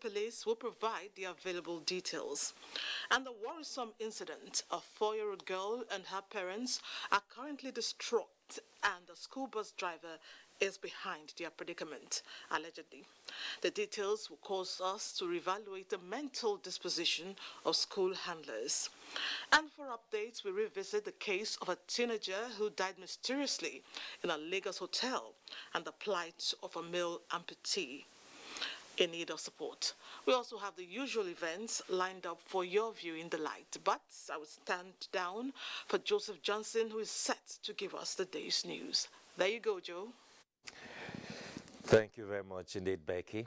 police will provide the available details. And the worrisome incident, a 4-year-old girl and her parents are currently distraught, and the school bus driver is behind their predicament, allegedly. The details will cause us to reevaluate the mental disposition of school handlers. And for updates, we revisit the case of a teenager who died mysteriously in a Lagos hotel and the plight of a male amputee in need of support. We also have the usual events lined up for your viewing delight, but I will stand down for Joseph Johnson, who is set to give us the day's news. There you go, Joe. Thank you very much indeed, Becky.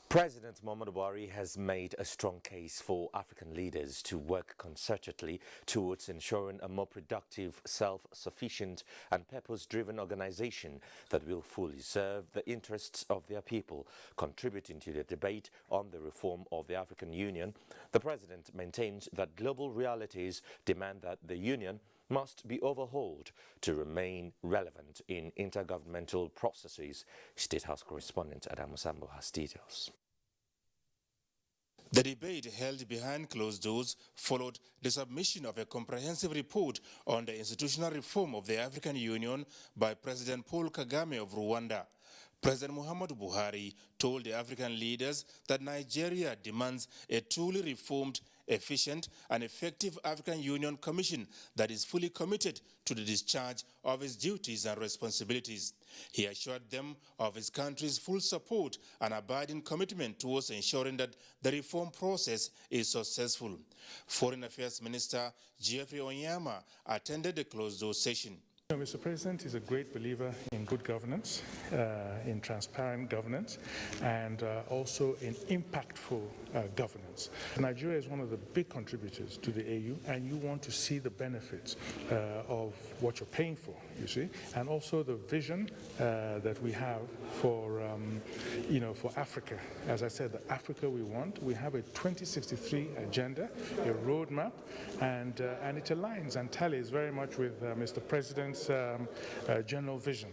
President Muhammadu Buhari has made a strong case for African leaders to work concertedly towards ensuring a more productive, self-sufficient and purpose-driven organization that will fully serve the interests of their people, contributing to the debate on the reform of the African Union. The president maintains that global realities demand that the Union must be overhauled to remain relevant in intergovernmental processes. State House correspondent Adam Musambo has details. The debate held behind closed doors followed the submission of a comprehensive report on the institutional reform of the African Union by President Paul Kagame of Rwanda. President Muhammadu Buhari told the African leaders that Nigeria demands a truly reformed, efficient and effective African Union Commission that is fully committed to the discharge of its duties and responsibilities. He assured them of his country's full support and abiding commitment towards ensuring that the reform process is successful. Foreign Affairs Minister Geoffrey Onyama attended the closed-door session. Mr. President is a great believer in good governance, in transparent governance, and also in impactful governance. Nigeria is one of the big contributors to the AU, and you want to see the benefits of what you're paying for, you see, and also the vision that we have for, for Africa. As I said, the Africa we want. We have a 2063 agenda, a roadmap, and it aligns and tallies very much with Mr. President's general vision,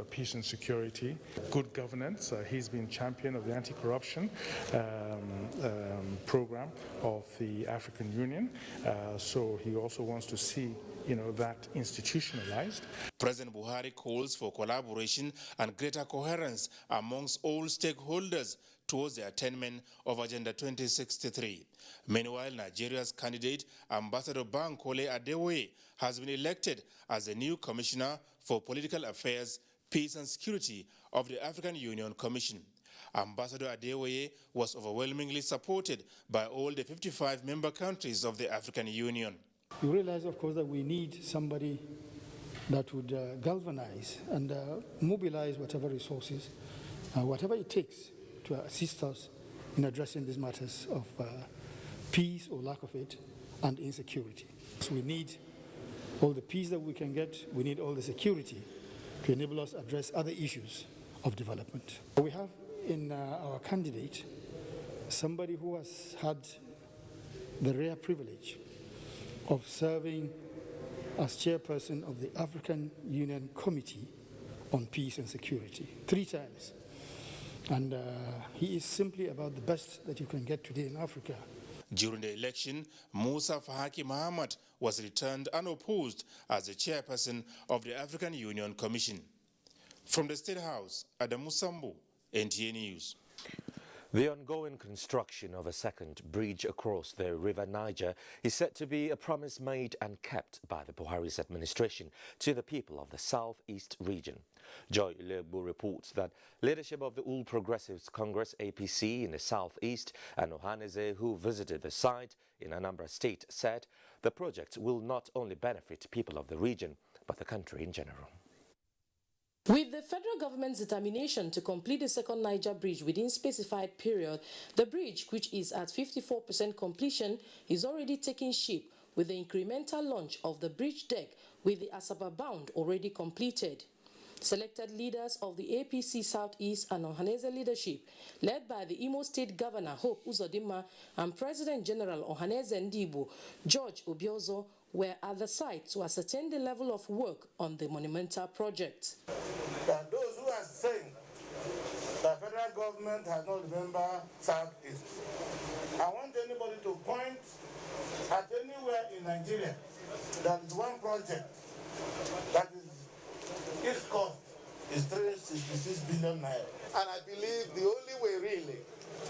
peace and security, good governance. He's been champion of the anti-corruption program of the African Union, so he also wants to see that institutionalized. President Buhari calls for collaboration and greater coherence amongst all stakeholders towards the attainment of Agenda 2063. Meanwhile, Nigeria's candidate, Ambassador Bankole Adewoye, has been elected as the new Commissioner for Political Affairs, Peace and Security of the African Union Commission. Ambassador Adewoye was overwhelmingly supported by all the 55 member countries of the African Union. You realize, of course, that we need somebody that would galvanize and mobilize whatever resources, whatever it takes to assist us in addressing these matters of peace or lack of it and insecurity. So we need all the peace that we can get, we need all the security to enable us to address other issues of development. We have in our candidate somebody who has had the rare privilege of serving as chairperson of the African Union Committee on Peace and Security 3 times. And he is simply about the best that you can get today in Africa. During the election, Musa Fahaki Mahamat was returned unopposed as the chairperson of the African Union Commission. From the State House, Adam Musambo, NTA News. The ongoing construction of a second bridge across the River Niger is said to be a promise made and kept by the Buhari's administration to the people of the southeast region. Joy Ilegbo reports that leadership of the All Progressives Congress APC in the southeast and Ohaneze, who visited the site in Anambra State, said the project will not only benefit people of the region but the country in general. With the federal government's determination to complete the second Niger bridge within specified period, the bridge, which is at 54% completion, is already taking shape with the incremental launch of the bridge deck with the Asaba bound already completed. Selected leaders of the APC Southeast and Ohaneze leadership, led by the Imo State Governor Hope Uzodinma and President General Ohaneze Ndibo, George Obiozo, were at the site to ascertain the level of work on the monumental project. And those who are saying the federal government has not remembered Southeast. I want anybody to point at anywhere in Nigeria that is one project that is its cost is 366 billion naira. And I believe the only way really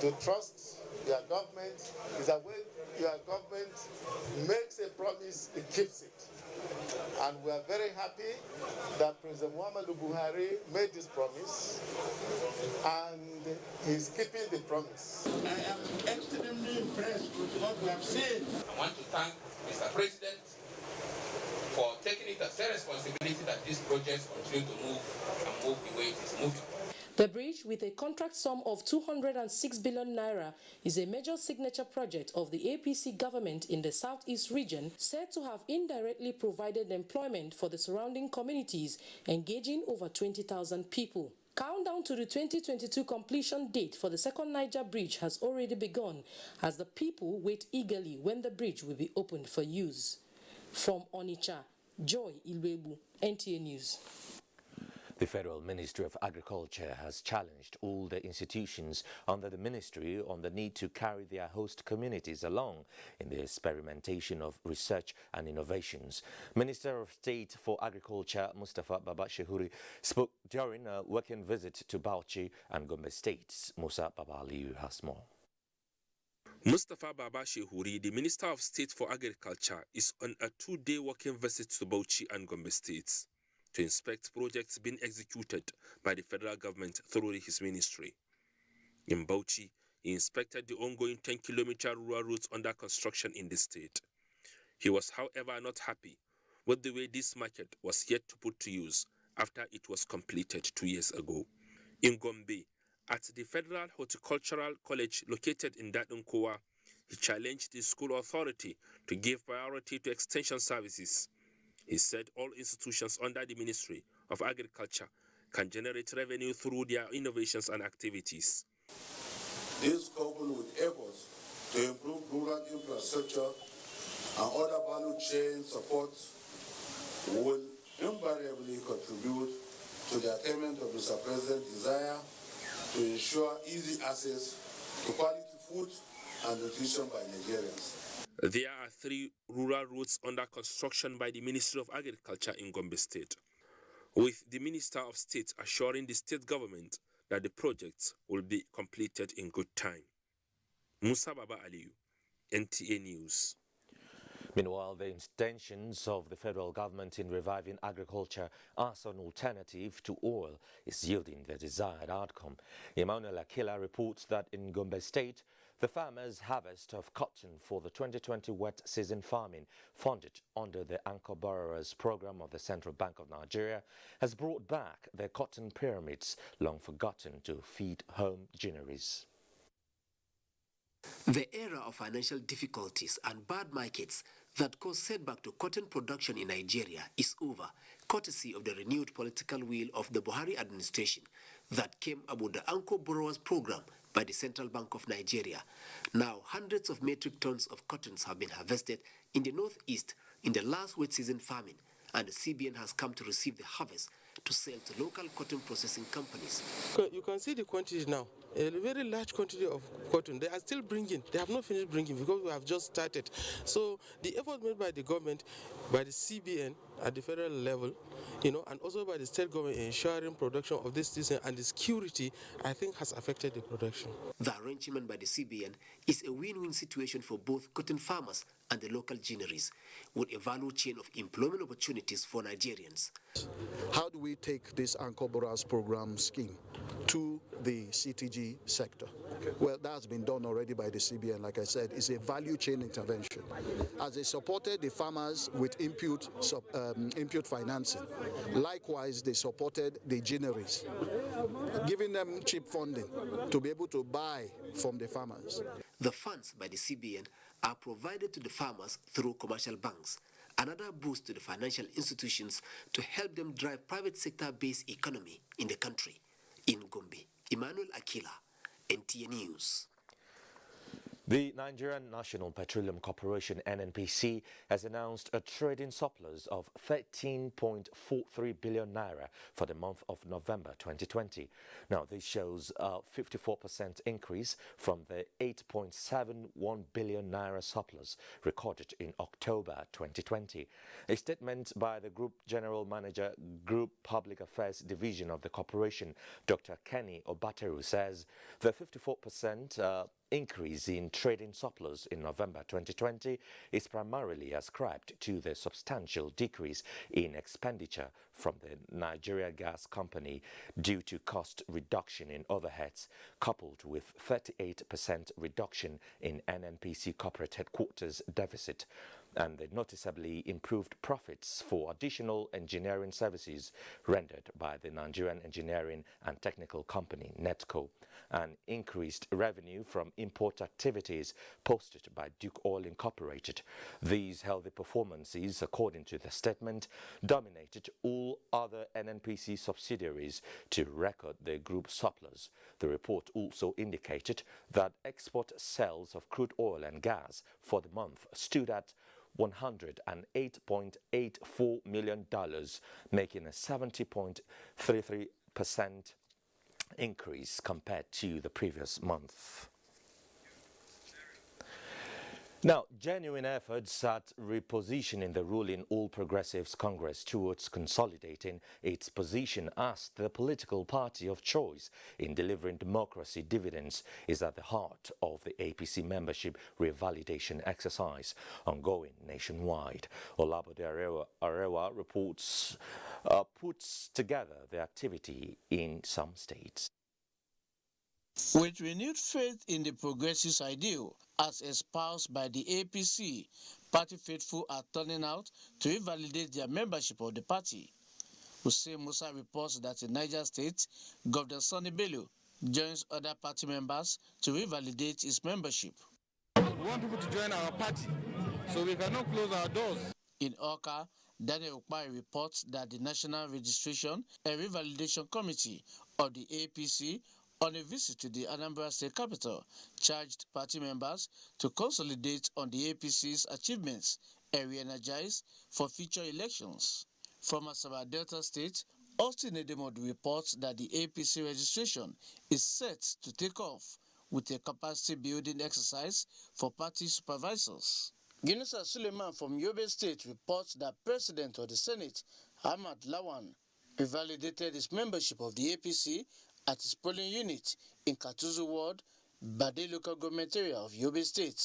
to trust your government is that when your government makes a promise, it keeps it. And we are very happy that President Buhari made this promise, and he's keeping the promise. I am extremely impressed with what we have seen. I want to thank Mr. President for taking it as a responsibility that these projects continue to move and move the way it is moving. The bridge, with a contract sum of 206 billion naira, is a major signature project of the APC government in the southeast region, said to have indirectly provided employment for the surrounding communities, engaging over 20,000 people. Countdown to the 2022 completion date for the second Niger bridge has already begun, as the people wait eagerly when the bridge will be opened for use. From Onitsha, Joy Ilwebu, NTA News. The Federal Ministry of Agriculture has challenged all the institutions under the ministry on the need to carry their host communities along in the experimentation of research and innovations. Minister of State for Agriculture Mustapha Baba Shehuri spoke during a working visit to Bauchi and Gombe states. Musa Babaliu has more. Mustapha Baba Shehuri, the Minister of State for Agriculture, is on a two-day working visit to Bauchi and Gombe states to inspect projects being executed by the federal government through his ministry. In Bauchi, he inspected the ongoing 10-kilometer rural routes under construction in the state. He was, however, not happy with the way this market was yet to put to use after it was completed 2 years ago. In Gombe, at the Federal Horticultural College located in Dadunkowa, he challenged the school authority to give priority to extension services. He said all institutions under the Ministry of Agriculture can generate revenue through their innovations and activities. This, coupled with efforts to improve rural infrastructure and other value chain support, will invariably contribute to the attainment of Mr. President's desire to ensure easy access to quality food and nutrition by Nigerians. There are 3 rural routes under construction by the Ministry of Agriculture in Gombe State, with the Minister of State assuring the state government that the projects will be completed in good time. Musa Baba Aliyu, NTA News. Meanwhile, the intentions of the federal government in reviving agriculture as an alternative to oil is yielding the desired outcome. Emmanuel Akila reports that in Gombe State, the farmers' harvest of cotton for the 2020 wet season farming, funded under the Anchor Borrowers Program of the Central Bank of Nigeria, has brought back their cotton pyramids long forgotten to feed home granaries. The era of financial difficulties and bad markets that caused setback to cotton production in Nigeria is over, courtesy of the renewed political will of the Buhari administration that came about the Anchor Borrowers Program by the Central Bank of Nigeria. Now, hundreds of metric tons of cottons have been harvested in the northeast in the last wet season farming, and the CBN has come to receive the harvest to sell to local cotton processing companies. You can see the quantity now. A very large quantity of cotton. They are still bringing. They have not finished bringing because we have just started. So the effort made by the government, by the CBN at the federal level, and also by the state government ensuring production of this season and the security, I think has affected the production. The arrangement by the CBN is a win-win situation for both cotton farmers and the local granaries, with a value chain of employment opportunities for Nigerians. How do we take this Anchor Borrowers Program scheme to the CTG sector? Well, that's been done already by the CBN. Like I said, it's a value chain intervention. As they supported the farmers with input financing, likewise they supported the granaries, giving them cheap funding to be able to buy from the farmers. The funds by the CBN are provided to the farmers through commercial banks, another boost to the financial institutions to help them drive private sector-based economy in the country. In Gombe, Emmanuel Akila, NTA News. The Nigerian National Petroleum Corporation (NNPC) has announced a trading surplus of 13.43 billion naira for the month of November 2020. Now, this shows a 54% increase from the 8.71 billion naira surplus recorded in October 2020. A statement by the Group General Manager, Group Public Affairs Division of the corporation, Dr. Kenny Obateru, says the 54% increase in trading surplus in November 2020 is primarily ascribed to the substantial decrease in expenditure from the Nigeria Gas Company due to cost reduction in overheads, coupled with 38% reduction in NNPC corporate headquarters deficit, and the noticeably improved profits for additional engineering services rendered by the Nigerian Engineering and Technical Company, NETCO, and increased revenue from import activities posted by Duke Oil Incorporated. These healthy performances, according to the statement, dominated all other NNPC subsidiaries to record the group surplus. The report also indicated that export sales of crude oil and gas for the month stood at $108.84 million, making a 70.33% increase compared to the previous month. Now, genuine efforts at repositioning the ruling All Progressives Congress towards consolidating its position as the political party of choice in delivering democracy dividends is at the heart of the APC membership revalidation exercise ongoing nationwide. Olabode Arewa reports puts together the activity in some states. With renewed faith in the progressives' ideal, as espoused by the APC, party faithful are turning out to revalidate their membership of the party. Hussein Musa reports that in Niger State, Governor Sonny Bello joins other party members to revalidate his membership. We want people to join our party, so we cannot close our doors. In Oka, Daniel Ukpai reports that the National Registration and Revalidation Committee of the APC, on a visit to the Anambra State capital, charged party members to consolidate on the APC's achievements and re-energize for future elections. From Asaba Delta State, Austin Edemod reports that the APC registration is set to take off with a capacity building exercise for party supervisors. Yunusa Suleiman from Yobe State reports that President of the Senate, Ahmad Lawan, revalidated his membership of the APC at his polling unit in Katuzu Ward, Bade local government area of Yobe State.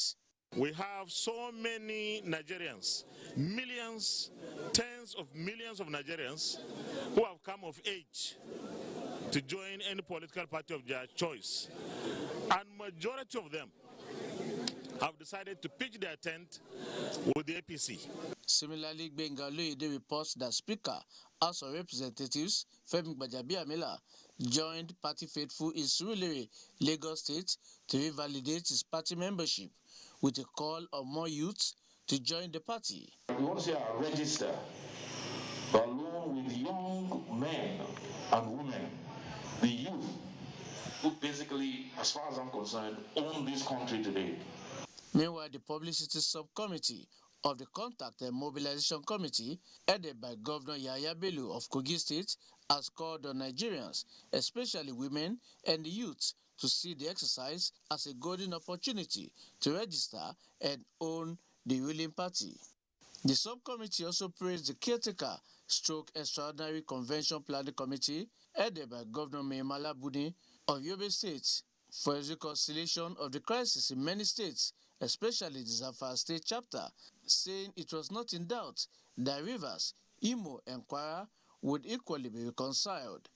We have so many Nigerians, millions, tens of millions of Nigerians who have come of age to join any political party of their choice. And majority of them have decided to pitch their tent with the APC. Similarly, Bengaluide reports that Speaker, House of Representatives, Femi Gbajabiamila, joined party faithful in Surulere, Lagos State, to revalidate his party membership with a call on more youths to join the party. We want to see our register, along with young men and women, the youth, who basically, as far as I'm concerned, own this country today. Meanwhile, the Publicity Subcommittee of the Contact and Mobilization Committee, headed by Governor Yahaya Bello of Kogi State, has called on Nigerians, especially women and the youth, to see the exercise as a golden opportunity to register and own the ruling party. The subcommittee also praised the caretaker Extraordinary Convention Planning Committee, headed by Governor Maimala Buni of Yobe State, for a reconciliation of the crisis in many states, especially the Zamfara State chapter, saying it was not in doubt that Rivers, Imo, and Kwara would equally be reconciled.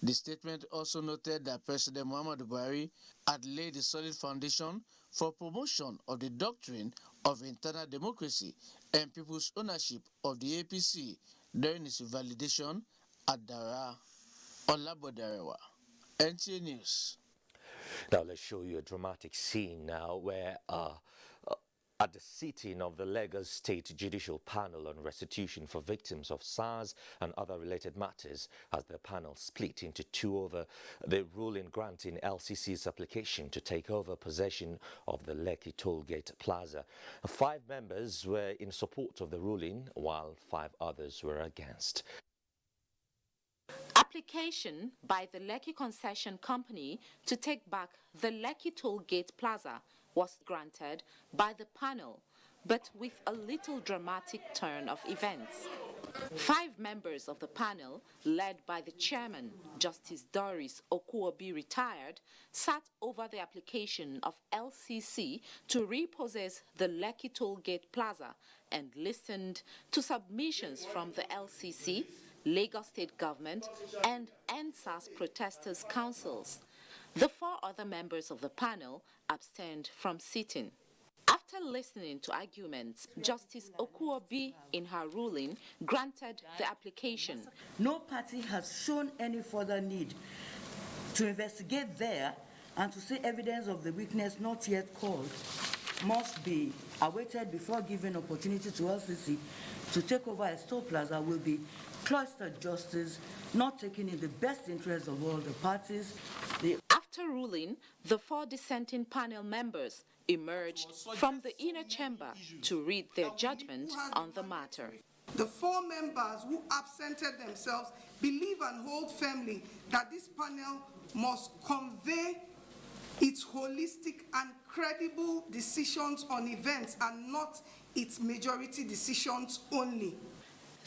The statement also noted that President Muhammadu Buhari had laid a solid foundation for promotion of the doctrine of internal democracy and people's ownership of the APC during its validation at Dara. Olabode Arewa, NTA News. Now let's show you a dramatic scene now where at the sitting of the Lagos State Judicial Panel on Restitution for Victims of SARS and other related matters, as the panel split into two over the ruling granting LCC's application to take over possession of the Lekki Tollgate Plaza. 5 members were in support of the ruling, while 5 others were against. Application by the Lekki Concession Company to take back the Lekki Tollgate Plaza was granted by the panel, but with a little dramatic turn of events. 5 members of the panel, led by the chairman, Justice Doris Okuobi, retired, sat over the application of LCC to repossess the Lekki Tollgate Plaza and listened to submissions from the LCC, Lagos State Government, and NSAS protesters' councils. The 4 other members of the panel abstained from sitting. After listening to arguments, Justice Okuobi, in her ruling, granted the application. No party has shown any further need to investigate there, and to say evidence of the witness not yet called must be awaited before giving opportunity to LCC to take over a toll plaza will be cloistered justice, not taking in the best interest of all the parties. After ruling, the 4 dissenting panel members emerged from the inner chamber to read their judgment on the matter. The 4 members who absented themselves believe and hold firmly that this panel must convey its holistic and credible decisions on events and not its majority decisions only.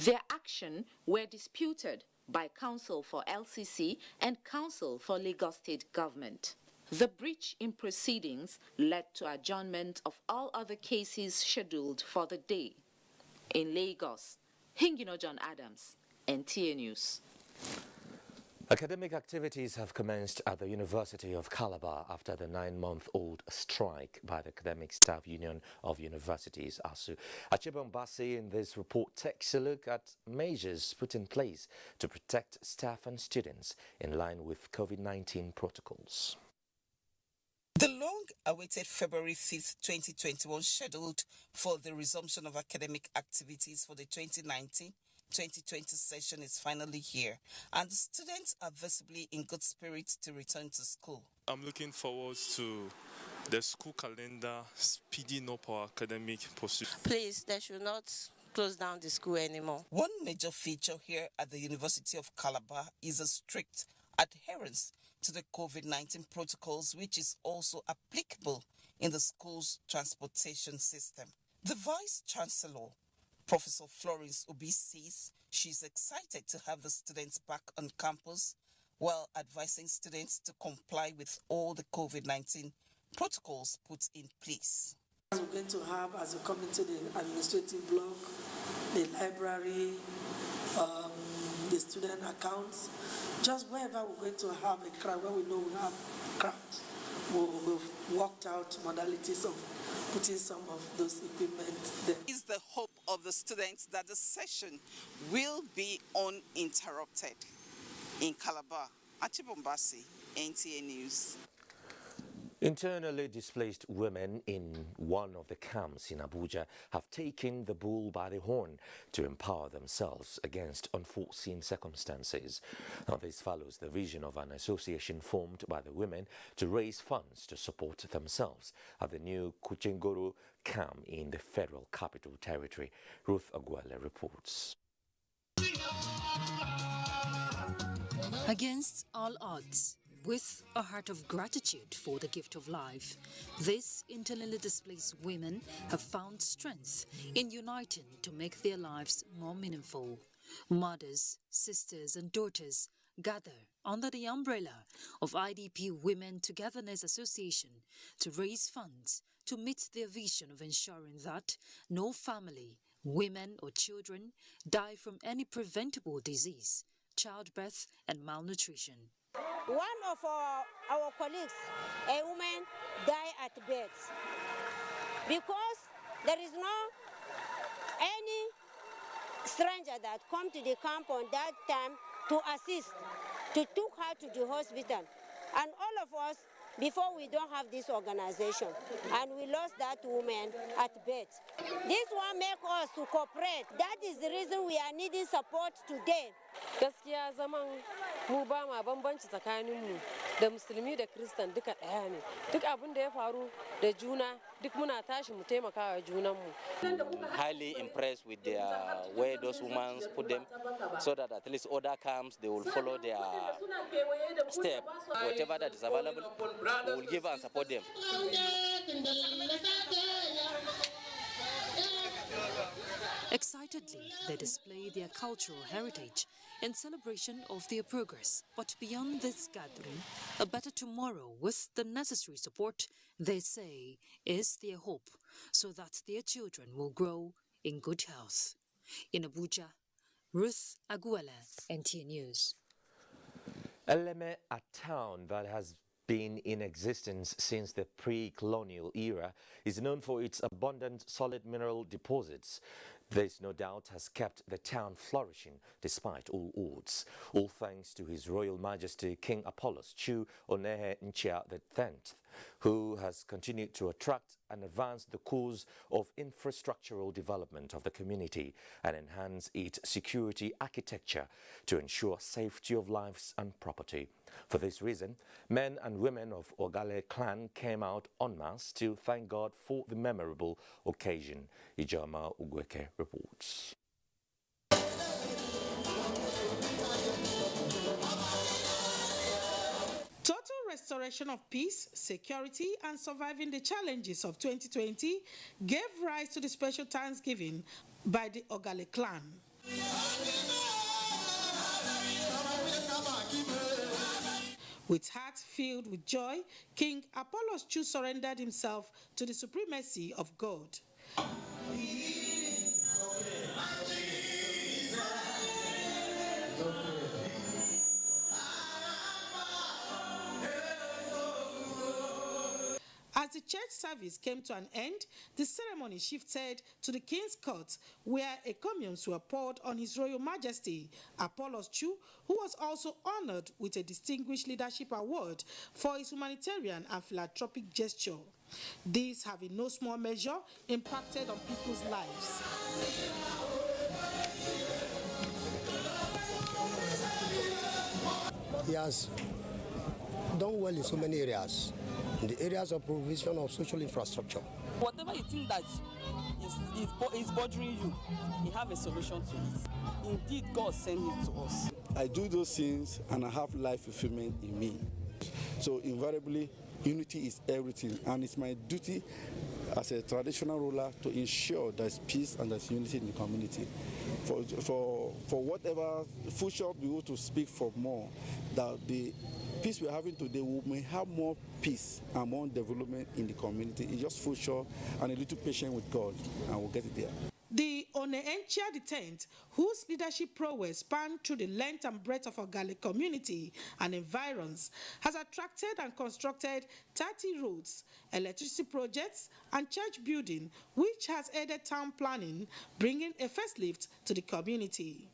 Their action were disputed by Counsel for LCC and Counsel for Lagos State Government. The breach in proceedings led to adjournment of all other cases scheduled for the day. In Lagos, Hingino John Adams, NTA News. Academic activities have commenced at the University of Calabar after the 9-month-old strike by the Academic Staff Union of Universities, ASU. Achebombasi in this report takes a look at measures put in place to protect staff and students in line with COVID-19 protocols. The long-awaited February 5th, 2021 scheduled for the resumption of academic activities for the 2019-2020 session is finally here, and the students are visibly in good spirits to return to school. I'm looking forward to the school calendar speeding up our academic pursuit. Please, they should not close down the school anymore. One major feature here at the University of Calabar is a strict adherence to the COVID-19 protocols, which is also applicable in the school's transportation system. The Vice-Chancellor, Professor Florence Obi, says she's excited to have the students back on campus while advising students to comply with all the COVID-19 protocols put in place. We're going to have, as we come into the administrative block, the library, the student accounts, just wherever we're going to have a crowd, where we know we have crowds, we've worked out modalities of putting some of those equipment there. It's the hope of the students that the session will be uninterrupted. In Calabar, Achebombasi, NTA News. Internally displaced women in one of the camps in Abuja have taken the bull by the horn to empower themselves against unforeseen circumstances. Now, this follows the vision of an association formed by the women to raise funds to support themselves at the new Kuchingoro camp in the Federal Capital Territory. Ruth Ogale reports. Against all odds, with a heart of gratitude for the gift of life, these internally displaced women have found strength in uniting to make their lives more meaningful. Mothers, sisters, and daughters gather under the umbrella of IDP Women Togetherness Association to raise funds to meet their vision of ensuring that no family, women, or children die from any preventable disease, childbirth, and malnutrition. One of our colleagues, a woman, died at birth because there is no any stranger that come to the camp on that time to assist, to took her to the hospital. And all of us, before we don't have this organization, and we lost that woman at birth. This one make us to cooperate. That is the reason we are needing support today. Gaskiya zaman mu ba ma bambanci tsakanin mu da musulmi da kristan duka ɗaya ne. Duk abin da ya faru da juna duk muna tashi mu taimaka wa junan mu. Highly impressed with their way those women put them, so that at least order comes, they will follow their step. Whatever that is available, we will give and support them. Excitedly, they display their cultural heritage in celebration of their progress. But beyond this gathering, a better tomorrow with the necessary support, they say, is their hope, so that their children will grow in good health. In Abuja, Ruth Ogale, NTA News. Eleme, a town that has been in existence since the pre-colonial era, is known for its abundant solid mineral deposits. This, no doubt, has kept the town flourishing despite all odds, all thanks to His Royal Majesty King Apollos Chu Onehe Nchia X, who has continued to attract and advance the cause of infrastructural development of the community and enhance its security architecture to ensure safety of lives and property. For this reason, men and women of Ogale clan came out en masse to thank God for the memorable occasion. Ijama Ugweke reports. Total restoration of peace, security, and surviving the challenges of 2020 gave rise to the special thanksgiving by the Ogale clan. With hearts filled with joy, King Apollos Chu surrendered himself to the supremacy of God. As the church service came to an end, the ceremony shifted to the King's Court, where encomiums were poured on His Royal Majesty Apollos Chu, who was also honored with a Distinguished Leadership Award for his humanitarian and philanthropic gesture. These have in no small measure impacted on people's lives. He has done well in so many areas. In the areas of provision of social infrastructure. Whatever you think that is bothering you, you have a solution to it. Indeed, God sent it to us. I do those things and I have life fulfillment in me. So invariably, unity is everything, and it's my duty as a traditional ruler to ensure there's peace and there's unity in the community. For whatever future we want to speak for more, that the peace we're having today, we may have more peace and more development in the community. It's just future and a little patience with God, and we'll get it there. The Oneenchia X, whose leadership prowess spanned through the length and breadth of Ogale community and environs, has attracted and constructed 30 roads, electricity projects, and church building, which has aided town planning, bringing a facelift to the community.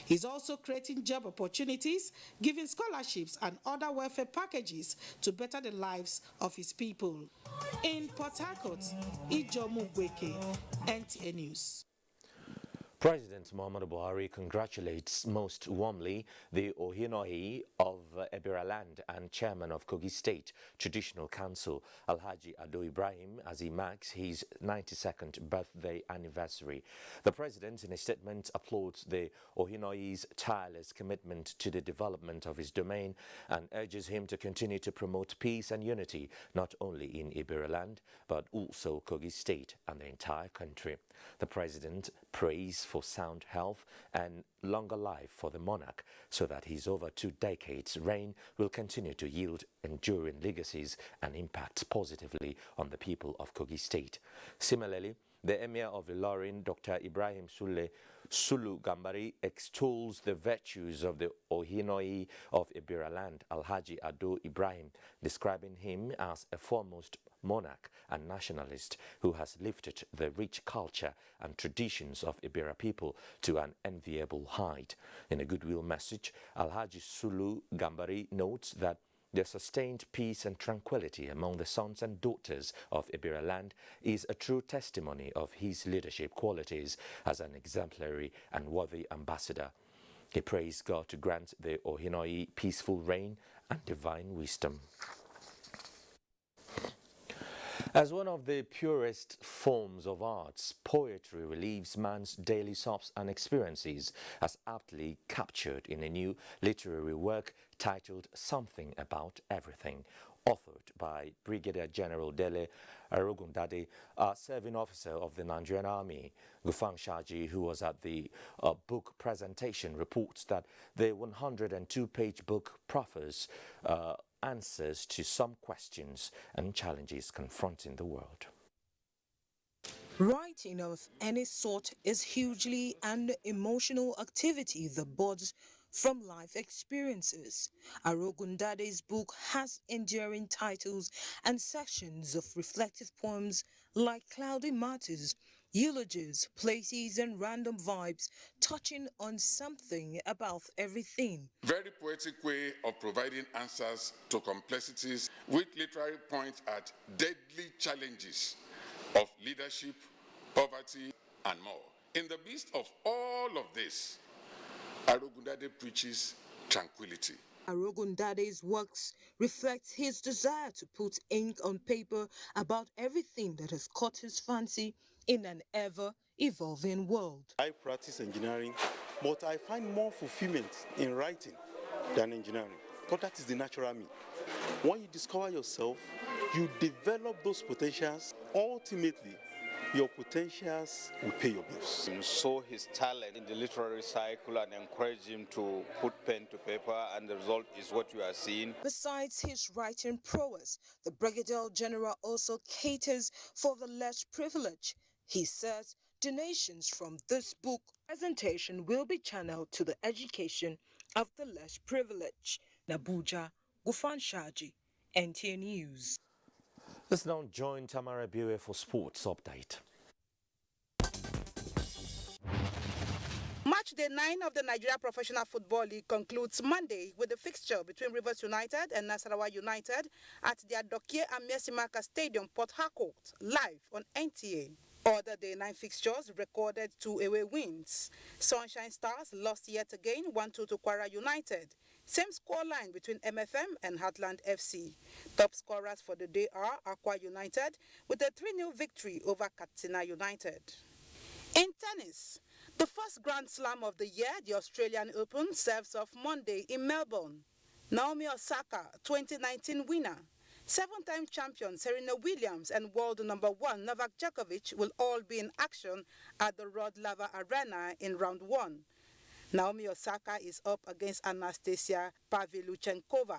He's also creating job opportunities, giving scholarships and other welfare packages to better the lives of his people. In Port Harcourt, Ijomu Gweke, NTA News. President Muhammadu Buhari congratulates most warmly the Ohinohi of Ebiraland and chairman of Kogi State Traditional Council, Alhaji Ado Ibrahim, as he marks his 92nd birthday anniversary. The president, in a statement, applauds the Ohinoi's tireless commitment to the development of his domain and urges him to continue to promote peace and unity, not only in Ebiraland, but also Kogi State and the entire country. The president prays for sound health and longer life for the monarch, so that his over 2 decades reign will continue to yield enduring legacies and impacts positively on the people of Kogi State. Similarly, the Emir of Ilorin, Dr. Ibrahim Sulu Gambari, extols the virtues of the Ohinoi of Ebiraland, Alhaji Ado Ibrahim, describing him as a foremost monarch and nationalist who has lifted the rich culture and traditions of Ibera people to an enviable height. In a goodwill message, Alhaji Sulu Gambari notes that the sustained peace and tranquility among the sons and daughters of Ibira land is a true testimony of his leadership qualities as an exemplary and worthy ambassador. He praised God to grant the Ohinoi peaceful reign and divine wisdom. As one of the purest forms of arts, poetry relieves man's daily sobs and experiences, as aptly captured in a new literary work titled Something About Everything, authored by Brigadier General Dele Arogundade, a serving officer of the Nigerian Army. Gufang Shaji, who was at the book presentation, reports that the 102-page book proffers answers to some questions and challenges confronting the world. Writing of any sort is hugely an emotional activity that buds from life experiences. Arogundade's book has enduring titles and sections of reflective poems like Cloudy Matters, eulogies, places and random vibes, touching on something about everything. Very poetic way of providing answers to complexities, with literary points at deadly challenges of leadership, poverty, and more. In the midst of all of this, Arogundade preaches tranquility. Arogundade's works reflect his desire to put ink on paper about everything that has caught his fancy in an ever-evolving world. I practice engineering, but I find more fulfillment in writing than engineering, because that is the natural me. When you discover yourself, you develop those potentials. Ultimately, your potentials will pay your bills. You saw his talent in the literary cycle and encouraged him to put pen to paper, and the result is what you are seeing. Besides his writing prowess, the Brigadier General also caters for the less privileged. He says donations from this book presentation will be channeled to the education of the less privileged. Abuja, Gufan Shaji, NTA News. Let's now join Tamara Bue for Sports Update. Match day 9 of the Nigeria Professional Football League concludes Monday with the fixture between Rivers United and Nasarawa United at the Adokie Amiesimaka Stadium, Port Harcourt, live on NTA. Other day 9 fixtures recorded 2 away wins. Sunshine Stars lost yet again 1-2 to Kwara United. Same scoreline between MFM and Heartland FC. Top scorers for the day are Aqua United with a 3-0 victory over Katsina United. In tennis, the first Grand Slam of the year, the Australian Open, serves off Monday in Melbourne. Naomi Osaka, 2019 winner, 7-time champion Serena Williams and world number 1 Novak Djokovic will all be in action at the Rod Laver Arena in round 1. Naomi Osaka is up against Anastasia Pavlyuchenkova.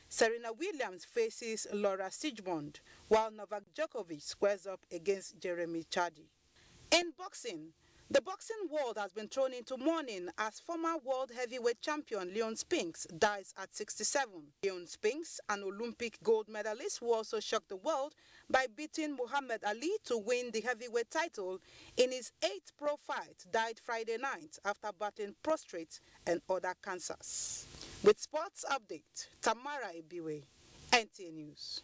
Serena Williams faces Laura Siegmund, while Novak Djokovic squares up against Jeremy Chardy. In boxing, the boxing world has been thrown into mourning as former world heavyweight champion Leon Spinks dies at 67. Leon Spinks, an Olympic gold medalist who also shocked the world by beating Muhammad Ali to win the heavyweight title in his 8th pro fight, died Friday night after battling prostate and other cancers. With sports update, Tamara Ibiwe, NTA News.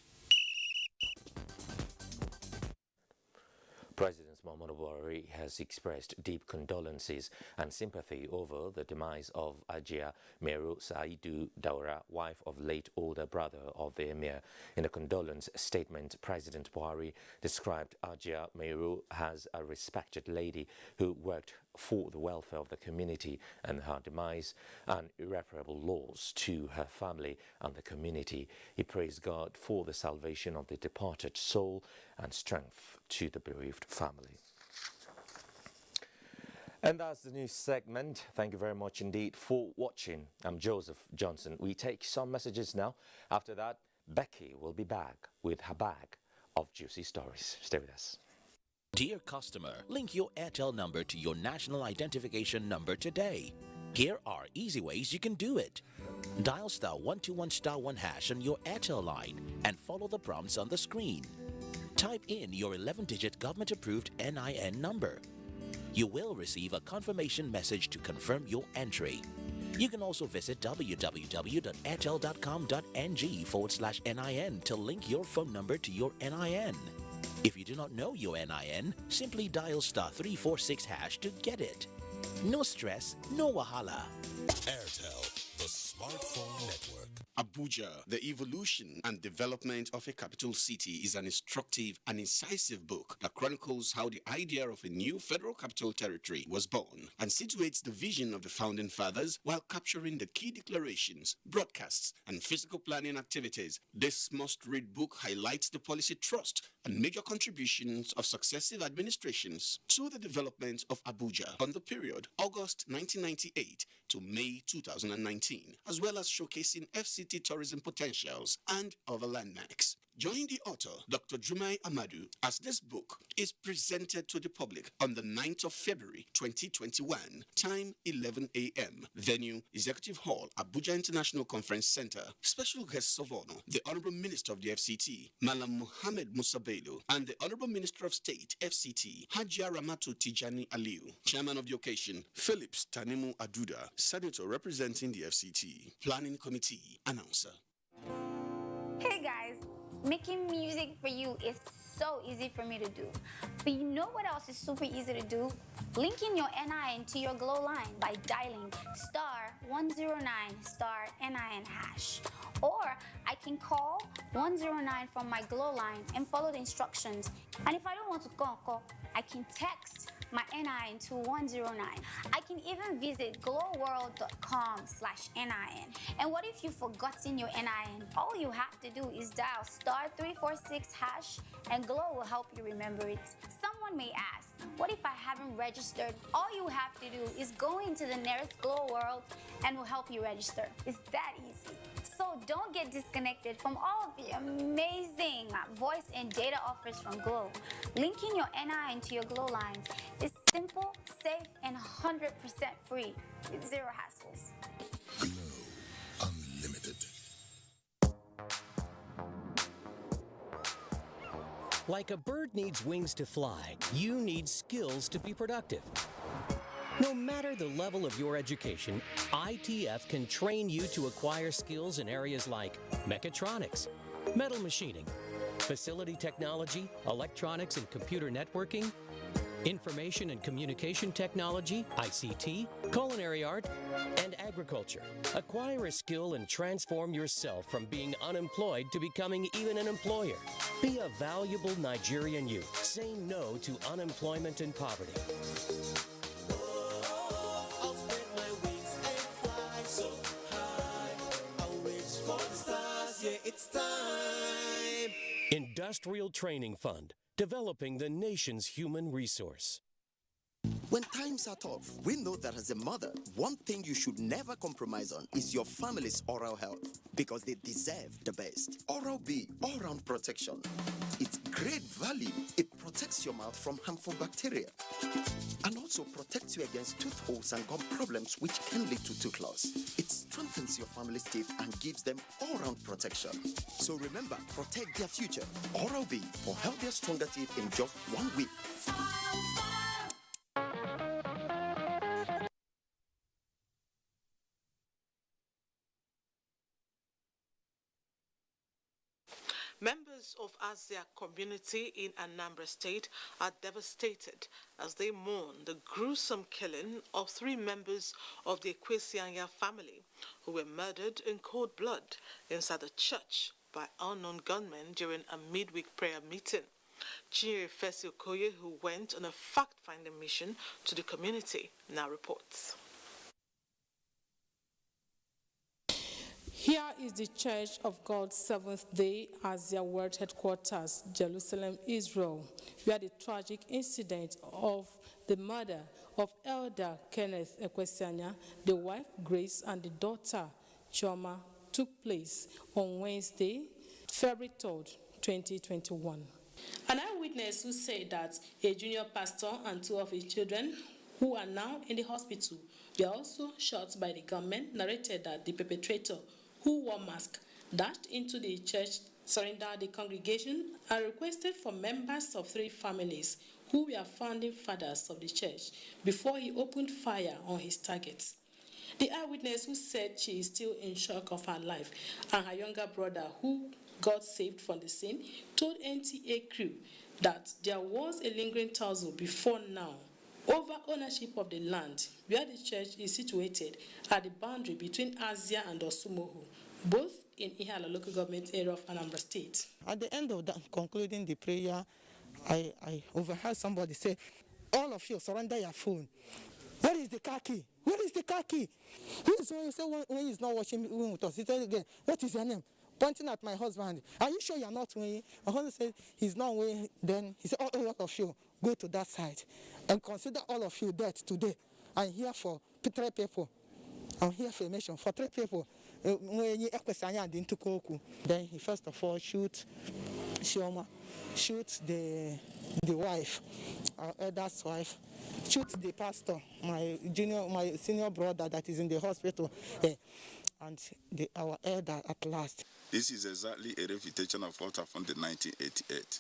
President Muhammadu Buhari has expressed deep condolences and sympathy over the demise of Ajia Meru Saidu Daura, wife of late older brother of the Emir. In a condolence statement, President Buhari described Ajia Meru as a respected lady who worked for the welfare of the community, and her demise an irreparable loss to her family and the community. He praised God for the salvation of the departed soul and strength to the bereaved family. And that's the news segment. Thank you very much indeed for watching. I'm Joseph Johnson. We take some messages now. After that, Becky will be back with her bag of juicy stories. Stay with us. Dear customer, link your Airtel number to your national identification number today. Here are easy ways you can do it. Dial *121*1# on your Airtel line and follow the prompts on the screen. Type in your 11-digit government-approved NIN number. You will receive a confirmation message to confirm your entry. You can also visit www.airtel.com.ng/NIN to link your phone number to your NIN. If you do not know your NIN, simply dial *346# to get it. No stress, no wahala. Airtel, the smartphone network. Abuja, the evolution and development of a capital city, is an instructive and incisive book that chronicles how the idea of a new federal capital territory was born and situates the vision of the founding fathers while capturing the key declarations, broadcasts, and physical planning activities. This must-read book highlights the policy thrust and major contributions of successive administrations to the development of Abuja on the period August 1998 to May 2019, as well as showcasing FCT tourism potentials and other landmarks. Join the author, Dr. Jumai Amadu, as this book is presented to the public on the 9th of February 2021, time 11 a.m. Venue, Executive Hall, Abuja International Conference Center. Special guests of honor, the Honorable Minister of the FCT, Malam Mohammed Musa Bello, and the Honorable Minister of State, FCT, Hajia Ramatu Tijani Aliu. Chairman of the occasion, Phillips Tanimu Aduda, Senator representing the FCT. Planning Committee, announcer. Hey guys, making music for you is so easy for me to do. But you know what else is super easy to do? Linking your NIN to your Glow line by dialing *109*NIN#. Or I can call 109 from my Glow line and follow the instructions. And if I don't want to call, I can text my NIN to 109. I can even visit glowworld.com/NIN. And what if you've forgotten your NIN? All you have to do is dial *346# and Glow will help you remember it. Someone may ask, what if I haven't registered? All you have to do is go into the nearest Glow World and we'll help you register. It's that easy. So don't get disconnected from all of the amazing voice and data offers from Glow. Linking your NIN to your Glow lines is simple, safe, and 100% free with zero hassles. Glow Unlimited. Like a bird needs wings to fly, you need skills to be productive. No matter the level of your education, ITF can train you to acquire skills in areas like mechatronics, metal machining, facility technology, electronics and computer networking, information and communication technology, ICT, culinary art, and agriculture. Acquire a skill and transform yourself from being unemployed to becoming even an employer. Be a valuable Nigerian youth. Say no to unemployment and poverty. It's time. Industrial Training Fund, developing the nation's human resource. When times are tough, we know that as a mother, one thing you should never compromise on is your family's oral health, because they deserve the best. Oral-B, all-round protection. Its great value, it protects your mouth from harmful bacteria and also protects you against tooth holes and gum problems which can lead to tooth loss. It strengthens your family's teeth and gives them all-round protection. So remember, protect their future. Oral-B for healthier, stronger teeth in just 1 week. Members of Asia community in Anambra State are devastated as they mourn the gruesome killing of 3 members of the Ekwesianya family who were murdered in cold blood inside a church by unknown gunmen during a midweek prayer meeting. Chinyere Fesi Okoye, who went on a fact-finding mission to the community, now reports. Here is the Church of God's Seventh-day Asia World Headquarters, Jerusalem, Israel, where the tragic incident of the murder of Elder Kenneth Ekwesianya, the wife Grace, and the daughter Choma took place on Wednesday, February 3rd, 2021. An eyewitness who said that a junior pastor and 2 of his children, who are now in the hospital, were also shot by the gunmen, narrated that the perpetrator, who wore masks, dashed into the church, surrendered the congregation, and requested for members of 3 families who were founding fathers of the church before he opened fire on his targets. The eyewitness who said she is still in shock of her life and her younger brother who got saved from the scene told NTA crew that there was a lingering tussle before now over ownership of the land where the church is situated at the boundary between Azia and Osumohu, both in Ihala local government area of Anambra State. At the end of that, concluding the prayer, I overheard somebody say, all of you surrender your phone. Where is the car key? Where is the car key? When he's not watching with us, he said again, what is your name? Pointing at my husband. Are you sure you're not weighing? My husband said, he's not weighing. Then he said, all of you, go to that side and consider all of you dead today. I'm here for 3 people. I'm here for a mission for 3 people. Then he first of all shoot the wife, our elder's wife, shoot the pastor, my senior brother that is in the hospital, and our elder at last. This is exactly a refutation of what happened in 1988,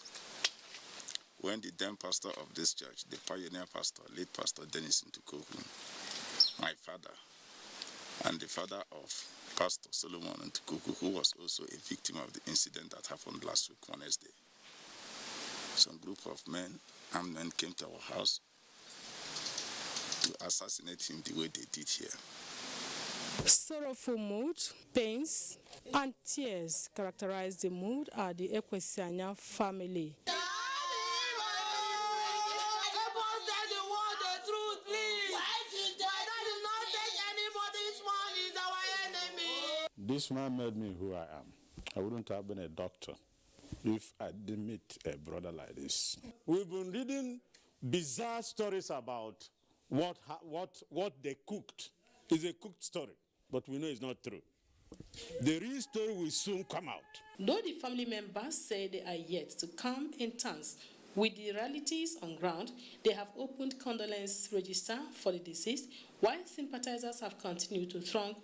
when the then pastor of this church, the pioneer pastor, late Pastor Dennis Ntukoku, my father, and the father of Pastor Solomon Ntukoku, who was also a victim of the incident that happened last week, Wednesday. Some group of men, armed men, came to our house to assassinate him the way they did here. Sorrowful mood, pains, and tears characterize the mood at the Ekwesianya family. This man made me who I am. I wouldn't have been a doctor if I didn't meet a brother like this. We've been reading bizarre stories about what they cooked. It's a cooked story, but we know it's not true. The real story will soon come out. Though the family members say they are yet to come in terms with the realities on ground, they have opened condolence register for the deceased, while sympathizers have continued to throng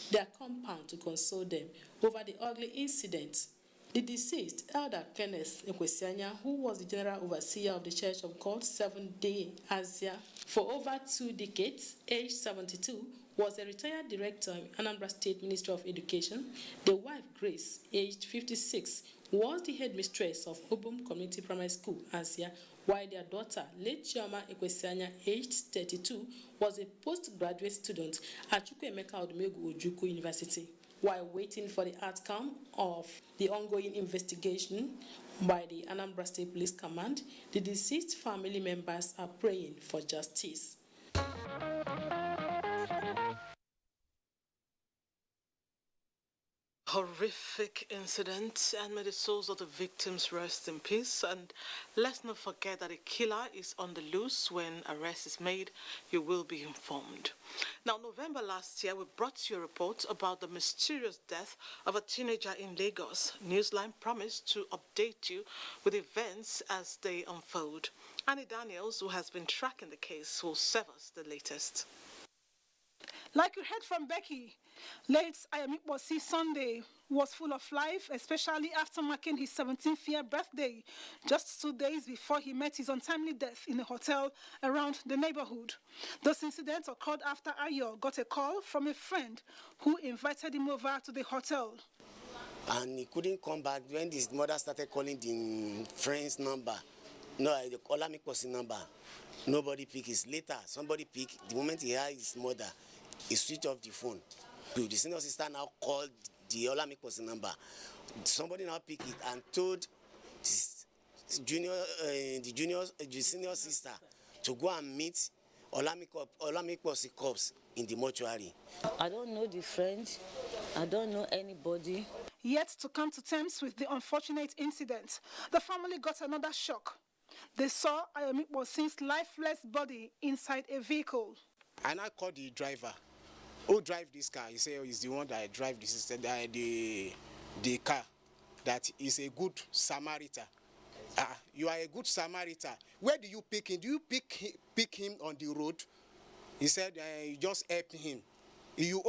their compound to console them over the ugly incident. The deceased, Elder Kenneth Ekwesianya, who was the general overseer of the Church of God Seventh-day Asia for over 2 decades, aged 72, was a retired director in Anambra State Ministry of Education. The wife, Grace, aged 56, was the headmistress of Obum Community Primary School, Asia, while their daughter, late Chioma Ekwesianya, aged 32, was a postgraduate student at Chukwuemeka Odumegwu Ojukwu University. While waiting for the outcome of the ongoing investigation by the Anambra State Police Command, the deceased family members are praying for justice. Horrific incident, and may the souls of the victims rest in peace. And let's not forget that a killer is on the loose. When arrest is made, you will be informed. Now, November last year, we brought you a report about the mysterious death of a teenager in Lagos. Newsline promised to update you with events as they unfold. Annie Daniels, who has been tracking the case, will serve us the latest. Like you heard from Becky, late Ayamikbosi Sunday was full of life, especially after marking his 17th year birthday, just 2 days before he met his untimely death in a hotel around the neighborhood. This incident occurred after Ayo got a call from a friend who invited him over to the hotel. And he couldn't come back when his mother started calling the friend's number. No, the Olamikbosi number. Nobody picked it. Later, somebody picked. The moment he heard his mother, he switched off the phone. The senior sister now called the Olamikbosi number. Somebody now picked it and told the senior sister to go and meet Olamikbosi corpse in the mortuary. I don't know the friend. I don't know anybody. Yet to come to terms with the unfortunate incident, the family got another shock. They saw Ayamikbosi's lifeless body inside a vehicle. And I called the driver. Who drive this car? He said he's the one that drive the car. That is a good Samaritan. You are a good Samaritan. Where do you pick him? Do you pick him on the road? He said you just help him. You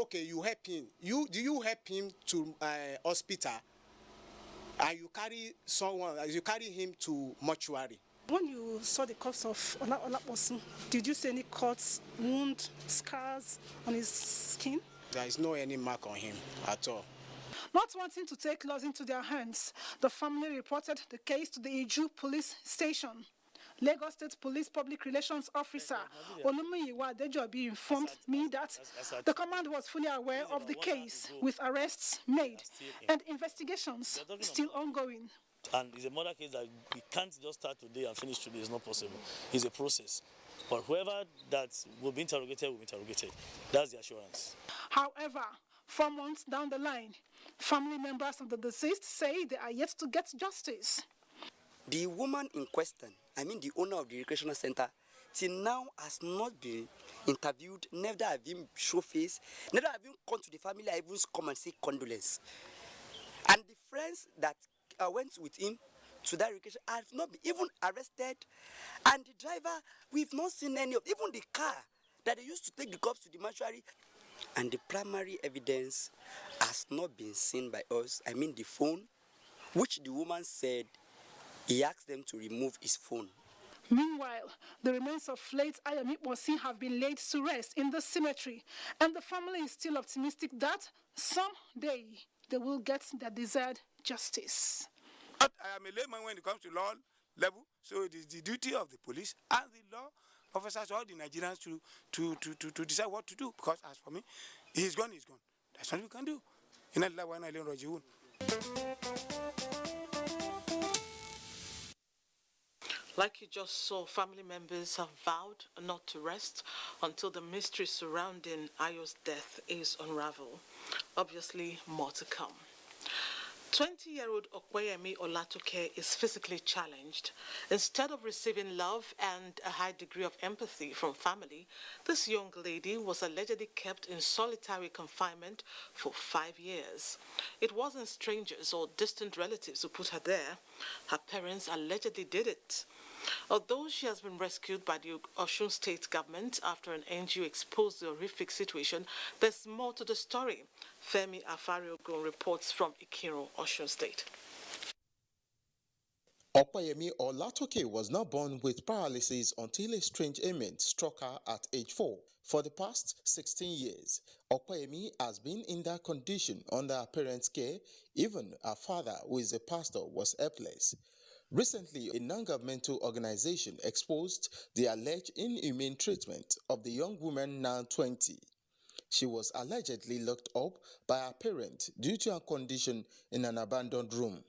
help him. Do you help him to hospital? And you carry him to mortuary. When you saw the corpse of Olaposun, did you see any cuts, wounds, scars on his skin? There is no any mark on him at all. Not wanting to take laws into their hands, the family reported the case to the Iju police station. Lagos State Police Public Relations Officer Olumiyiwa Adejobi informed me that the command was fully aware of the case, with arrests made and investigations still ongoing. And it's a murder case that we can't just start today and finish today. It's not possible. It's a process. But whoever that will be interrogated will be interrogated. That's the assurance. However, 4 months down the line, family members of the deceased say they are yet to get justice. The woman in question, I mean the owner of the recreational center, till now has not been interviewed, neither have him show face, neither have him come to the family, I even come and say condolence. And the friends that went with him to that recreation have not been even arrested. And the driver, we've not seen any of, even the car that they used to take the cops to the mortuary. And the primary evidence has not been seen by us, I mean the phone, which the woman said he asked them to remove his phone. Meanwhile, the remains of late Ayamikmosi have been laid to rest in the cemetery, and the family is still optimistic that someday they will get their desired justice. I am a layman when it comes to law level, so it is the duty of the police and the law officers, all the Nigerians, to decide what to do. Because as for me, he's gone, he's gone. That's what we can do. Like you just saw, family members have vowed not to rest until the mystery surrounding Ayo's death is unraveled. Obviously, more to come. 20-year-old Okweyemi Olatoke is physically challenged. Instead of receiving love and a high degree of empathy from family, this young lady was allegedly kept in solitary confinement for 5 years. It wasn't strangers or distant relatives who put her there. Her parents allegedly did it. Although she has been rescued by the Osun State government after an NGO exposed the horrific situation, there's more to the story. Femi Afariogun reports from Ikiro, Osun State. Okweyemi Olatoke was not born with paralysis until a strange ailment struck her at age 4. For the past 16 years, Okweyemi has been in that condition under her parents' care. Even her father, who is a pastor, was helpless. Recently, a non-governmental organization exposed the alleged inhumane treatment of the young woman, now 20. She was allegedly locked up by her parents due to her condition in an abandoned room.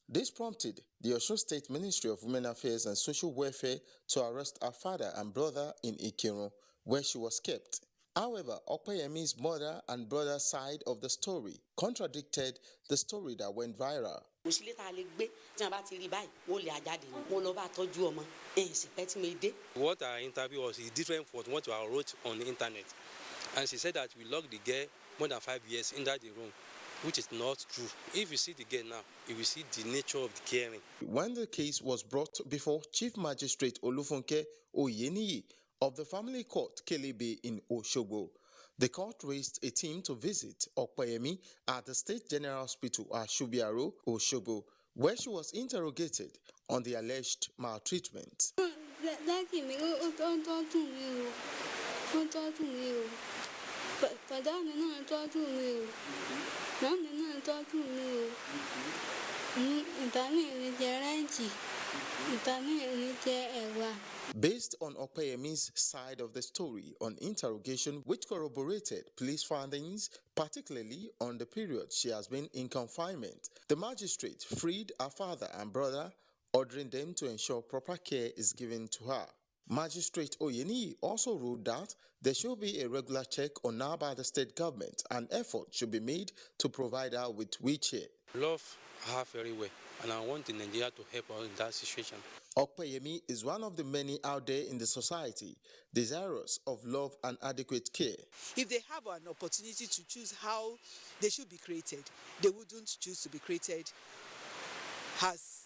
This prompted the Osun State Ministry of Women Affairs and Social Welfare to arrest her father and brother in Ikiro, where she was kept. However, Okweyemi's mother and brother's side of the story contradicted the story that went viral. What our interview was is different from what I wrote on the internet. And she said that we locked the girl more than 5 years inside the room, which is not true. If you see the girl now, you will see the nature of the caring. When the case was brought before Chief Magistrate Olufunke Oyeniyi of the Family Court Kelebe in Osogbo, the court raised a team to visit Okweyemi at the State General Hospital at Shubiaro, Osogbo, where she was interrogated on the alleged maltreatment. Based on Okweyemi's side of the story on interrogation, which corroborated police findings, particularly on the period she has been in confinement, the magistrate freed her father and brother, ordering them to ensure proper care is given to her. Magistrate Oyeniyi also ruled that there should be a regular check on her by the state government and effort should be made to provide her with wheelchair. Love her very well, and I want Nigeria to help her in that situation. Okweyemi is one of the many out there in the society desirous of love and adequate care. If they have an opportunity to choose how they should be created, they wouldn't choose to be created as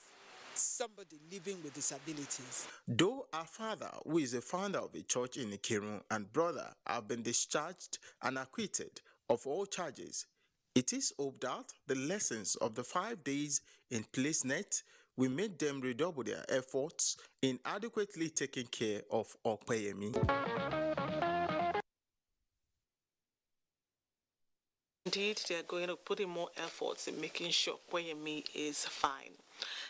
somebody living with disabilities. Though her father, who is a founder of a church in Ikirun, and brother have been discharged and acquitted of all charges, it is hoped that the lessons of the 5 days in PlaceNet we made them redouble their efforts in adequately taking care of Okpeyemi. Indeed, they are going to put in more efforts in making sure Okpeyemi is fine.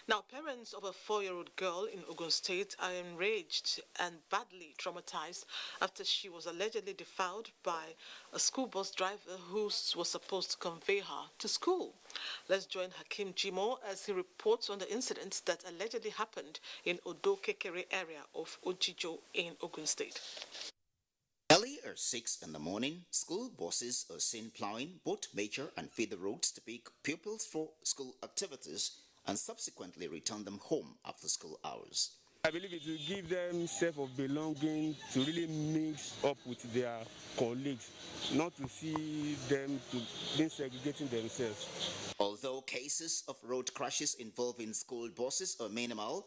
Now, parents of a 4-year-old girl in Ogun State are enraged and badly traumatized after she was allegedly defiled by a school bus driver who was supposed to convey her to school. Let's join Hakim Jimo as he reports on the incident that allegedly happened in Odo Kekere area of Ojijo in Ogun State. Early at 6 in the morning, school buses are seen plowing both major and feeder roads to pick pupils for school activities and subsequently return them home after school hours. I believe it will give them sense of belonging to really mix up with their colleagues, not to see them being segregating themselves. Although cases of road crashes involving school buses are minimal,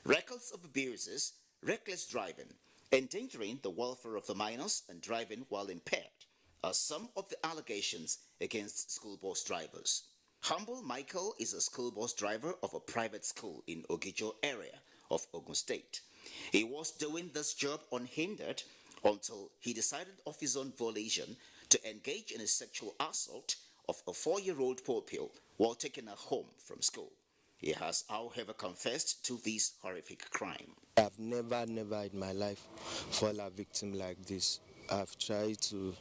records of abuses, reckless driving, endangering the welfare of the minors and driving while impaired are some of the allegations against school bus drivers. Humble Michael is a school bus driver of a private school in Ogijo area of Ogun State. He was doing this job unhindered until he decided of his own volition to engage in a sexual assault of a 4-year-old pupil while taking her home from school. He has, however, confessed to this horrific crime. I've never in my life fallen a victim like this. I've tried to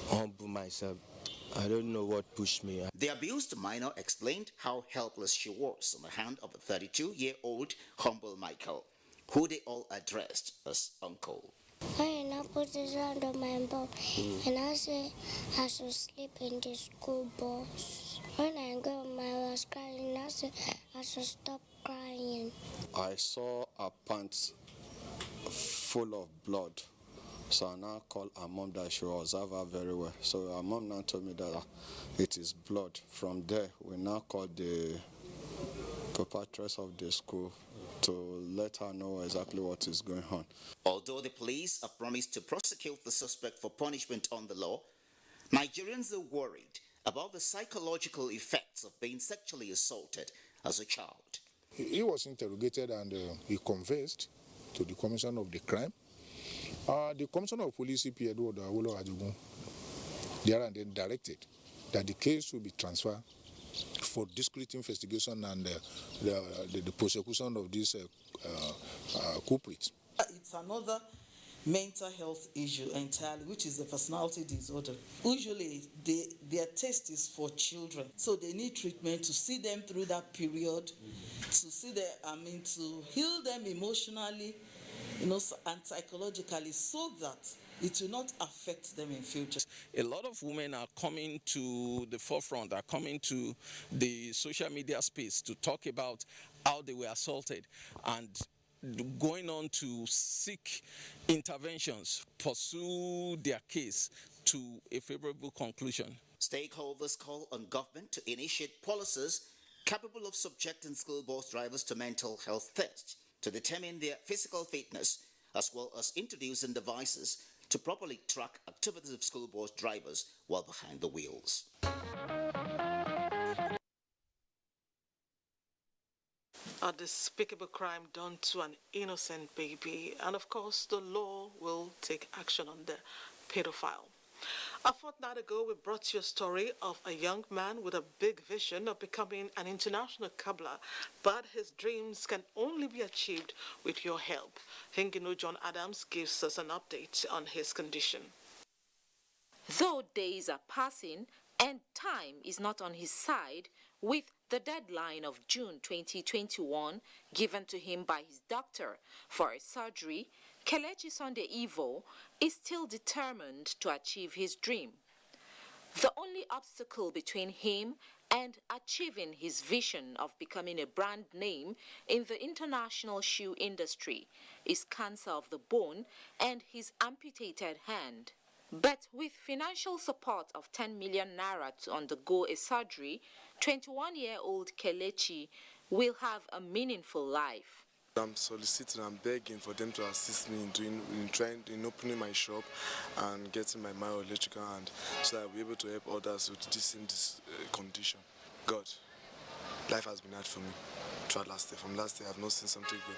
humble myself. I don't know what pushed me. The abused minor explained how helpless she was in the hand of a 32-year-old Humble Michael, who they all addressed as uncle. When I put his hand on my bum, and I said I should sleep in the school bus. When I got home, I was crying. I said I should stop crying. I saw a pants full of blood. So I now called her mom that she will observe her very well. So her mom now told me that it is blood. From there, we now called the proprietress of the school to let her know exactly what is going on. Although the police have promised to prosecute the suspect for punishment on the law, Nigerians are worried about the psychological effects of being sexually assaulted as a child. He was interrogated and he confessed to the commission of the crime. The Commissioner of Police, CP Edward Awolo Ajogun, there and then directed that the case will be transferred for discreet investigation and the prosecution of this culprit. It's another mental health issue entirely, which is a personality disorder. Usually, their taste is for children, so they need treatment to see them through that period, to see them, to heal them emotionally, and psychologically, so that it will not affect them in future. A lot of women are coming to the forefront, are coming to the social media space to talk about how they were assaulted and going on to seek interventions, pursue their case to a favorable conclusion. Stakeholders call on government to initiate policies capable of subjecting school bus drivers to mental health tests to determine their physical fitness, as well as introducing devices to properly track activities of school bus drivers while behind the wheels. A despicable crime done to an innocent baby, and of course the law will take action on the pedophile. A fortnight ago, we brought you a story of a young man with a big vision of becoming an international cobbler, but his dreams can only be achieved with your help. Hengino John Adams gives us an update on his condition. Though days are passing and time is not on his side, with the deadline of June 2021 given to him by his doctor for a surgery, Kelechi Sunday Evo is still determined to achieve his dream. The only obstacle between him and achieving his vision of becoming a brand name in the international shoe industry is cancer of the bone and his amputated hand. But with financial support of 10 million naira to undergo a surgery, 21-year-old Kelechi will have a meaningful life. I'm soliciting, I'm begging for them to assist me in opening my shop and getting my electrical hand so that I'll be able to help others with this in this condition. God, life has been hard for me throughout last year. From last year, I've not seen something good.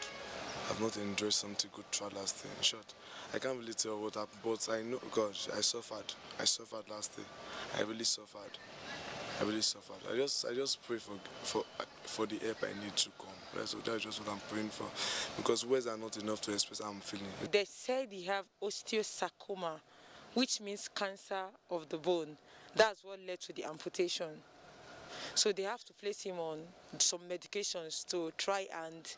I've not enjoyed something good throughout last year. In short, I can't really tell what happened, but I know, gosh, I suffered. I suffered last year. I really suffered. I just pray for the help I need to come. That's just what I'm praying for, because words are not enough to express how I'm feeling. They said he have osteosarcoma, which means cancer of the bone. That's what led to the amputation. So they have to place him on some medications to try and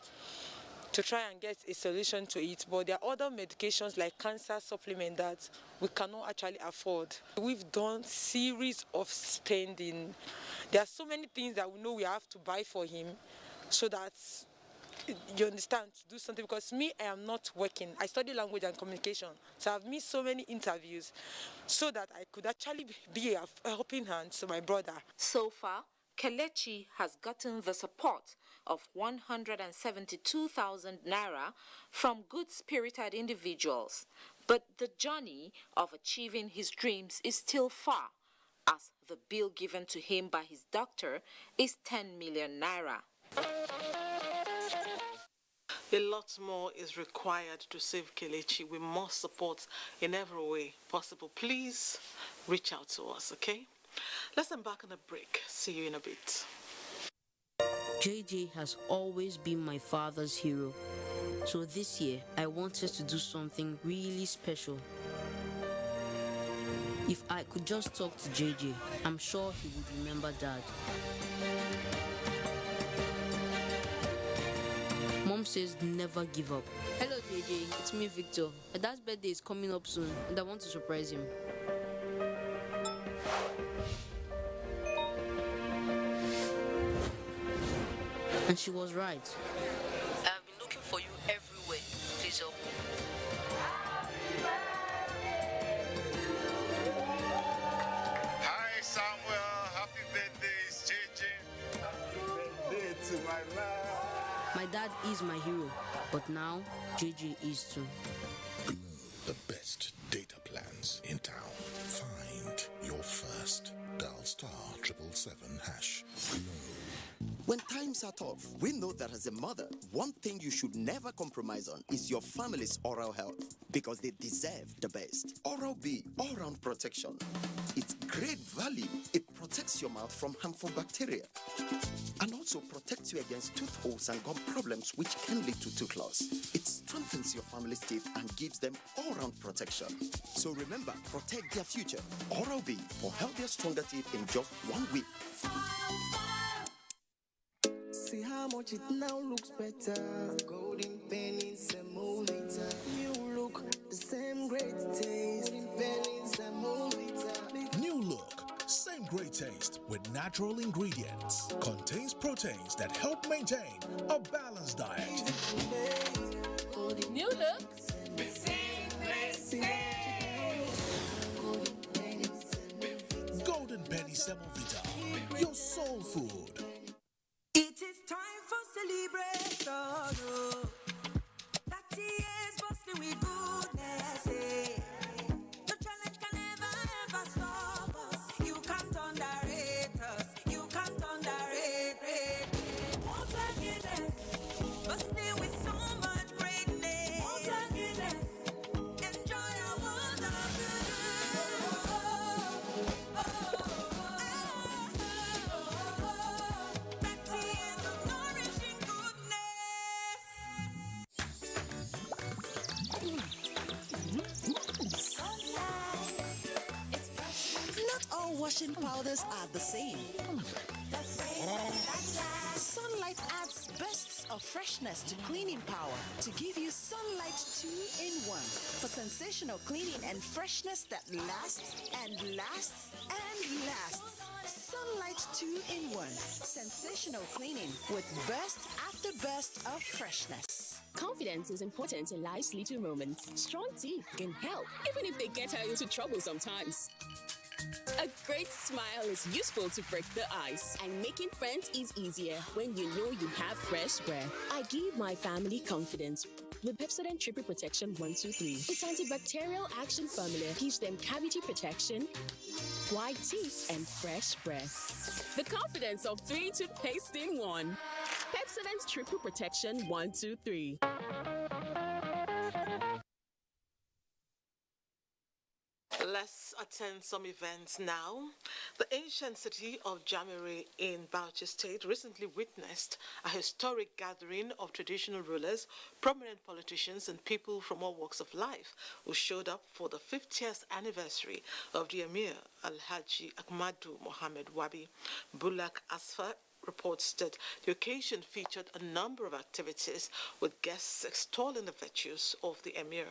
get a solution to it. But there are other medications like cancer supplement that we cannot actually afford. We've done series of spending. There are so many things that we know we have to buy for him, so that, you understand, to do something. Because me, I am not working. I study language and communication, so I've missed so many interviews so that I could actually be a helping hand to my brother. So far, Kelechi has gotten the support of 172,000 naira from good-spirited individuals. But the journey of achieving his dreams is still far, as the bill given to him by his doctor is 10 million naira. A lot more is required to save Kelechi. We must support in every way possible. Please reach out to us, okay? Let's embark on a break. See you in a bit. JJ has always been my father's hero. So this year, I wanted to do something really special. If I could just talk to JJ, I'm sure he would remember Dad. Mom says never give up. Hello JJ, it's me Victor. My dad's birthday is coming up soon and I want to surprise him. And she was right. I have been looking for you everywhere. Please help me. Hi Samuel, happy birthday, it's JJ. Happy birthday to my man. My dad is my hero, but now JJ is too. The best data plans in town. Find your first. Dial *777#. When times are tough, we know that as a mother, one thing you should never compromise on is your family's oral health, because they deserve the best. Oral-B, all-round protection. Its great value, it protects your mouth from harmful bacteria and also protects you against tooth holes and gum problems which can lead to tooth loss. It strengthens your family's teeth and gives them all-round protection. So remember, protect their future. Oral-B for healthier, stronger teeth in just 1 week. See how much it now looks better. Golden pennies and movita. New look, the same great taste. Golden pennies and movita. New look, same great taste with natural ingredients. Contains proteins that help maintain a balanced diet. New look, same great taste. Golden penny semovita, your soul food. It is time for celebration. Oh. 30 years bustling with goodness. Eh. The challenge can never ever stop us. You can't underrate us. You can't underrate. Bustling with so much greatness. Enjoy our world of good. Washing powders are the same. Sunlight adds bursts of freshness to cleaning power to give you Sunlight 2-in-1 for sensational cleaning and freshness that lasts and lasts and lasts. Sunlight 2-in-1. Sensational cleaning with burst after burst of freshness. Confidence is important in life's little moments. Strong teeth can help, even if they get her into trouble sometimes. A great smile is useful to break the ice, and making friends is easier when you know you have fresh breath. I give my family confidence with Pepsodent Triple Protection 123. Its antibacterial action formula gives them cavity protection, white teeth, and fresh breath. The confidence of 3 toothpaste in 1. Pepsodent Triple Protection 123. Let's attend some events now. The ancient city of Jamire in Bauchi State recently witnessed a historic gathering of traditional rulers, prominent politicians, and people from all walks of life who showed up for the 50th anniversary of the Emir Alhaji Ahmadu Mohammed Wabi. Bulak Asfa reports that the occasion featured a number of activities with guests extolling the virtues of the Emir.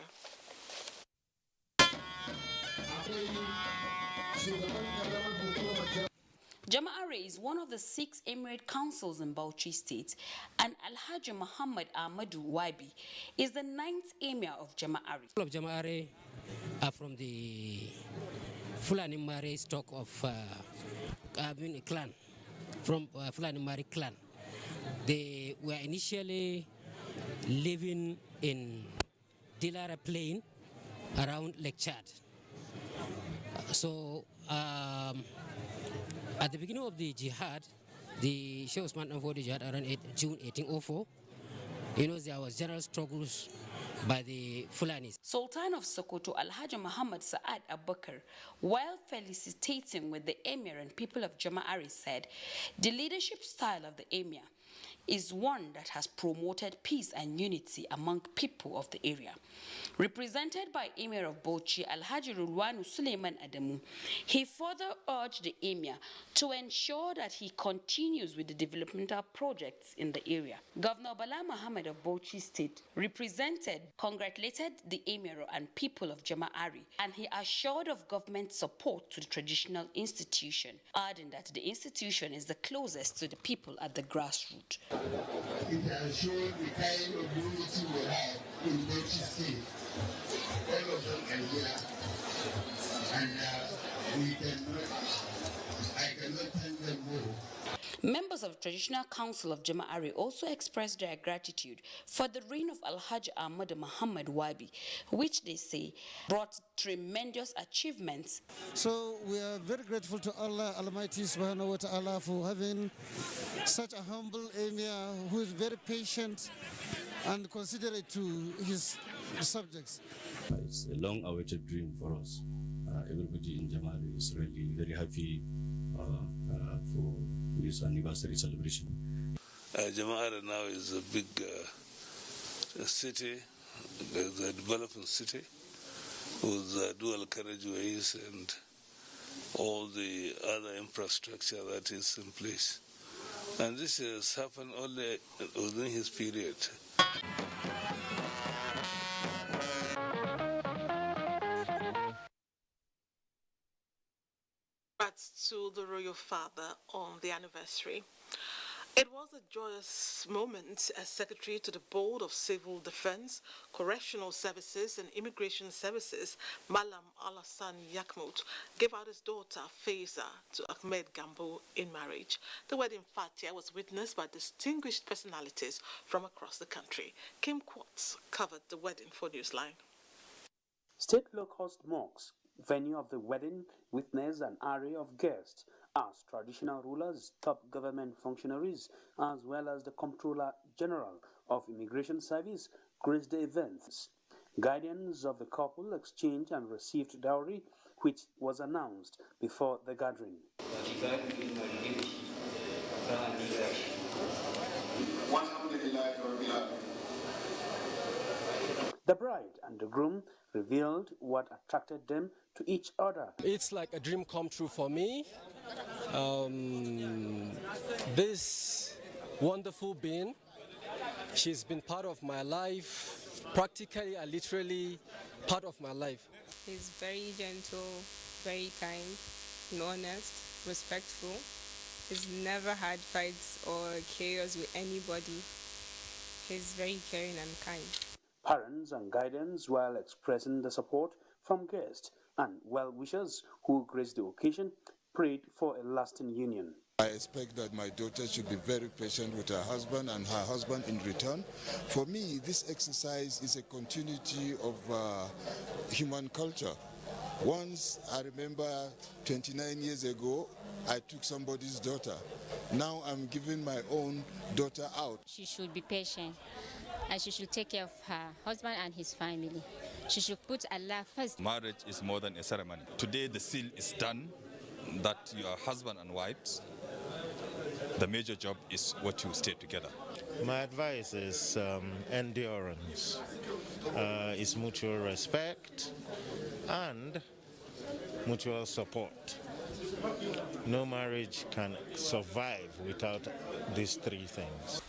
Jama'are is one of the 6 emirate councils in Bauchi State, and Alhaji Muhammad Ahmadu Wabi is the 9th emir of Jama'are. All of Jama'are are from the Fulani Mare stock of clan, from Fulani Mare clan. They were initially living in Dilara Plain around Lake Chad. So at the beginning of the jihad, the Sheikh Osman for the jihad around June 1804, there was general struggles by the Fulanis. Sultan of Sokoto Alhaji Muhammad Sa'ad Abubakar, while felicitating with the emir and people of Jama'are, said the leadership style of the emir is one that has promoted peace and unity among people of the area. Represented by Emir of Bauchi, Alhaji Rulwanu Suleiman Adamu, he further urged the Emir to ensure that he continues with the developmental projects in the area. Governor Bala Muhammad of Bauchi State congratulated the Emir and people of Jama'are, and he assured of government support to the traditional institution, adding that the institution is the closest to the people at the grassroots. It has shown the kind of unity we have in Bauchi State. All of them are here, and I cannot thank them more. Members of the Traditional Council of Jama'are also expressed their gratitude for the reign of Alhaji Ahmad Muhammad Wabi, which they say brought tremendous achievements. So we are very grateful to Allah Almighty Subhanahu wa Ta'ala for having such a humble emir who is very patient and considerate to his subjects. It's a long-awaited dream for us. Everybody in Jama'are is really very happy for this anniversary celebration. Jama'are now is a big city, a developing city with dual carriageways and all the other infrastructure that is in place. And this has happened only within his period. To the royal father on the anniversary. It was a joyous moment as Secretary to the Board of Civil Defense, Correctional Services and Immigration Services, Malam Alassane Yakmout, gave out his daughter Faiza to Ahmed Gambo in marriage. The wedding fatia was witnessed by distinguished personalities from across the country. Kim Quartz covered the wedding for Newsline. State low-cost mosques, venue of the wedding, witnessed an array of guests as traditional rulers, top government functionaries, as well as the Comptroller General of Immigration Service graced the events. Guardians of the couple exchanged and received dowry, which was announced before the gathering. The bride and the groom revealed what attracted them to each other. It's like a dream come true for me. This wonderful being, she's been part of my life, practically and literally part of my life. He's very gentle, very kind, honest, respectful. He's never had fights or chaos with anybody. He's very caring and kind. Parents and guardians, while expressing the support from guests, and well-wishers who graced the occasion prayed for a lasting union. I expect that my daughter should be very patient with her husband and her husband in return. For me, this exercise is a continuity of human culture. Once, I remember 29 years ago, I took somebody's daughter. Now I'm giving my own daughter out. She should be patient and she should take care of her husband and his family. She should put Allah first. Marriage is more than a ceremony. Today the seal is done that you are husband and wives. The major job is what you stay together. My advice is endurance, is mutual respect and mutual support. No marriage can survive without these three things.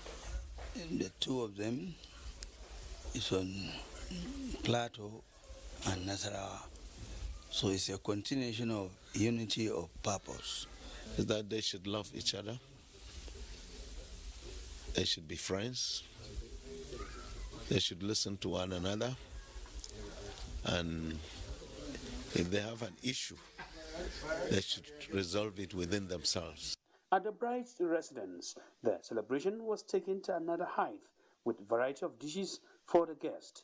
The two of them is on Plateau and Nasarawa. So it's a continuation of unity of purpose. Is that they should love each other. They should be friends. They should listen to one another. And if they have an issue, they should resolve it within themselves. At the bride's residence, the celebration was taken to another height with a variety of dishes for the guest.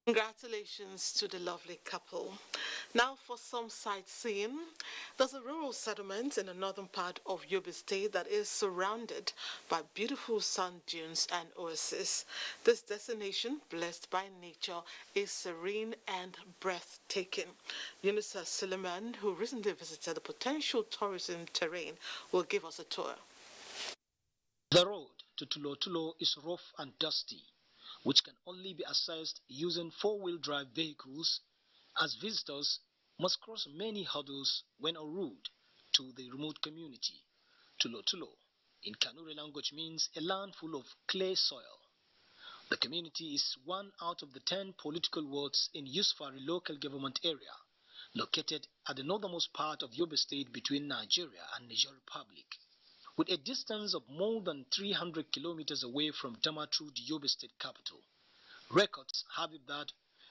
Congratulations to the lovely couple. Now for some sightseeing. There's a rural settlement in the northern part of Yobe State that is surrounded by beautiful sand dunes and oases. This destination, blessed by nature, is serene and breathtaking. Yunusa Suleiman, who recently visited the potential tourism terrain, will give us a tour. The road to Tulo is rough and dusty, which can only be accessed using four-wheel drive vehicles, as visitors must cross many hurdles when en route to the remote community. Tulo in Kanuri language means a land full of clay soil. The community is one out of the 10 political wards in Yusufari local government area, located at the northernmost part of Yobe State between Nigeria and Niger Republic. With a distance of more than 300 kilometers away from Damaturu, the Yobe State capital, records have it that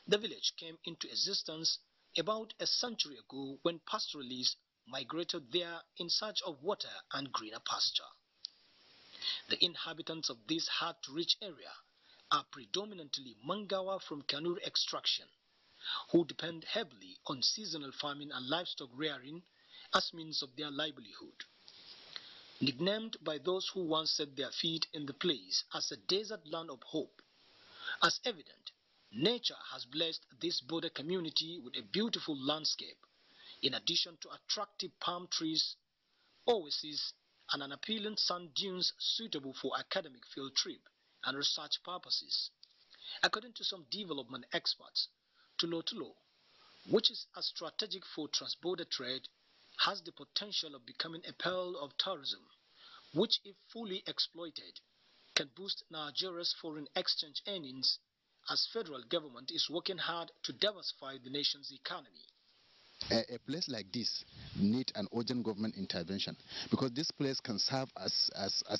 the village came into existence about a century ago when pastoralists migrated there in search of water and greener pasture. The inhabitants of this hard-to-reach area are predominantly Mangawa from Kanuri extraction, who depend heavily on seasonal farming and livestock rearing as means of their livelihood. Nicknamed by those who once set their feet in the place as a desert land of hope, as evident, nature has blessed this border community with a beautiful landscape, in addition to attractive palm trees, oases, and an appealing sand dunes suitable for academic field trip and research purposes. According to some development experts, Tulo, which is as strategic for transborder trade, has the potential of becoming a pearl of tourism, which, if fully exploited, can boost Nigeria's foreign exchange earnings, as federal government is working hard to diversify the nation's economy. A place like this needs an urgent government intervention, because this place can serve as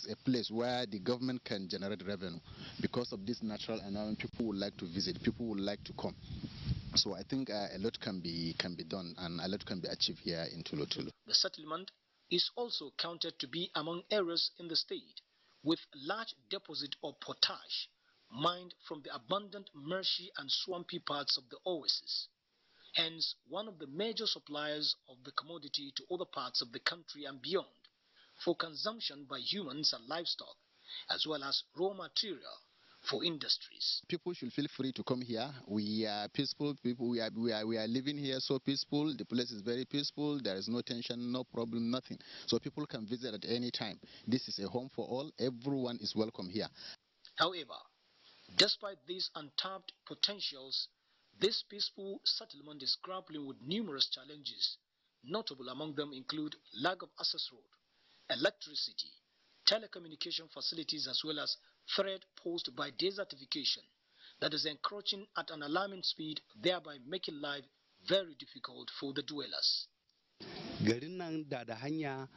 a place where the government can generate revenue. Because of this natural environment, people would like to visit, people would like to come. So I think a lot can be done and a lot can be achieved here in Tulo. The settlement is also counted to be among areas in the state with large deposit of potash mined from the abundant marshy and swampy parts of the oasis. Hence, one of the major suppliers of the commodity to other parts of the country and beyond for consumption by humans and livestock, as well as raw material for industries. People should feel free to come here. We are peaceful people. We are living here so peaceful. The place is very peaceful. There is no tension, no problem, nothing. So people can visit at any time. This is a home for all. Everyone is welcome here. However, despite these untapped potentials, this peaceful settlement is grappling with numerous challenges. Notable among them include lack of access road, electricity, telecommunication facilities, as well as threat posed by desertification that is encroaching at an alarming speed, thereby making life very difficult for the dwellers. Garin nan da hanya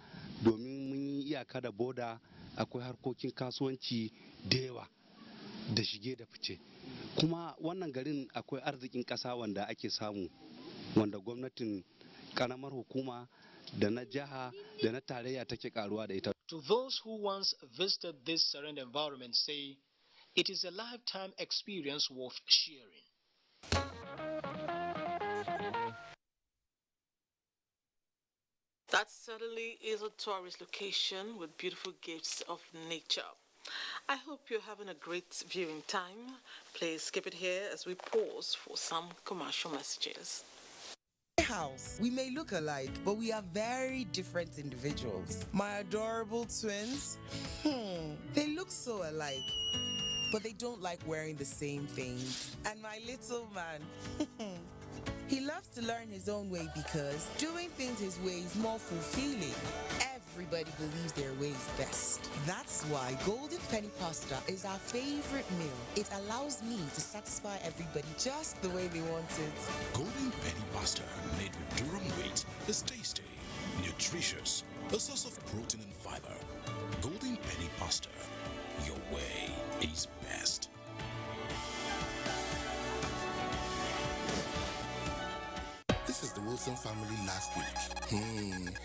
domin mun yi iyaka da boda, akwai harkokin kasuwanci da yawa da shige da fice, kuma wannan garin akwai arzikin ƙasa wanda ake samu wanda gwamnatin ƙaramar hukuma da na jiha da na tarayya take karuwa da ita. To those who once visited this serene environment say, it is a lifetime experience worth sharing. That certainly is a tourist location with beautiful gifts of nature. I hope you're having a great viewing time. Please keep it here as we pause for some commercial messages. House. We may look alike, but we are very different individuals. My adorable twins, they look so alike, but they don't like wearing the same things. And my little man, he loves to learn his own way because doing things his way is more fulfilling. Everybody believes their way is best. That's why Golden Penny Pasta is our favorite meal. It allows me to satisfy everybody just the way they want it. Golden Penny Pasta, made with durum wheat, is tasty, nutritious, a source of protein and fiber. Golden Penny Pasta, your way is best. This is the Wilson family last week.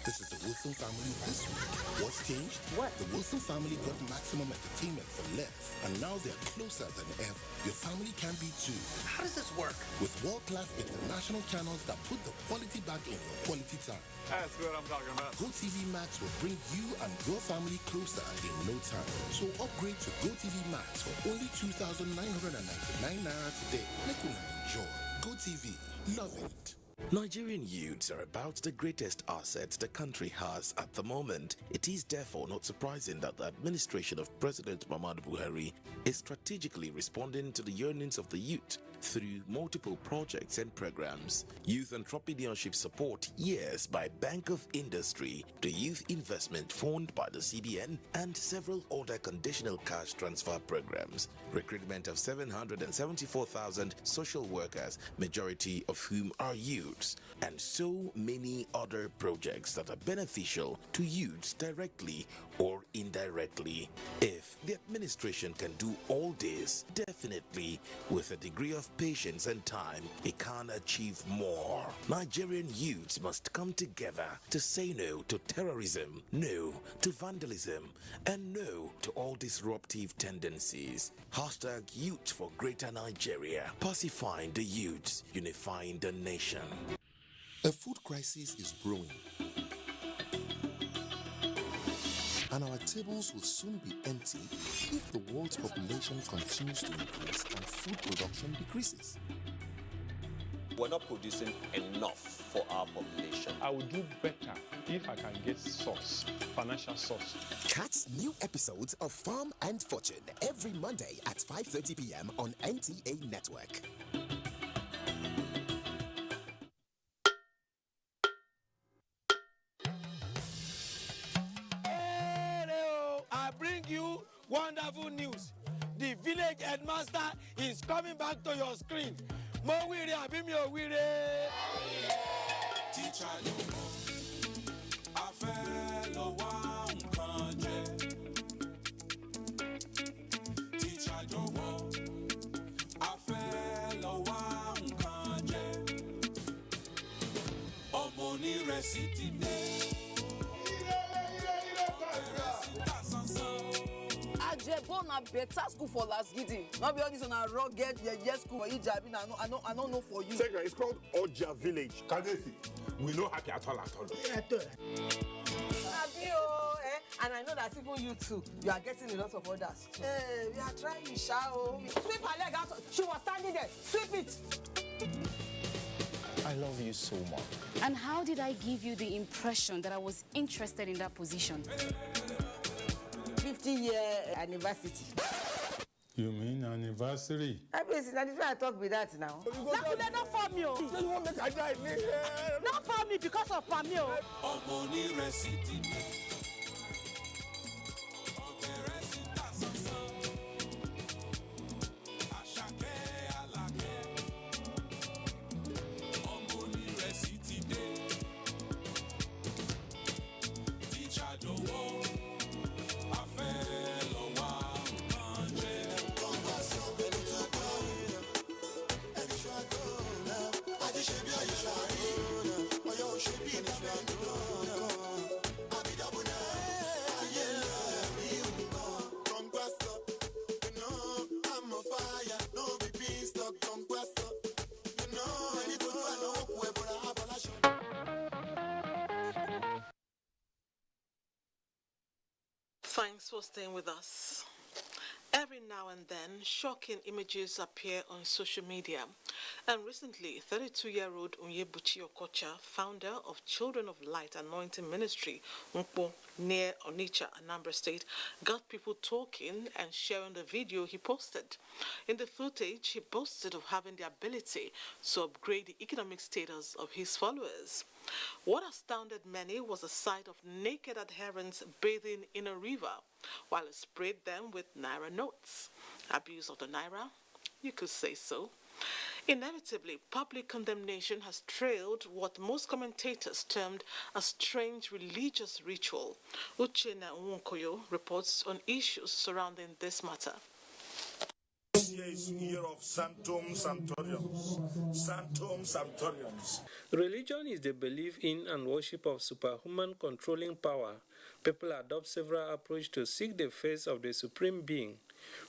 This is the Wilson family this week. What's changed? What? The Wilson family got maximum entertainment for less, and now they're closer than ever. Your family can be too. How does this work? With world-class international channels that put the quality back in your quality time. That's what I'm talking about. GoTV Max will bring you and your family closer in no time. So upgrade to GoTV Max for only 2,999 Naira today. Make you enjoy. GoTV. Love it. Nigerian youths are about the greatest asset the country has at the moment. It is therefore not surprising that the administration of President Muhammadu Buhari is strategically responding to the yearnings of the youth through multiple projects and programs. Youth entrepreneurship support, yes, by Bank of Industry, the Youth Investment Fund by the CBN, and several other conditional cash transfer programs. Recruitment of 774,000 social workers, majority of whom are youths, and so many other projects that are beneficial to youths directly or indirectly. If the administration can do all this, definitely with a degree of patience and time, it can achieve more. Nigerian youths must come together to say no to terrorism, no to vandalism, and no to all disruptive tendencies. Hashtag Youth for Greater Nigeria. Pacifying the youths, unifying the nation. A food crisis is brewing, and our tables will soon be empty if the world's population continues to increase and food production decreases. We're not producing enough for our population. I will do better if I can get source, financial source. Catch new episodes of Farm and Fortune every Monday at 5:30 p.m. on NTA Network. I bring you wonderful news. The village headmaster is coming back to your screen. Teacher, a fellow one Teacher, a fellow one Omoni recite. Go na better school for last giddy. Not be all this on a rugged yes school for Ijabi. I don't know for you. It's called Oja Village. Kadesi. We know happy at all. And I know that even you too, you are getting a lot of orders. Hey, we are trying, Shao. Sweep her leg out. She was standing there. Sweep it. I love you so much. And how did I give you the impression that I was interested in that position? 50-year anniversary. You mean anniversary? I mean, I talk with that now. Not for me. Not for me because of Pamio. Thanks for staying with us. Every now and then, shocking images appear on social media. And recently, 32-year-old Onyebuchi Okocha, founder of Children of Light Anointing Ministry, Nkpo, near Onitsha, Anambra State, got people talking and sharing the video he posted. In the footage, he boasted of having the ability to upgrade the economic status of his followers. What astounded many was the sight of naked adherents bathing in a river, while he sprayed them with naira notes. Abuse of the naira? You could say so. Inevitably, public condemnation has trailed what most commentators termed a strange religious ritual. Uchenna Nwokoyo reports on issues surrounding this matter. This year is year of Sanctum Sanctoriums. Sanctum Sanctoriums. Religion is the belief in and worship of superhuman controlling power. People adopt several approaches to seek the face of the Supreme Being.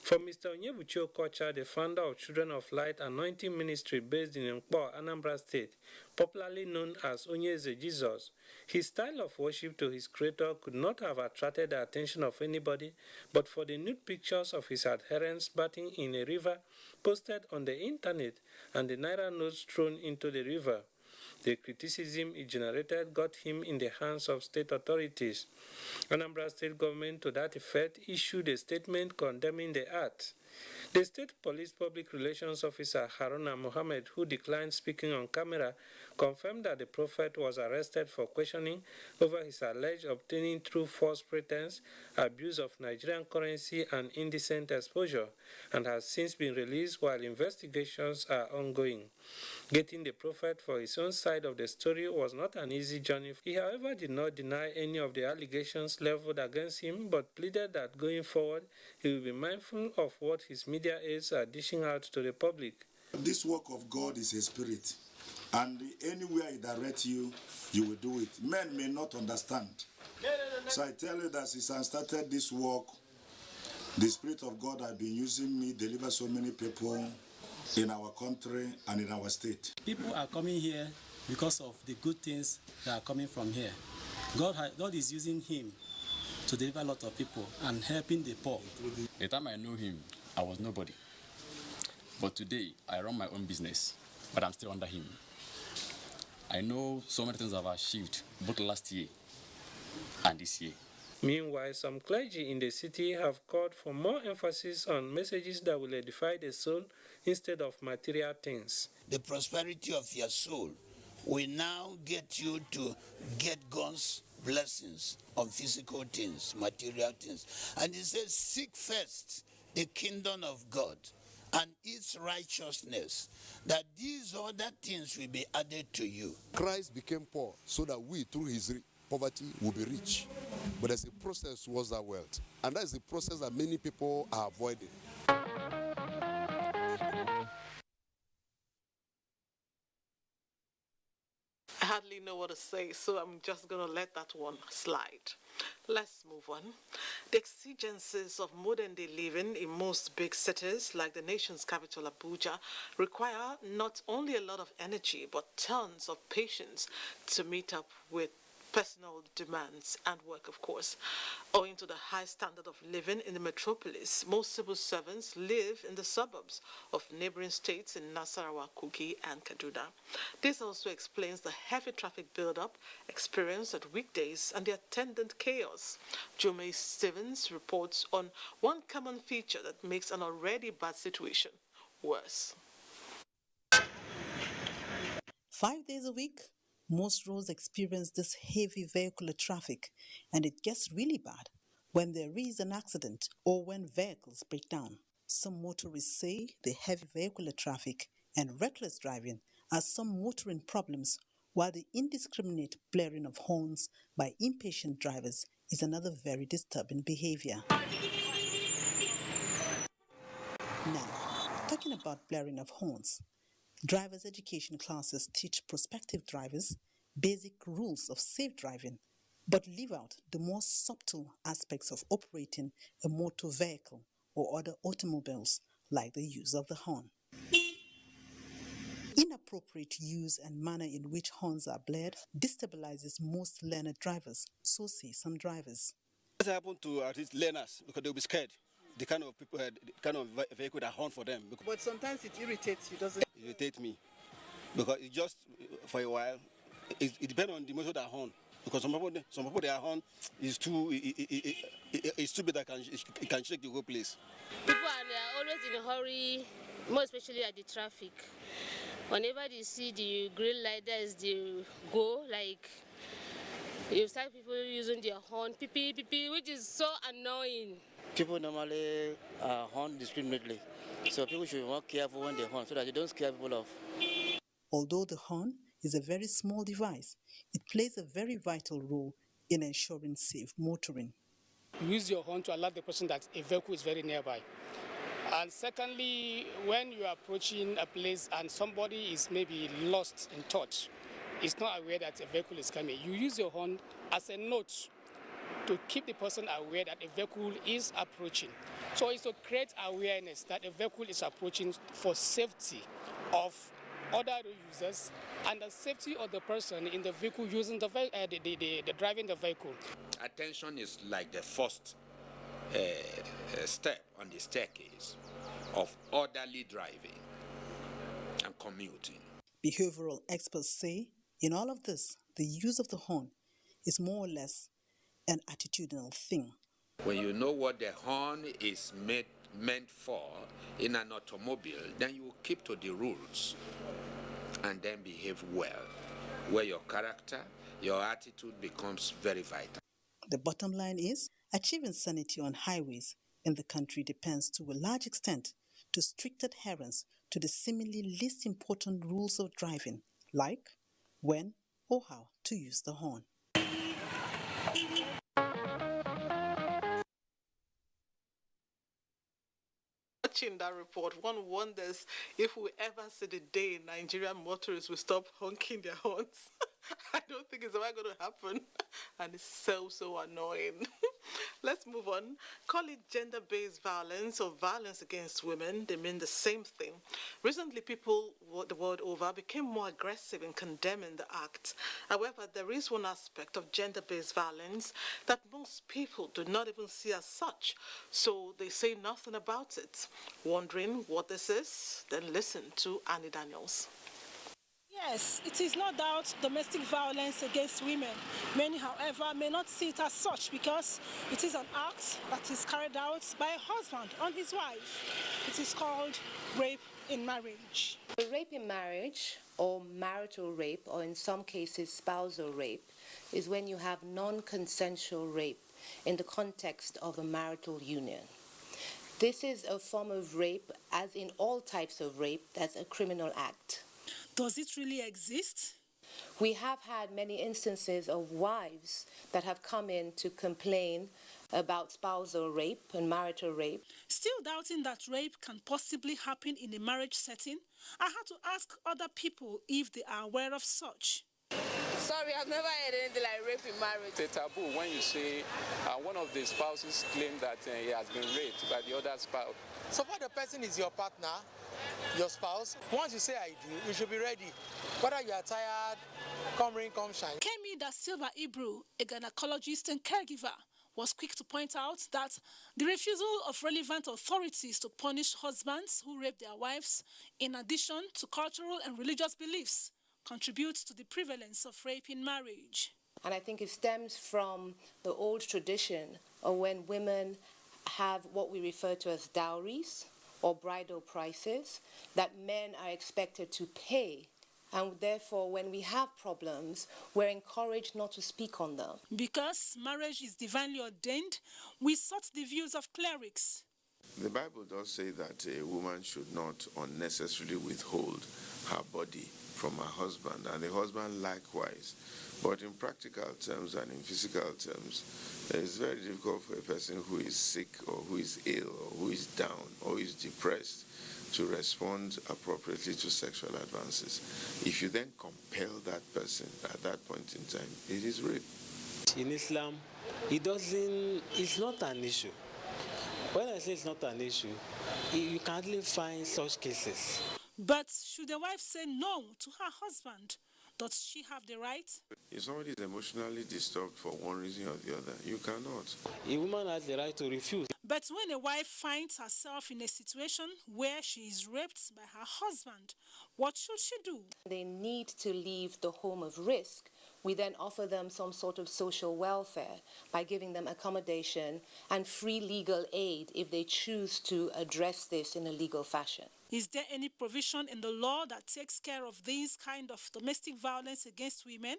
For Mr. Onyebuchi Okocha, the founder of Children of Light Anointing Ministry based in Nkpo, Anambra State, popularly known as Onyeze Jesus, his style of worship to his creator could not have attracted the attention of anybody but for the nude pictures of his adherents bathing in a river posted on the internet and the naira notes thrown into the river. The criticism it generated got him in the hands of state authorities. Anambra State government, to that effect, issued a statement condemning the act. The state police public relations officer Haruna Mohammed, who declined speaking on camera, confirmed that the prophet was arrested for questioning over his alleged obtaining through false pretense, abuse of Nigerian currency and indecent exposure, and has since been released while investigations are ongoing. Getting the prophet for his own side of the story was not an easy journey. He, however, did not deny any of the allegations leveled against him, but pleaded that going forward, he will be mindful of what his media aides are dishing out to the public. This work of God is a spirit, and anywhere it directs you, you will do it. Men may not understand. So I tell you that since I started this work, the Spirit of God has been using me, deliver so many people in our country and in our state. People are coming here because of the good things that are coming from here. God is using him to deliver a lot of people and helping the poor. The time I knew him, I was nobody. But today, I run my own business, but I'm still under him. I know so many things I've achieved, both last year and this year. Meanwhile, some clergy in the city have called for more emphasis on messages that will edify the soul instead of material things. The prosperity of your soul will now get you to get God's blessings on physical things, material things. And he says, seek first the kingdom of God and its righteousness, that these other things will be added to you. Christ became poor so that we, through his poverty, will be rich. But there's a process towards that wealth. And that's the process that many people are avoiding. I hardly know what to say, so I'm just going to let that one slide. Let's move on. The exigencies of modern-day living in most big cities, like the nation's capital, Abuja, require not only a lot of energy, but tons of patience to meet up with personal demands and work, of course. Owing to the high standard of living in the metropolis, most civil servants live in the suburbs of neighboring states in Nasarawa, Kogi, and Kaduna. This also explains the heavy traffic buildup experienced at weekdays and the attendant chaos. Jome Stevens reports on one common feature that makes an already bad situation worse. 5 days a week, most roads experience this heavy vehicular traffic, and it gets really bad when there is an accident or when vehicles break down. Some motorists say the heavy vehicular traffic and reckless driving are some motoring problems, while the indiscriminate blaring of horns by impatient drivers is another very disturbing behavior. Now, talking about blaring of horns, driver's education classes teach prospective drivers basic rules of safe driving, but leave out the more subtle aspects of operating a motor vehicle or other automobiles, like the use of the horn. Inappropriate use and manner in which horns are blared destabilizes most learned drivers, so say some drivers. This happened to at least learners because they'll be scared. The kind of people, the kind of vehicle that horn for them. But sometimes it irritates you, doesn't it? It irritates me because it just for a while. It depends on the motor that horn. Because some people their horn is too it's too big that it can shake the whole place. People are always in a hurry, more especially at the traffic. Whenever they see the green light, there's the go, like you start people using their horn, pee, which is so annoying. People normally horn discriminately, so people should be more careful when they horn so that they don't scare people off. Although the horn is a very small device, it plays a very vital role in ensuring safe motoring. You use your horn to alert the person that a vehicle is very nearby. And secondly, when you are approaching a place and somebody is maybe lost in thought, is not aware that a vehicle is coming, you use your horn as a note to keep the person aware that a vehicle is approaching. So it's to create awareness that a vehicle is approaching for safety of other users and the safety of the person in the vehicle using the driving the vehicle. Attention is like the first step on the staircase of orderly driving and commuting. Behavioral experts say in all of this, the use of the horn is more or less an attitudinal thing. When you know what the horn is meant for in an automobile, then you keep to the rules and then behave well, where your character, your attitude becomes very vital. The bottom line is, achieving sanity on highways in the country depends to a large extent to strict adherence to the seemingly least important rules of driving, like when or how to use the horn. Watching that report, one wonders if we ever see the day Nigerian motorists will stop honking their horns. I don't think it's ever going to happen. And it's so annoying. Let's move on. Call it gender-based violence or violence against women. They mean the same thing. Recently, people the world over became more aggressive in condemning the act. However, there is one aspect of gender-based violence that most people do not even see as such. So they say nothing about it. Wondering what this is? Then listen to Annie Daniels. Yes, it is no doubt domestic violence against women. Many, however, may not see it as such because it is an act that is carried out by a husband on his wife. It is called rape in marriage. Rape in marriage, or marital rape, or in some cases spousal rape, is when you have non-consensual rape in the context of a marital union. This is a form of rape, as in all types of rape, that's a criminal act. Does it really exist? We have had many instances of wives that have come in to complain about spousal rape and marital rape. Still doubting that rape can possibly happen in a marriage setting, I had to ask other people if they are aware of such. Sorry, I've never heard anything like rape in marriage. It's a taboo when you say one of the spouses claim that he has been raped by the other spouse. So far the person is your partner, your spouse. Once you say I do, you should be ready. Whether you are tired, come rain, come shine. Kemi Da Silva Ibru, a gynecologist and caregiver, was quick to point out that the refusal of relevant authorities to punish husbands who rape their wives, in addition to cultural and religious beliefs, contributes to the prevalence of rape in marriage. And I think it stems from the old tradition of when women have what we refer to as dowries or bridal prices that men are expected to pay. And therefore, when we have problems, we're encouraged not to speak on them. Because marriage is divinely ordained, we sought the views of clerics. The Bible does say that a woman should not unnecessarily withhold her body from her husband, and the husband likewise. But in practical terms and in physical terms, it's very difficult for a person who is sick or who is ill or who is down or is depressed to respond appropriately to sexual advances. If you then compel that person at that point in time, it is rape. In Islam, it's not an issue. When I say it's not an issue, you can hardly find such cases. But should a wife say no to her husband, Does she have the right? If somebody is emotionally disturbed for one reason or the other, you cannot. A woman has the right to refuse. But when a wife finds herself in a situation where she is raped by her husband, what should she do? They need to leave the home of risk. We then offer them some sort of social welfare by giving them accommodation and free legal aid if they choose to address this in a legal fashion. Is there any provision in the law that takes care of these kind of domestic violence against women?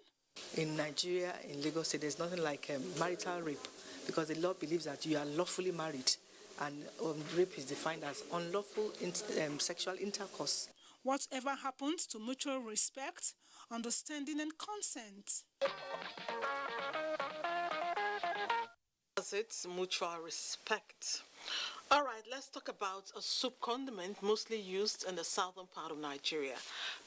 In Nigeria, in Lagos State, there's nothing like marital rape because the law believes that you are lawfully married and rape is defined as unlawful sexual intercourse. Whatever happens to mutual respect, understanding and consent? It's mutual respect. All right, let's talk about a soup condiment mostly used in the southern part of Nigeria.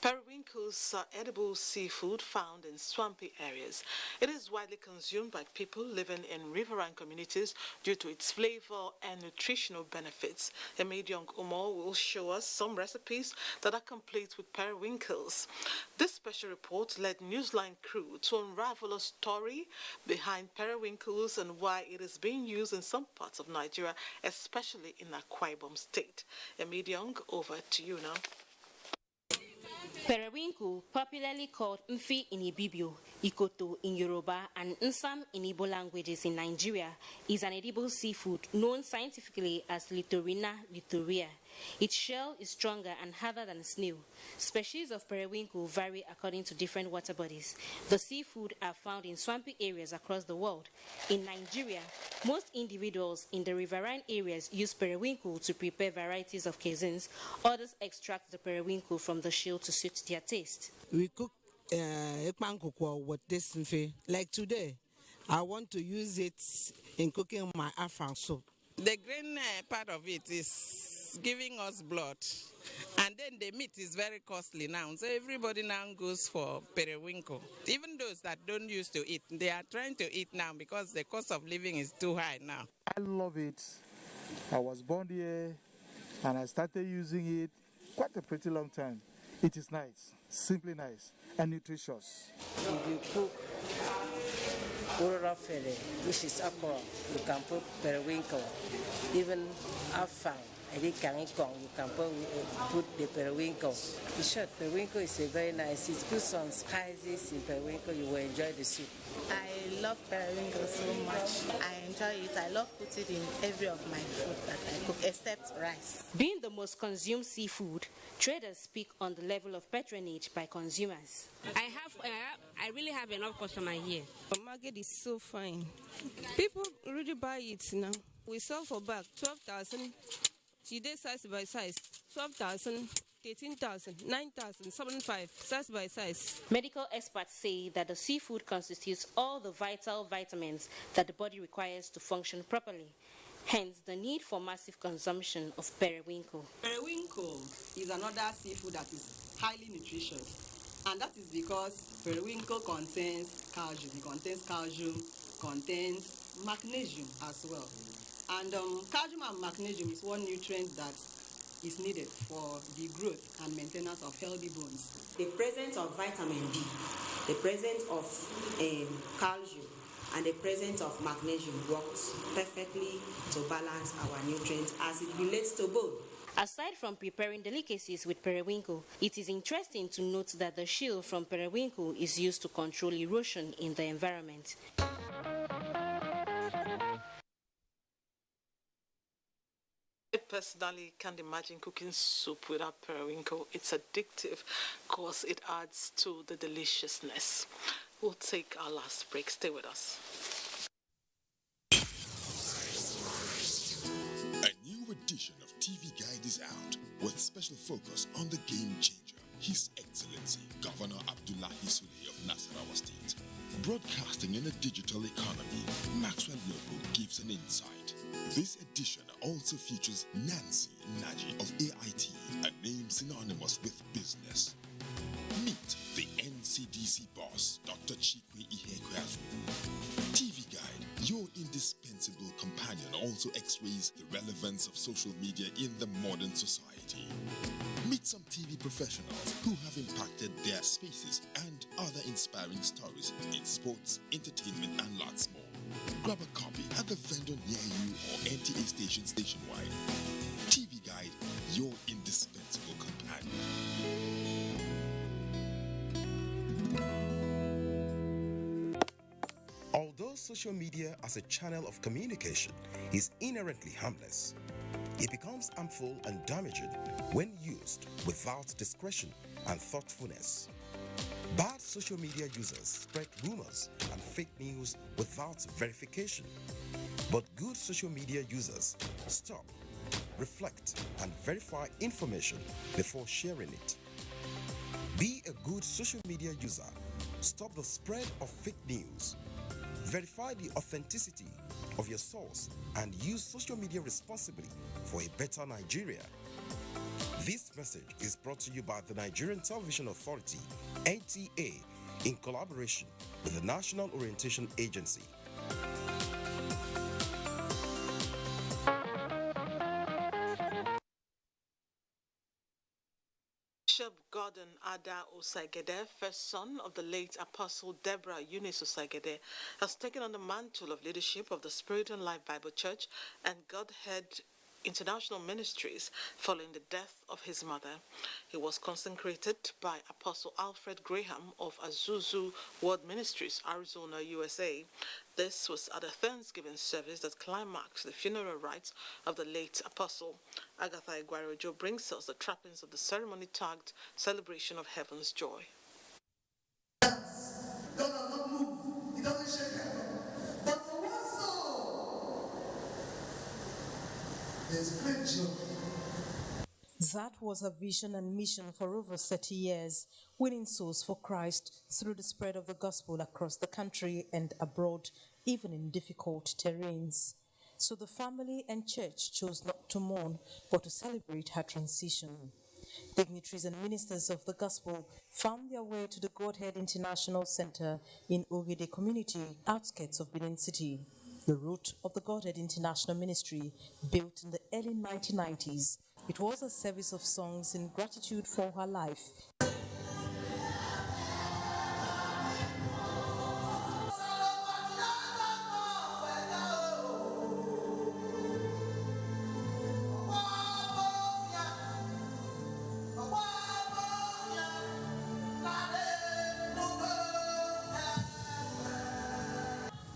Periwinkles are edible seafood found in swampy areas. It is widely consumed by people living in riverine communities due to its flavor and nutritional benefits. Emediong Umar will show us some recipes that are complete with periwinkles. This special report led Newsline crew to unravel a story behind periwinkles and why it is being used in some parts of Nigeria, especially in Akwa Ibom State. Emediong, over to you now. Periwinkle, popularly called Mfi in Ibibio, Ikoto in Yoruba, and Nsam in Igbo languages in Nigeria, is an edible seafood known scientifically as Littorina littorea. Its shell is stronger and harder than snail. Species of periwinkle vary according to different water bodies. The seafood are found in swampy areas across the world. In Nigeria, most individuals in the riverine areas use periwinkle to prepare varieties of cuisines. Others extract the periwinkle from the shell to suit their taste. We cook ekpankukwo with this mfe. Like today, I want to use it in cooking my afang soup. The green part of it is giving us blood, and then the meat is very costly now, so everybody now goes for periwinkle. Even those that don't used to eat, they are trying to eat now because the cost of living is too high now. I love it. I was born here and I started using it quite a pretty long time. It is nice, simply nice and nutritious. If you cook Urura fele, which is okra, you can put periwinkle. Even afang, you can put the periwinkle. In short, periwinkle is a very nice. It's good some spices in periwinkle. You will enjoy the soup. I love periwinkle so much. I enjoy it. I love putting it in every of my food that I cook, except rice. Being the most consumed seafood, traders speak on the level of patronage by consumers. I really have enough customer here. The market is so fine. People really buy it now. We sell for bag 12,000. Today size by size 12,000, 13,000, 9,000, 7,500 size by size. Medical experts say that the seafood constitutes all the vital vitamins that the body requires to function properly. Hence, the need for massive consumption of periwinkle. Periwinkle is another seafood that is highly nutritious. And that is because periwinkle contains calcium. It contains calcium, contains magnesium as well. And calcium and magnesium is one nutrient that is needed for the growth and maintenance of healthy bones. The presence of vitamin D, the presence of calcium, and the presence of magnesium works perfectly to balance our nutrients as it relates to bone. Aside from preparing delicacies with periwinkle, it is interesting to note that the shell from periwinkle is used to control erosion in the environment. I personally can't imagine cooking soup without periwinkle. It's addictive because it adds to the deliciousness. We'll take our last break. Stay with us. A new edition of TV Guide is out with special focus on the game changer, His Excellency Governor Abdullahi Sule of Nasarawa State. Broadcasting in a digital economy, Maxwell Lobo gives an insight. This edition also features Nancy Naji of AIT, a name synonymous with business. Meet the NCDC boss, Dr. Chikwe Ihekweazu. TV Guide, your indispensable companion, also x-rays the relevance of social media in the modern society. Meet some TV professionals who have impacted their spaces and other inspiring stories in sports, entertainment, and lots more. Grab a copy at the vendor near you or NTA stations nationwide. TV Guide, your indispensable companion. Although social media as a channel of communication is inherently harmless, it becomes harmful and damaging when used without discretion and thoughtfulness. Bad social media users spread rumors and fake news without verification. But good social media users stop, reflect, and verify information before sharing it. Be a good social media user. Stop the spread of fake news. Verify the authenticity of your source and use social media responsibly for a better Nigeria. This message is brought to you by the Nigerian Television Authority, NTA, in collaboration with the National Orientation Agency. Bishop Gordon Ada Osagede, first son of the late Apostle Deborah Eunice Osagede, has taken on the mantle of leadership of the Spirit and Life Bible Church and Godhead International Ministries following the death of his mother. He was consecrated by Apostle Alfred Graham of Azuzu World Ministries, Arizona, USA. This was at a Thanksgiving service that climaxed the funeral rites of the late apostle. Agatha Iguarojo brings us the trappings of the ceremony tagged Celebration of Heaven's Joy. God does not move. He doesn't shake heaven. But for one soul, there's great joy. That was her vision and mission for over 30 years, winning souls for Christ through the spread of the gospel across the country and abroad, even in difficult terrains. So the family and church chose not to mourn, but to celebrate her transition. Dignitaries and ministers of the gospel found their way to the Godhead International Center in Ogale community, outskirts of Benin City. The root of the Godhead International Ministry, built in the early 1990s, it was a service of songs in gratitude for her life.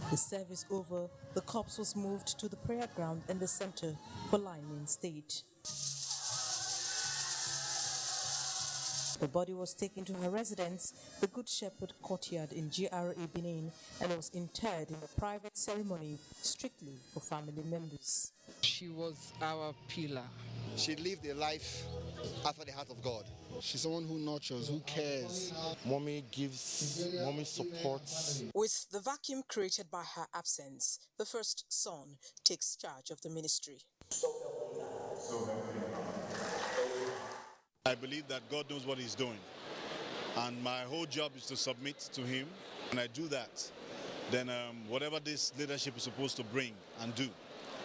The service over, the corpse was moved to the prayer ground in the center for lying in state. The body was taken to her residence, the Good Shepherd Courtyard in GRA Benin, and was interred in a private ceremony strictly for family members. She was our pillar. She lived a life after the heart of God. She's someone who nurtures, who cares. Mommy gives, mommy supports. With the vacuum created by her absence, the first son takes charge of the ministry. I believe that God knows what he's doing. And my whole job is to submit to him. And I do that. Then whatever this leadership is supposed to bring and do,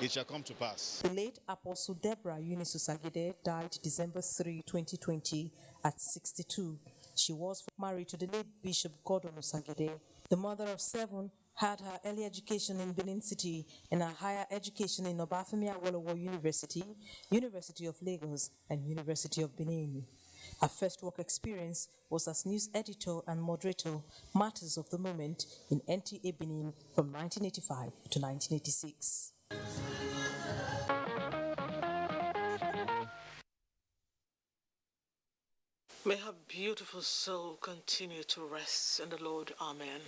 it shall come to pass. The late Apostle Deborah Eunice Osagede died December 3, 2020 at 62. She was married to the late Bishop Gordon Osagede. The mother of 7 had her early education in Benin City and her higher education in Obafemi Awolowo University, University of Lagos, and University of Benin. Her first work experience was as news editor and moderator, Matters of the Moment, in NTA Benin from 1985 to 1986. May her beautiful soul continue to rest in the Lord. Amen.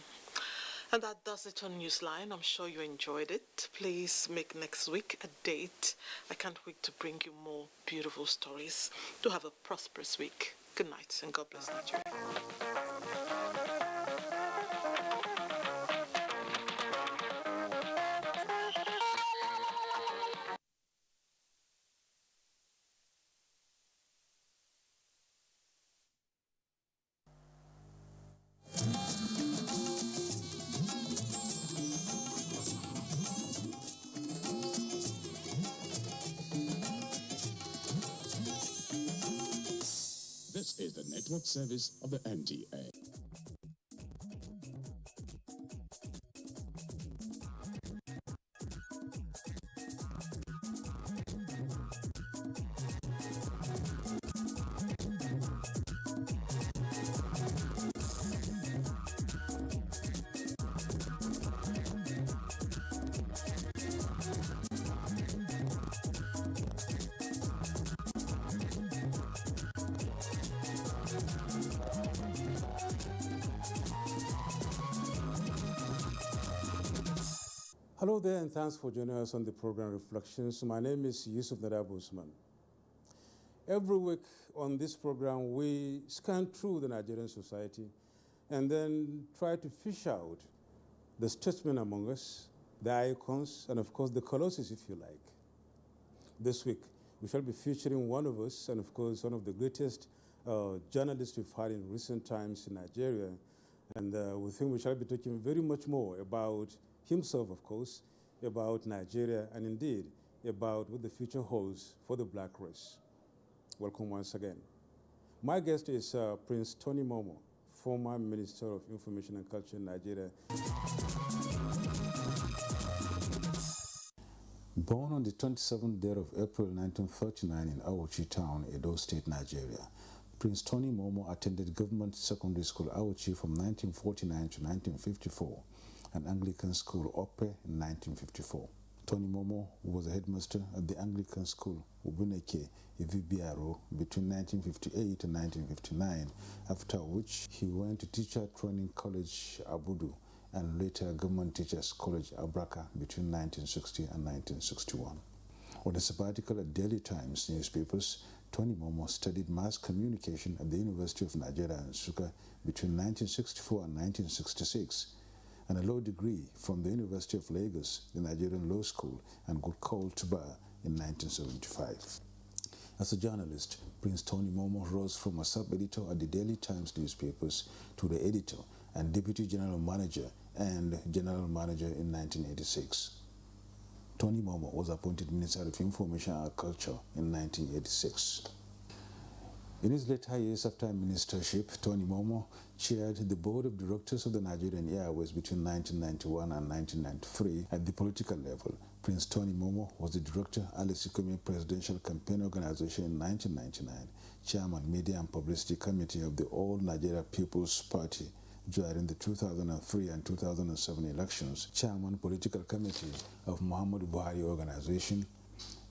And that does it on Newsline. I'm sure you enjoyed it. Please make next week a date. I can't wait to bring you more beautiful stories. Do have a prosperous week. Good night and God bless Nigeria. is the network service of the NTA. Hello there, and thanks for joining us on the program Reflections. My name is Yusuf Nadab Usman. Every week on this program, we scan through the Nigerian society and then try to fish out the statesmen among us, the icons, and of course the colossus, if you like. This week, we shall be featuring one of us, and of course one of the greatest journalists we've had in recent times in Nigeria. And we think we shall be talking very much more about himself, of course, about Nigeria, and indeed about what the future holds for the black race. Welcome once again. My guest is Prince Tony Momoh, former Minister of Information and Culture in Nigeria. Born on the 27th day of April 1939 in Auchi Town, Edo State, Nigeria, Prince Tony Momoh attended Government Secondary School Auchi from 1949 to 1954 and Anglican School Ope in 1954. Tony Momoh was a headmaster at the Anglican School Ubuneke, Ivibiaro, between 1958 and 1959, after which he went to Teacher Training College Abudu and later Government Teachers College Abraka between 1960 and 1961. On a sabbatical at Daily Times newspapers, Tony Momoh studied mass communication at the University of Nigeria in Nsukka between 1964 and 1966, and a law degree from the University of Lagos, the Nigerian Law School, and got called to bar in 1975. As a journalist, Prince Tony Momoh rose from a sub-editor at the Daily Times newspapers to the editor and deputy general manager and general manager in 1986. Tony Momoh was appointed Minister of Information and Culture in 1986. In his later years after ministership, Tony Momoh chaired the board of directors of the Nigerian Airways between 1991 and 1993. At the political level, Prince Tony Momoh was the director, Alice Ikome Presidential Campaign Organization in 1999, chairman, Media and Publicity Committee of the All Nigeria People's Party during the 2003 and 2007 elections, chairman, Political Committee of Muhammadu Buhari Organization.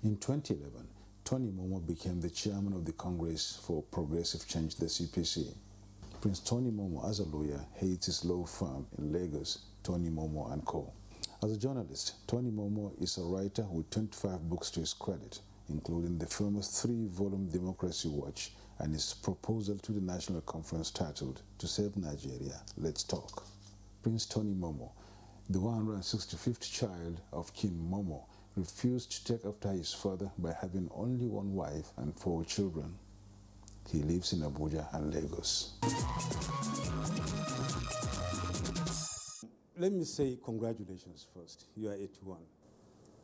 In 2011, Tony Momoh became the chairman of the Congress for Progressive Change, the CPC. Prince Tony Momoh, as a lawyer, heads his law firm in Lagos, Tony Momoh & Co. As a journalist, Tony Momoh is a writer with 25 books to his credit, including the famous 3-volume Democracy Watch and his proposal to the National Conference titled To Save Nigeria, Let's Talk. Prince Tony Momoh, the 165th child of King Momoh, refused to take after his father by having only one wife and 4 children. He lives in Abuja and Lagos. Let me say congratulations first. You are 81.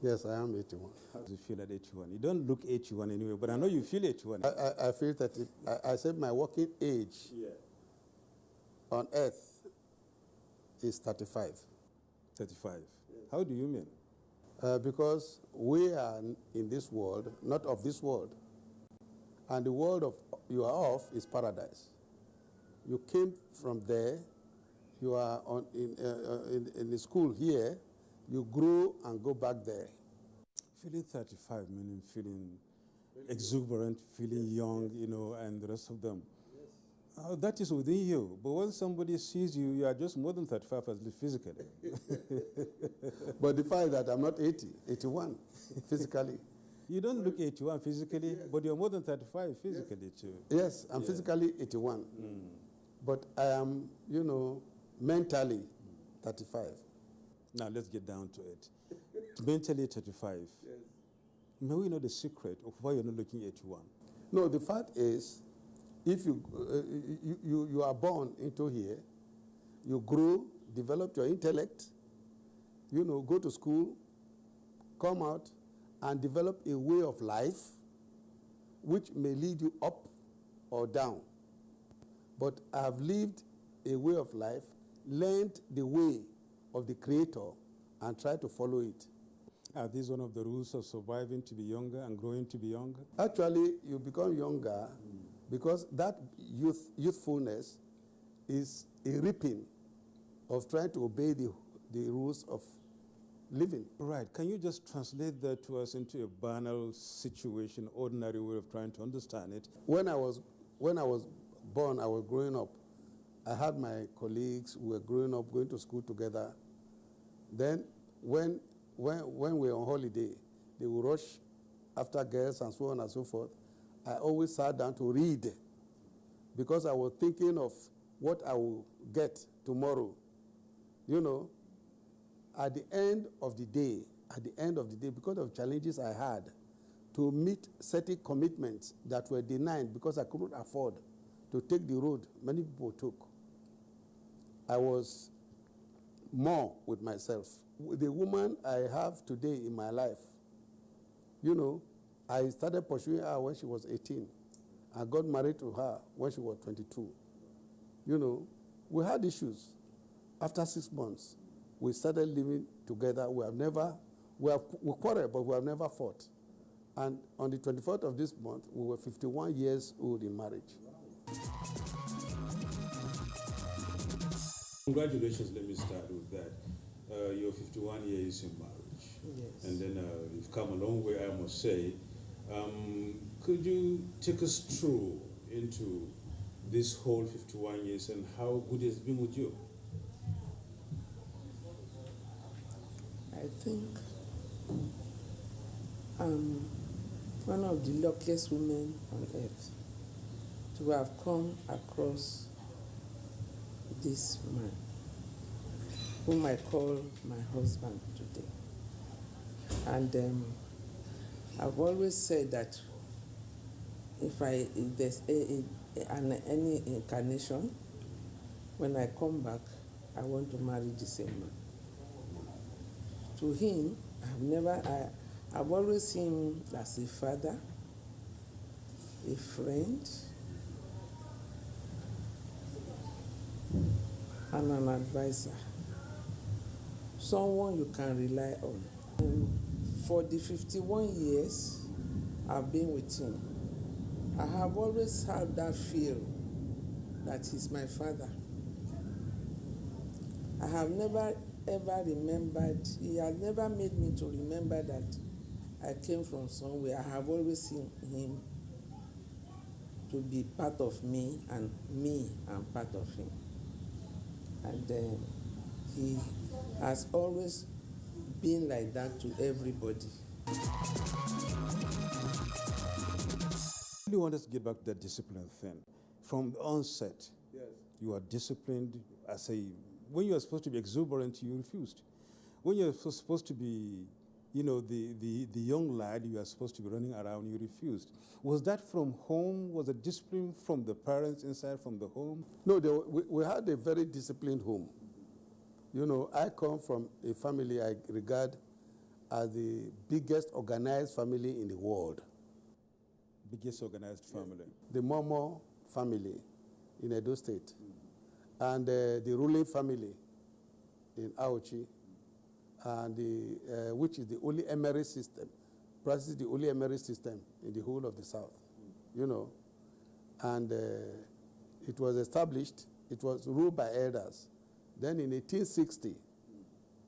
Yes, I am 81. How do you feel at 81? You don't look 81 anyway, but I know you feel 81. I feel that I said my working age on earth is 35. 35. How do you mean? Because we are in this world, not of this world. And the world of you are of is paradise. You came from there, you are in the school here, you grow and go back there. Feeling 35 meaning feeling exuberant, feeling young, you know, and the rest of them. That is within you. But when somebody sees you, you are just more than 35 at least physically. But the fact that I'm not 80, 81 physically. You don't look 81 physically, but you're more than 35 physically too. Yes, I'm physically 81. But I am, you know, mentally 35. Now let's get down to it. Mentally 35. Yes. May we know the secret of why you're not looking 81? No, the fact is, if you are born into here, you grow, develop your intellect, you know, go to school, come out, and develop a way of life which may lead you up or down. But I have lived a way of life, learned the way of the Creator, and tried to follow it. Are these one of the rules of surviving, to be younger and growing to be younger? Actually, you become younger because that youthfulness is a reaping of trying to obey the rules of living. Right. Can you just translate that to us into a banal situation, ordinary way of trying to understand it? When I was born, I was growing up. I had my colleagues who were growing up, going to school together. Then when we were on holiday, they would rush after girls and so on and so forth. I always sat down to read because I was thinking of what I will get tomorrow. You know, at the end of the day, because of challenges I had to meet certain commitments that were denied because I couldn't afford to take the road many people took, I was more with myself. The woman I have today in my life, you know, I started pursuing her when she was 18. I got married to her when she was 22. You know, we had issues. After 6 months, we started living together. We quarreled, but we have never fought. And on the 24th of this month, we were 51 years old in marriage. Congratulations, let me start with that. You're 51 years in marriage. Yes. And then you've come a long way, I must say. Could you take us through into this whole 51 years and how good it's been with you? I think I'm one of the luckiest women on earth to have come across this man, whom I call my husband today. And I've always said that if there's any incarnation, when I come back, I want to marry the same man. To him, I've always seen him as a father, a friend, and an advisor, someone you can rely on. And for the 51 years I've been with him, I have always had that feel that he's my father. I have never ever remembered, he has never made me to remember that I came from somewhere. I have always seen him to be part of me, and me am part of him. And he has always been like that to everybody. I really want us to get back to that discipline thing. From the onset, yes, you are disciplined. When you are supposed to be exuberant, you refused. When you're supposed to be, you know, the young lad, you are supposed to be running around, you refused. Was that from home? Was the discipline from the parents inside, from the home? No, we had a very disciplined home. You know, I come from a family I regard as the biggest organized family in the world. Biggest organized family? The Momo family in Edo State. And the ruling family in Auchi, and which is the only emirate system, practices the only emirate system in the whole of the South, you know. And it was established, it was ruled by elders. Then in 1860,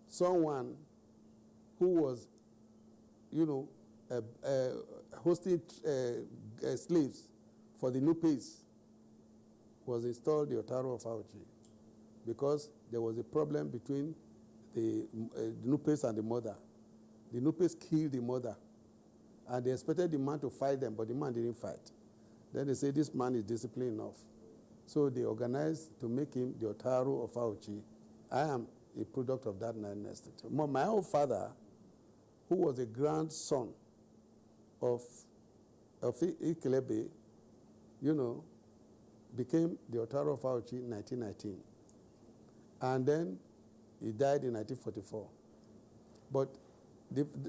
someone who was, you know, hosting slaves for the Nupes was installed the Otaro of Auchi because there was a problem between the Nupes and the mother. The Nupes killed the mother, and they expected the man to fight them, but the man didn't fight. Then they said, this man is disciplined enough. So they organized to make him the Otaro of Auchi. I am a product of that dynasty. My own father, who was a grandson of Ikelebe, you know, became the Otaro of Auchi in 1919. And then he died in 1944. But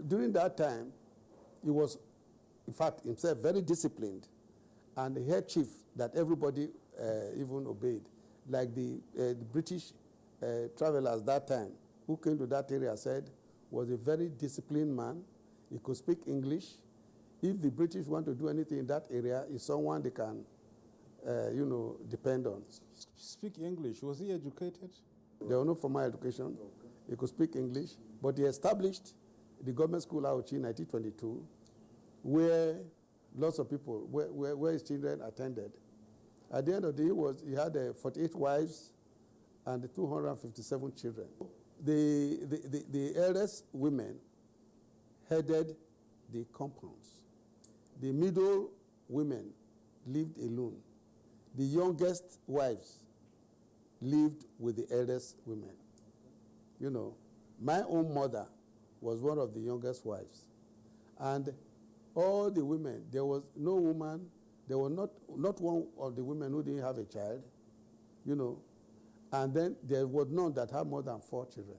during that time, he was, in fact, himself very disciplined, and the head chief that everybody even obeyed. Like the British travelers that time who came to that area said was a very disciplined man. He could speak English. If the British want to do anything in that area, is someone they can, depend on. Speak English. Was he educated? There was no formal education. Okay. He could speak English, but he established the government school Auchi in 1922, where lots of people, where his children attended. At the end of the day, he had 48 wives and 257 children. The eldest women headed the compounds. The middle women lived alone. The youngest wives lived with the eldest women. You know, my own mother was one of the youngest wives. And all the women, there was no woman, there was not one of the women who didn't have a child, you know, and then there was none that had more than 4 children.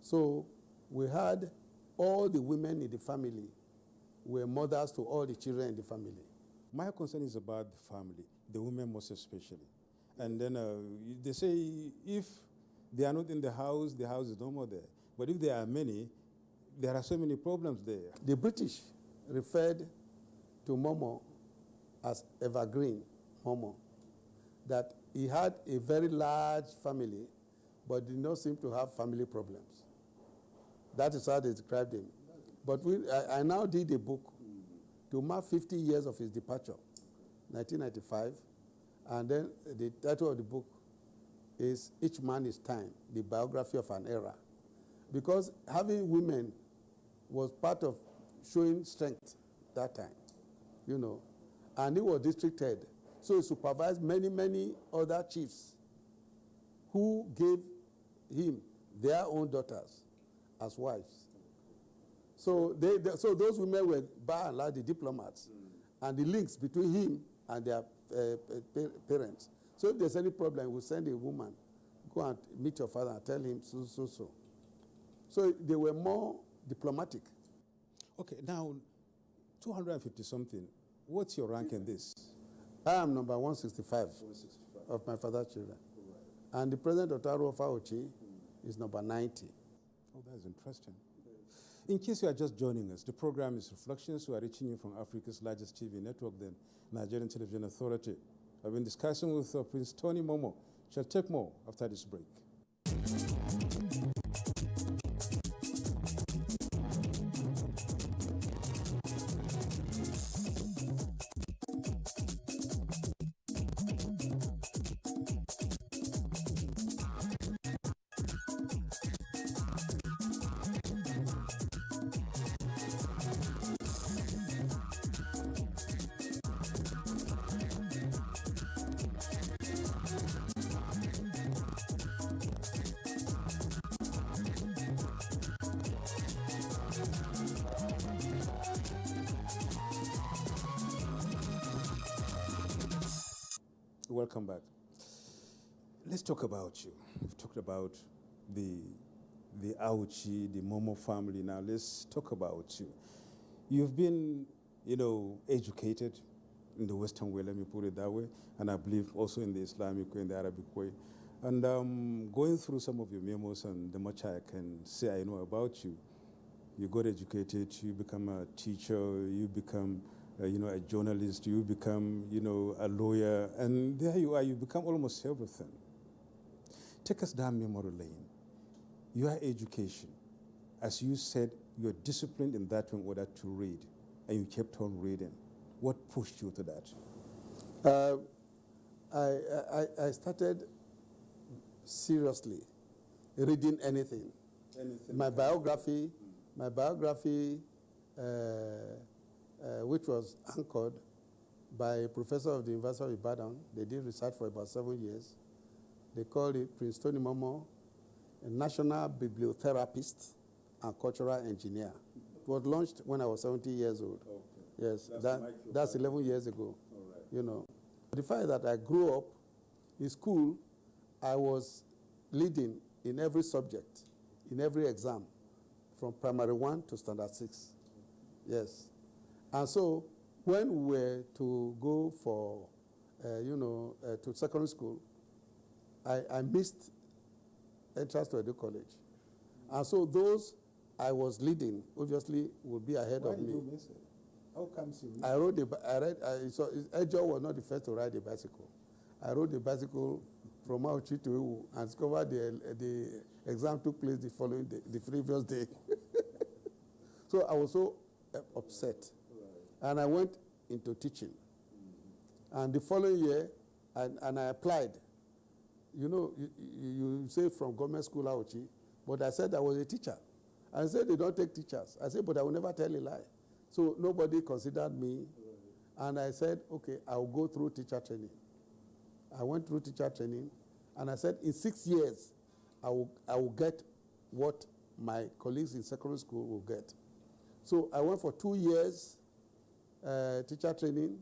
So we had all the women in the family were mothers to all the children in the family. My concern is about the family, the women most especially. And then they say if they are not in the house is no more there. But if there are many, there are so many problems there. The British referred to Momo as evergreen Momo, that he had a very large family, but did not seem to have family problems. That is how they described him. But I now did a book to mark 50 years of his departure, 1995, and then the title of the book is Each Man His Time, the biography of an era. Because having women was part of showing strength that time, you know, and he was district head. So he supervised many, many other chiefs who gave him their own daughters as wives. So so those women were by and large the diplomats and the links between him and their parents. So if there's any problem, we'll send a woman, go and meet your father and tell him so. So they were more diplomatic. Okay, now 250-something. What's your rank in this? I am number 165 of my father's children. Right. And the president of Taro Fauci is number 90. Oh, that's interesting. In case you are just joining us, the program is Reflections. We are reaching you from Africa's largest TV network, the Nigerian Television Authority. I've been discussing with Prince Tony Momo. Shall take more after this break. Welcome back. Let's talk about you. We've talked about the Auchi, the Momo family. Now let's talk about you. You've been, educated in the Western way, let me put it that way, and I believe also in the Islamic way, in the Arabic way. And going through some of your memos and the much I can say I know about you, you got educated, you become a teacher, you become a journalist, you become, a lawyer, and there you are, you become almost everything. Take us down memory lane. Your education, as you said, you're disciplined in that in order to read, and you kept on reading. What pushed you to that? I started seriously reading anything. My biography, which was anchored by a professor of the University of Ibadan. They did research for about 7 years. They called it Prince Tony Momo, a national bibliotherapist and cultural engineer. It was launched when I was 17 years old. Okay. Yes, that's 11 years ago. All right. The fact that I grew up in school, I was leading in every subject, in every exam, from primary 1 to standard 6. Yes. And so when we were to go for to secondary school, I missed entrance to Edo College. And so those I was leading, obviously, would be ahead of me. Why did you miss it? How comes you missed so Ejo was not the first to ride a bicycle. I rode the bicycle from Auchi to Iwu and discovered the exam took place the following day, the previous day. So I was so upset. Right. And I went into teaching. And the following year, and I applied. You say from government school Auchi, but I said I was a teacher. I said they don't take teachers. I said, but I will never tell a lie. So nobody considered me. And I said, okay, I will go through teacher training. I went through teacher training, and I said, in 6 years, I will get what my colleagues in secondary school will get. So I went for 2 years teacher training,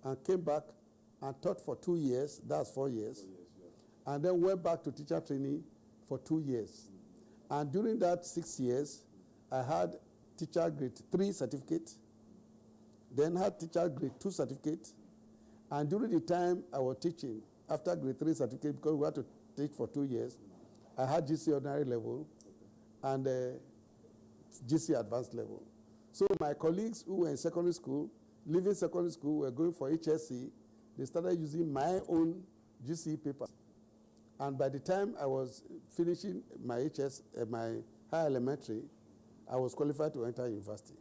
and came back and taught for 2 years. That's 4 years. Yeah. And then went back to teacher training for 2 years. And during that 6 years, I had teacher grade 3 certificate, then had teacher grade 2 certificate. And during the time I was teaching, after grade 3 certificate, because we had to teach for 2 years, I had GC ordinary level and GC advanced level. So my colleagues who were in secondary school, leaving secondary school, were going for HSC. They started using my own GC papers. And by the time I was finishing my my higher elementary, I was qualified to enter university.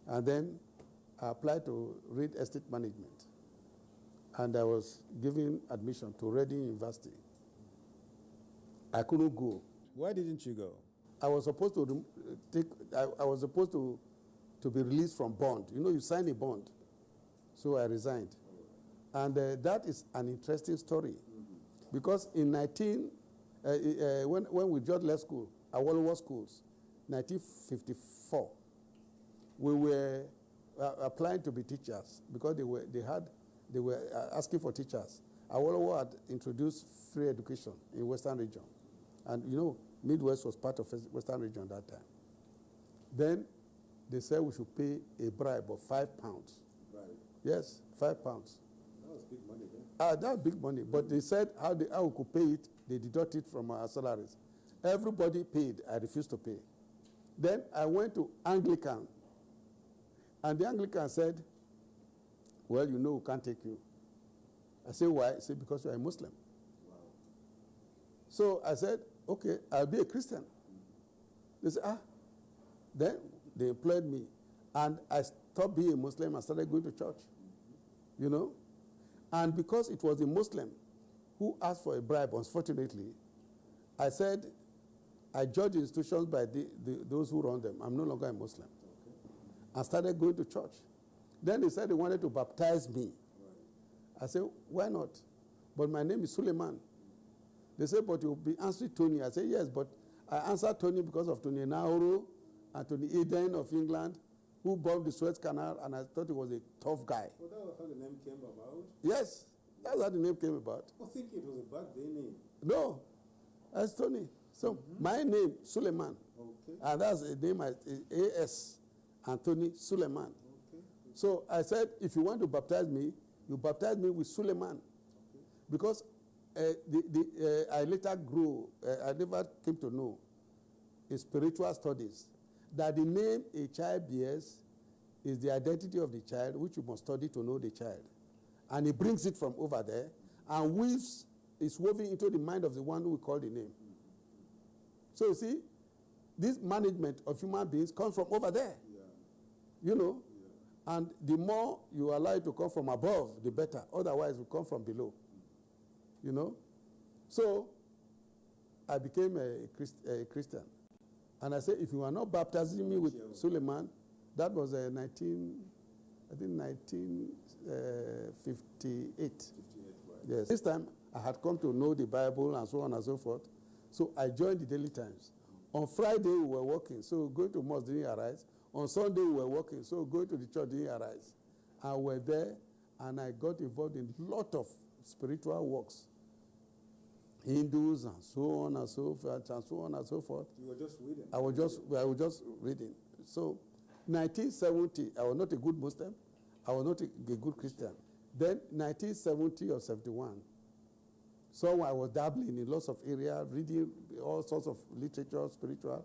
And then I applied to read estate management. And I was given admission to Reading University. I couldn't go. Why didn't you go? I was supposed to to be released from bond. You sign a bond. So I resigned. And that is an interesting story. Because in when we just left school, Awolowo schools, 1954, we were applying to be teachers because they were asking for teachers. Awolowo had introduced free education in Western region. And Midwest was part of Western region at that time. Then they said we should pay a bribe of £5. Right. Yes, £5. That was big money then. That was big money. But they said how we could pay it, they deducted from our salaries. Everybody paid. I refused to pay. Then I went to Anglican. And the Anglican said, well, we can't take you. I said, why? I said, because you are a Muslim. Wow. So I said, okay, I'll be a Christian. They said, Then they employed me. And I stopped being a Muslim and started going to church. And because it was a Muslim who asked for a bribe, unfortunately, I said, I judge institutions by those who run them. I'm no longer a Muslim. Okay. And started going to church. Then they said they wanted to baptize me. Right. I said, why not? But my name is Suleiman. They said, but you'll be answering Tony. I said, yes, but I answered Tony because of Tony Nauru and Tony Eden of England, who bombed the Suez Canal, and I thought he was a tough guy. Well, that was how the name came about? Yes, that's how the name came about. I think it was a back day name. No, that's Tony. So my name, Suleiman. Okay. And that's a name, A.S. Anthony Suleiman. Okay. So I said, if you want to baptize me, you baptize me with Suleiman. Okay. Because I later grew, I never came to know in spiritual studies that the name a child bears is the identity of the child, which you must study to know the child. And he brings it from over there and is woven into the mind of the one who we call the name. So you see, this management of human beings comes from over there. Yeah. Yeah. And the more you allow it to come from above, the better. Otherwise, it will come from below. So I became a Christian. And I said, if you are not baptizing me with Suleiman, that was 1958. Right. Yes. This time, I had come to know the Bible and so on and so forth. So I joined the Daily Times. On Friday, we were working, so going to mosque didn't arise. On Sunday, we were working, so going to the church didn't arise. I was there, and I got involved in a lot of spiritual works. Hindus and so on and so forth, and so on and so forth. You were just reading? I was just reading. So, 1970, I was not a good Muslim. I was not a good Christian. Then 1970 or 71, so I was dabbling in lots of areas, reading all sorts of literature, spiritual.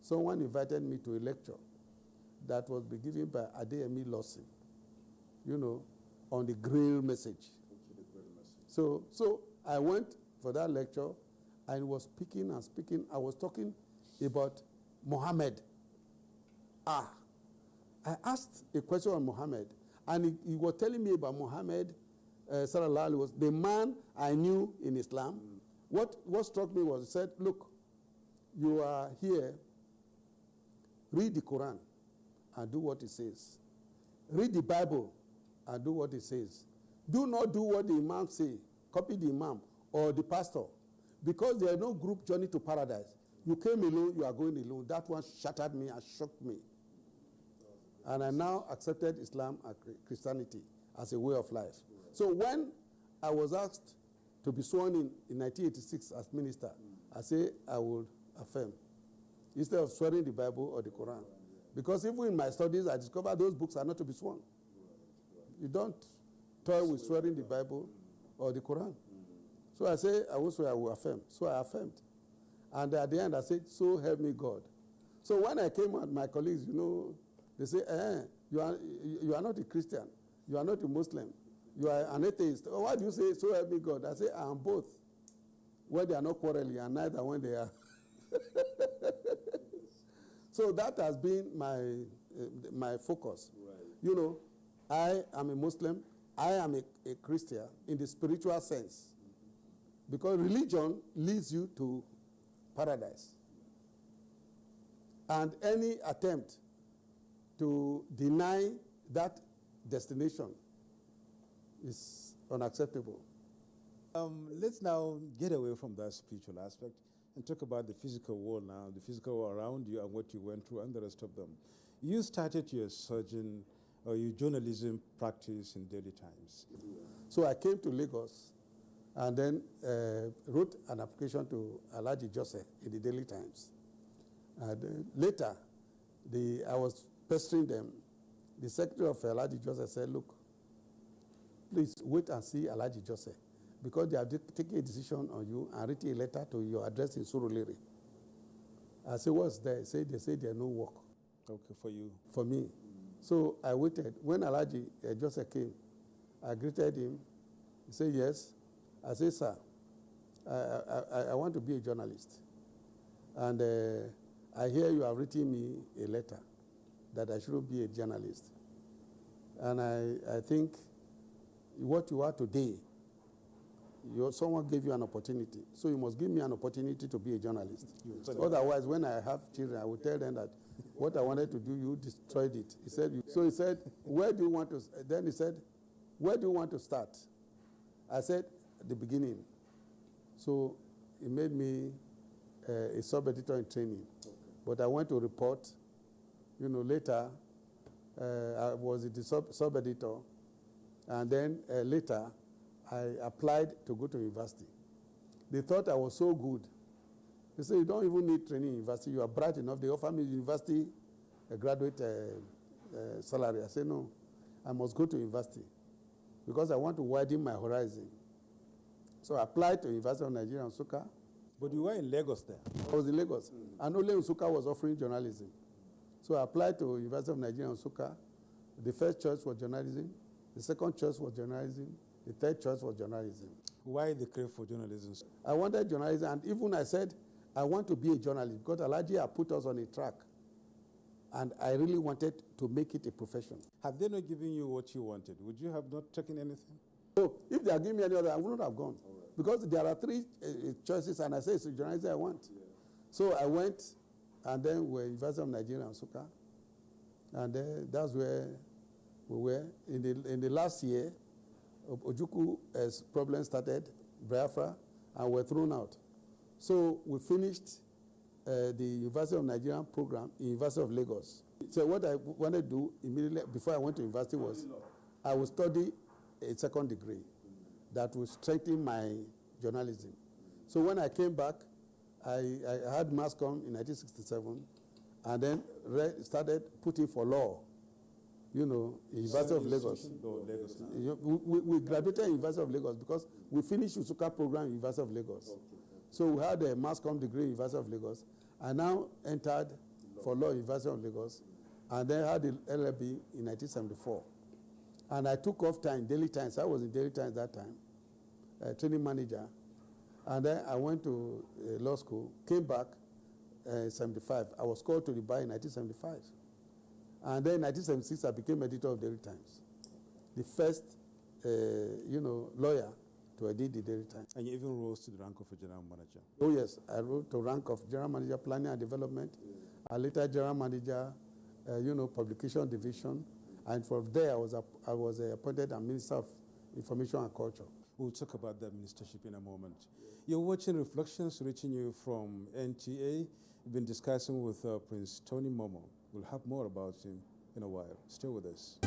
Someone invited me to a lecture that was given by Adeyemi Lawson, you know, on the Grail message. So I went for that lecture and was speaking and speaking. I was talking about Muhammad. I asked a question on Muhammad, and he was telling me about Muhammad, sallallahu alaihi wasallam, the man I knew in Islam. What struck me was, he said, look, you are here, read the Quran and do what it says. Read the Bible and do what it says. Do not do what the imam say. Copy the imam or the pastor. Because there is no group journey to paradise. You came alone, you are going alone. That one shattered me and shocked me. And I now accepted Islam and Christianity as a way of life. So when I was asked to be sworn in 1986 as minister, I say I would affirm, instead of swearing the Bible or the Quran. Because even in my studies, I discovered those books are not to be sworn. You don't toy with swearing the Bible or the Quran. So I say, I will swear, I will affirm. So I affirmed. And at the end, I said, so help me God. So when I came out, my colleagues, you know, they say, you are not a Christian. You are not a Muslim. You are an atheist. Oh, why do you say, so help me God? I say, I am both. When they are not quarreling, and neither when they are. So that has been my focus. Right. You know, I am a Muslim. I am a Christian in the spiritual sense. Because religion leads you to paradise. And any attempt to deny that destination is unacceptable. Let's now get away from that spiritual aspect and talk about the physical world now, the physical world around you and what you went through and the rest of them. You started your surgeon or your journalism practice in Daily Times. So I came to Lagos and then wrote an application to Alhaji Joseph in the Daily Times. And later, I was pestering them. The secretary of Alhaji Joseph said, look, please wait and see Alhaji Joseph, because they have taken a decision on you and written a letter to your address in Surulere. I said, what's there? They said there's no work. Okay, for you? For me. So I waited. When Alhaji Joseph came, I greeted him. He said, yes. I said, sir, I want to be a journalist. And I hear you have written me a letter that I should be a journalist. And I think what you are today, someone gave you an opportunity. So you must give me an opportunity to be a journalist. Otherwise, when I have children, I will tell them that what I wanted to do, you destroyed it. He said, where do you want to, then he said, where do you want to start? I said, the beginning. So he made me a sub-editor in training. Okay. But I went to report. You know, later, I was the sub-editor. And then later, I applied to go to university. They thought I was so good. They said, you don't even need training in university. You are bright enough. They offered me university graduate salary. I said, no, I must go to university because I want to widen my horizon. So I applied to University of Nigeria, Nsukka. But you were in Lagos then? I was in Lagos. And only Nsukka was offering journalism. So I applied to University of Nigeria, Nsukka. The first choice was journalism. The second choice was journalism. The third choice was journalism. Why the crave for journalism? I wanted journalism, and even I said, I want to be a journalist because Alhaji had put us on a track. And I really wanted to make it a profession. Had they not given you what you wanted, would you have not taken anything? So if they had given me any other, I would not have gone. Right. Because there are three choices, and I said it's the journalism I want. Yeah. So I went, and then we were University of Nigeria, Nsukka. And that's where we were. In the last year, Ojuku's problem started, Biafra, and we were thrown out. So we finished the University of Nigeria program in University of Lagos. So what I wanted to do immediately before I went to university was I would study a second degree that would strengthen my journalism. So when I came back, I had mass comm in 1967 and then started putting for law you know, University of Lagos. We graduated in University of Lagos because we finished Usuka program in University of Lagos. Okay. So we had a mass comm degree in University of Lagos. I now entered for law in University of Lagos, and then had the LLB in 1974. And I took off time, Daily Times. I was in Daily Times that time, training manager. And then I went to law school, came back in 75. I was called to the bar in 1975. And then in 1976, I became editor of Daily Times, the first, lawyer to edit the Daily Times. And you even rose to the rank of a general manager. Oh yes, I rose to rank of general manager, planning and development. I later general manager, publication division, and from there I was appointed as Minister of Information and Culture. We'll talk about that ministership in a moment. You're watching Reflections reaching you from NTA. We've been discussing with Prince Tony Momo. We'll have more about him in a while. Stay with us.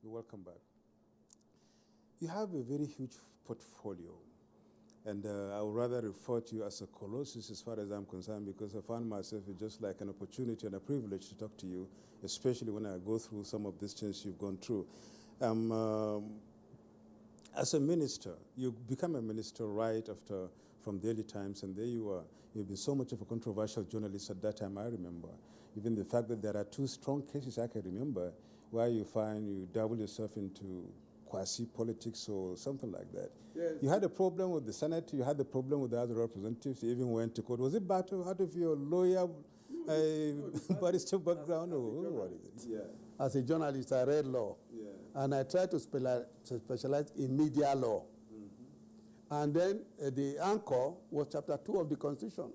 Welcome back. You have a very huge portfolio, and I would rather refer to you as a colossus as far as I'm concerned, because I found myself just like an opportunity and a privilege to talk to you, especially when I go through some of these things you've gone through. As a minister, you become a minister right after from Daily Times, and there you are. You've been so much of a controversial journalist at that time, I remember. Even the fact that there are two strong cases I can remember where you find you double yourself into quasi-politics or something like that. Yes. You had a problem with the Senate, you had a problem with the other representatives, you even went to court. Was it out of your lawyer, barrister background, or what is it? Yeah. As a journalist, I read law, and I tried to specialize in media law. And then the anchor was Chapter 2 of the Constitution,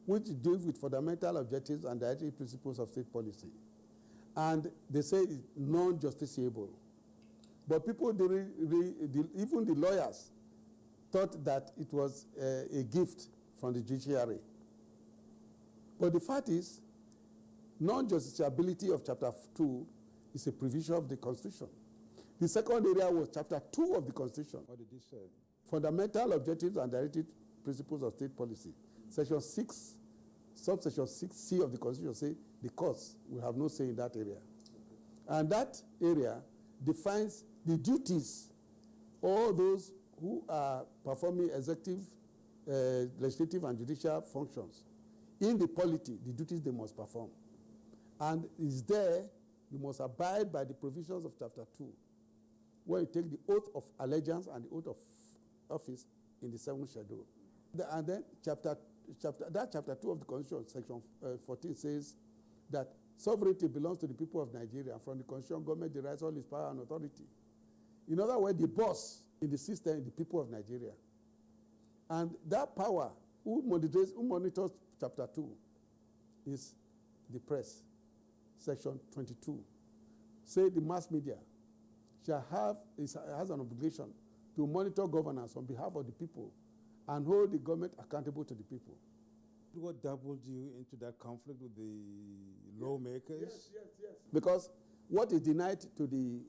which deals with fundamental objectives and directive principles of state policy. And they say it's non-justiciable. But people, even the lawyers, thought that it was a gift from the judiciary. But the fact is, non-justiciability of Chapter 2 is a provision of the Constitution. The second area was Chapter 2 of the Constitution. What did it say? Fundamental objectives and directive principles of state policy. Section 6, subsection 6C of the Constitution say the courts will have no say in that area. And that area defines the duties, all those who are performing executive, legislative, and judicial functions. In the polity, the duties they must perform. And is there, you must abide by the provisions of Chapter 2, where you take the oath of allegiance and the oath of office in the 7th schedule. And then Chapter 2 of the Constitution, Section 14, says that sovereignty belongs to the people of Nigeria. From the Constitution, government derives all its power and authority. In other words, the boss in the system is the people of Nigeria. And that power, who monitors Chapter 2, is the press. Section 22. Say the mass media has an obligation to monitor governance on behalf of the people and hold the government accountable to the people. What doubled you into that conflict with the lawmakers? Yes. Because what is denied to the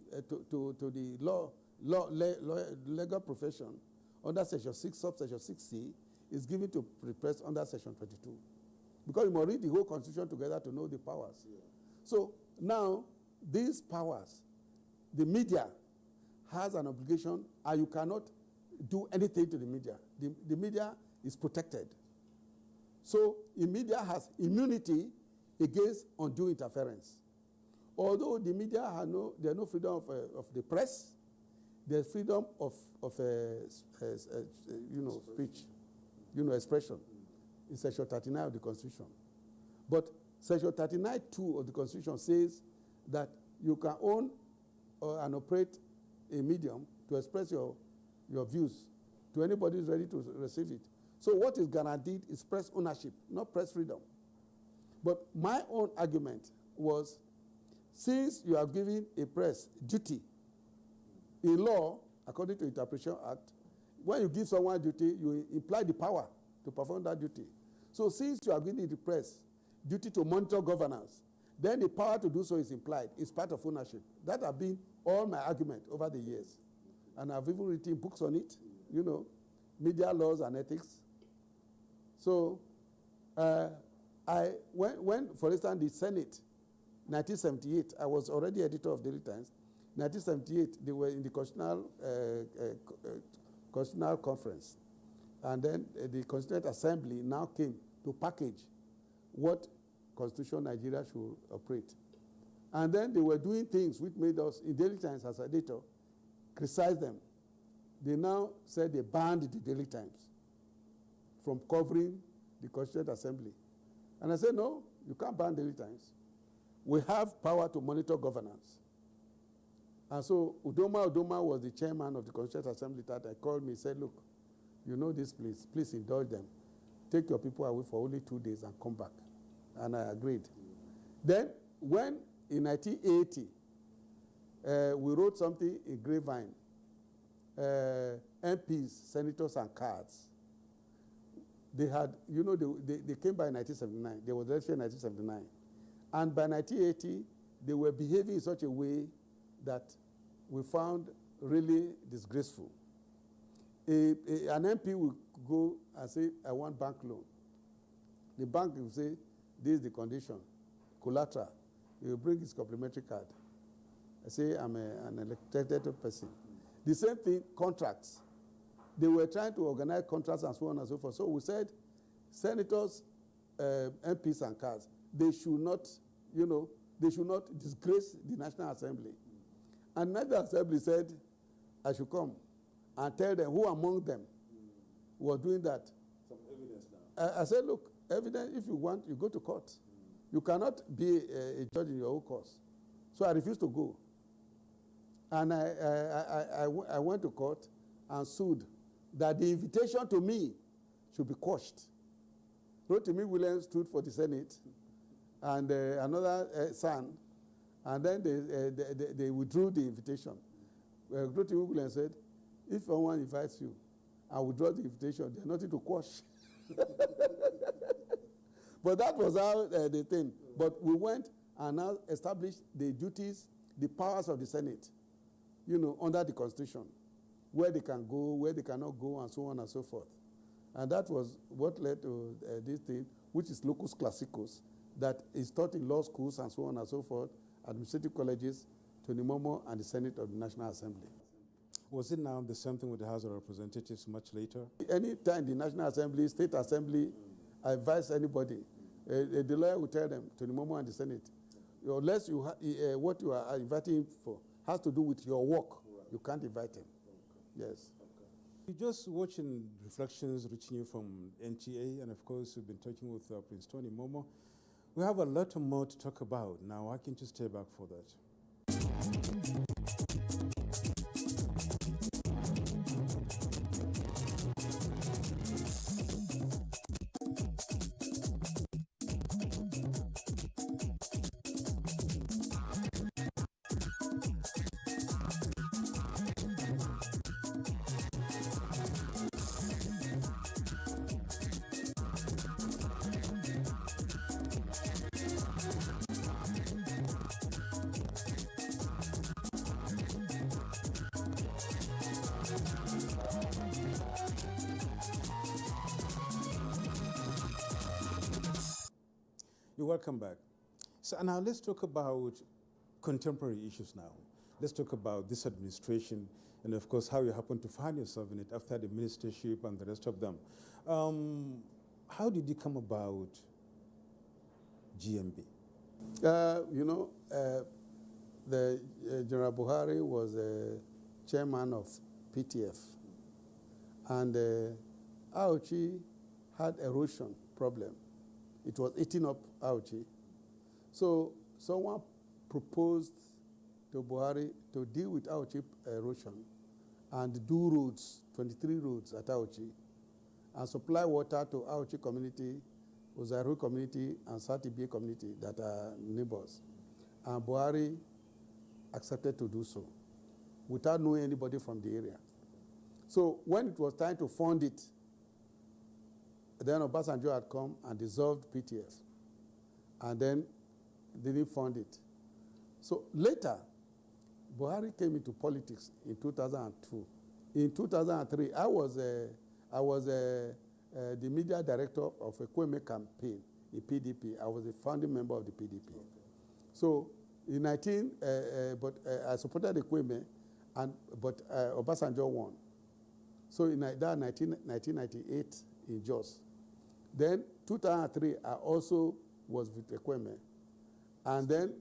legal profession under Section 6, subsection 6C, is given to the press under Section 22. Because you must read the whole Constitution together to know the powers. Yeah. So now, these powers, the media has an obligation, and you cannot do anything to the media. The media is protected. So the media has immunity against undue interference. Although the media there's no freedom of the press, there's freedom of speech, expression in Section 39 of the Constitution. But Section 39(2) of the Constitution says that you can own and operate a medium to express your your views to anybody who's ready to receive it. So what is guaranteed is press ownership, not press freedom. But my own argument was, since you are giving a press duty, in law, according to Interpretation Act, when you give someone duty, you imply the power to perform that duty. So since you are giving the press duty to monitor governance, then the power to do so is implied. It's part of ownership. That has been all my argument over the years. And I've even written books on it, you know, media laws and ethics. So when, for instance, the Senate, 1978, I was already editor of Daily Times. 1978, they were in the Constitutional Conference. And then the Constituent Assembly now came to package what Constitution Nigeria should operate. And then they were doing things which made us, in Daily Times as editor, criticize them. They now said they banned the Daily Times from covering the Constituent Assembly. And I said, no, you can't ban Daily Times. We have power to monitor governance. And so Udoma was the chairman of the Constituent Assembly that I called me, said, look, you know this place, please indulge them. Take your people away for only 2 days and come back. And I agreed. Then when, in 1980, we wrote something in Grapevine, MPs, senators, and cards. They had, you know, they came by 1979. There was election in 1979. And by 1980, they were behaving in such a way that we found really disgraceful. An MP will go and say, I want bank loan. The bank will say, this is the condition, collateral. He will bring his complimentary card. I say, I'm an elected person. The same thing, contracts. They were trying to organize contracts and so on and so forth. So we said, senators, MPs and cards, they should not, you know, they should not disgrace the National Assembly. And the National Assembly said, I should come and tell them who among them was doing that. Some evidence now. I said, look, evidence, if you want, you go to court. You cannot be a judge in your own cause. So I refused to go. And I went to court and sued that the invitation to me should be quashed. Rotimi Williams stood for the Senate and another son, and then they withdrew the invitation. Rotimi Williams said, if someone invites you and withdraw the invitation, there's nothing to quash. But that was how the thing. But we went and now established the duties, the powers of the Senate, you know, under the Constitution, where they can go, where they cannot go, and so on and so forth. And that was what led to this thing, which is locus classicus, that is taught in law schools and so on and so forth, administrative colleges, Tonimomo, and the Senate of the National Assembly. Was it now the same thing with the House of Representatives much later? Any time the National Assembly, State Assembly, advise anybody, the lawyer will tell them, Tonimomo and the Senate, unless you what you are inviting him for has to do with your work, you can't invite him. Yes. You're just watching reflections reaching you from NTA, and of course, we've been talking with Prince Tony Momo. We have a lot more to talk about. Now, why can't you stay back for that? You're welcome back. So now let's talk about contemporary issues now. Let's talk about this administration and of course how you happen to find yourself in it after the ministership and the rest of them. How did you come about GMB? You know, the General Buhari was chairman of PTF, and Auchi had erosion problem. It was eating up Auchi. So someone proposed to Buhari to deal with Auchi erosion and do roads, 23 roads at Auchi, and supply water to Auchi community, Ozaru community, and Satibi community that are neighbors. And Buhari accepted to do so without knowing anybody from the area. So when it was time to fund it, then Obasanjo had come and dissolved PTF, and then didn't fund it. So later, Buhari came into politics in 2002. In 2003, I was the media director of a Kwame campaign in PDP. I was a founding member of the PDP. Okay. So in I supported the Kwame, but Obasanjo won. So in that 1998 in Jos. Then 2003, I also was with Ekweme. And then,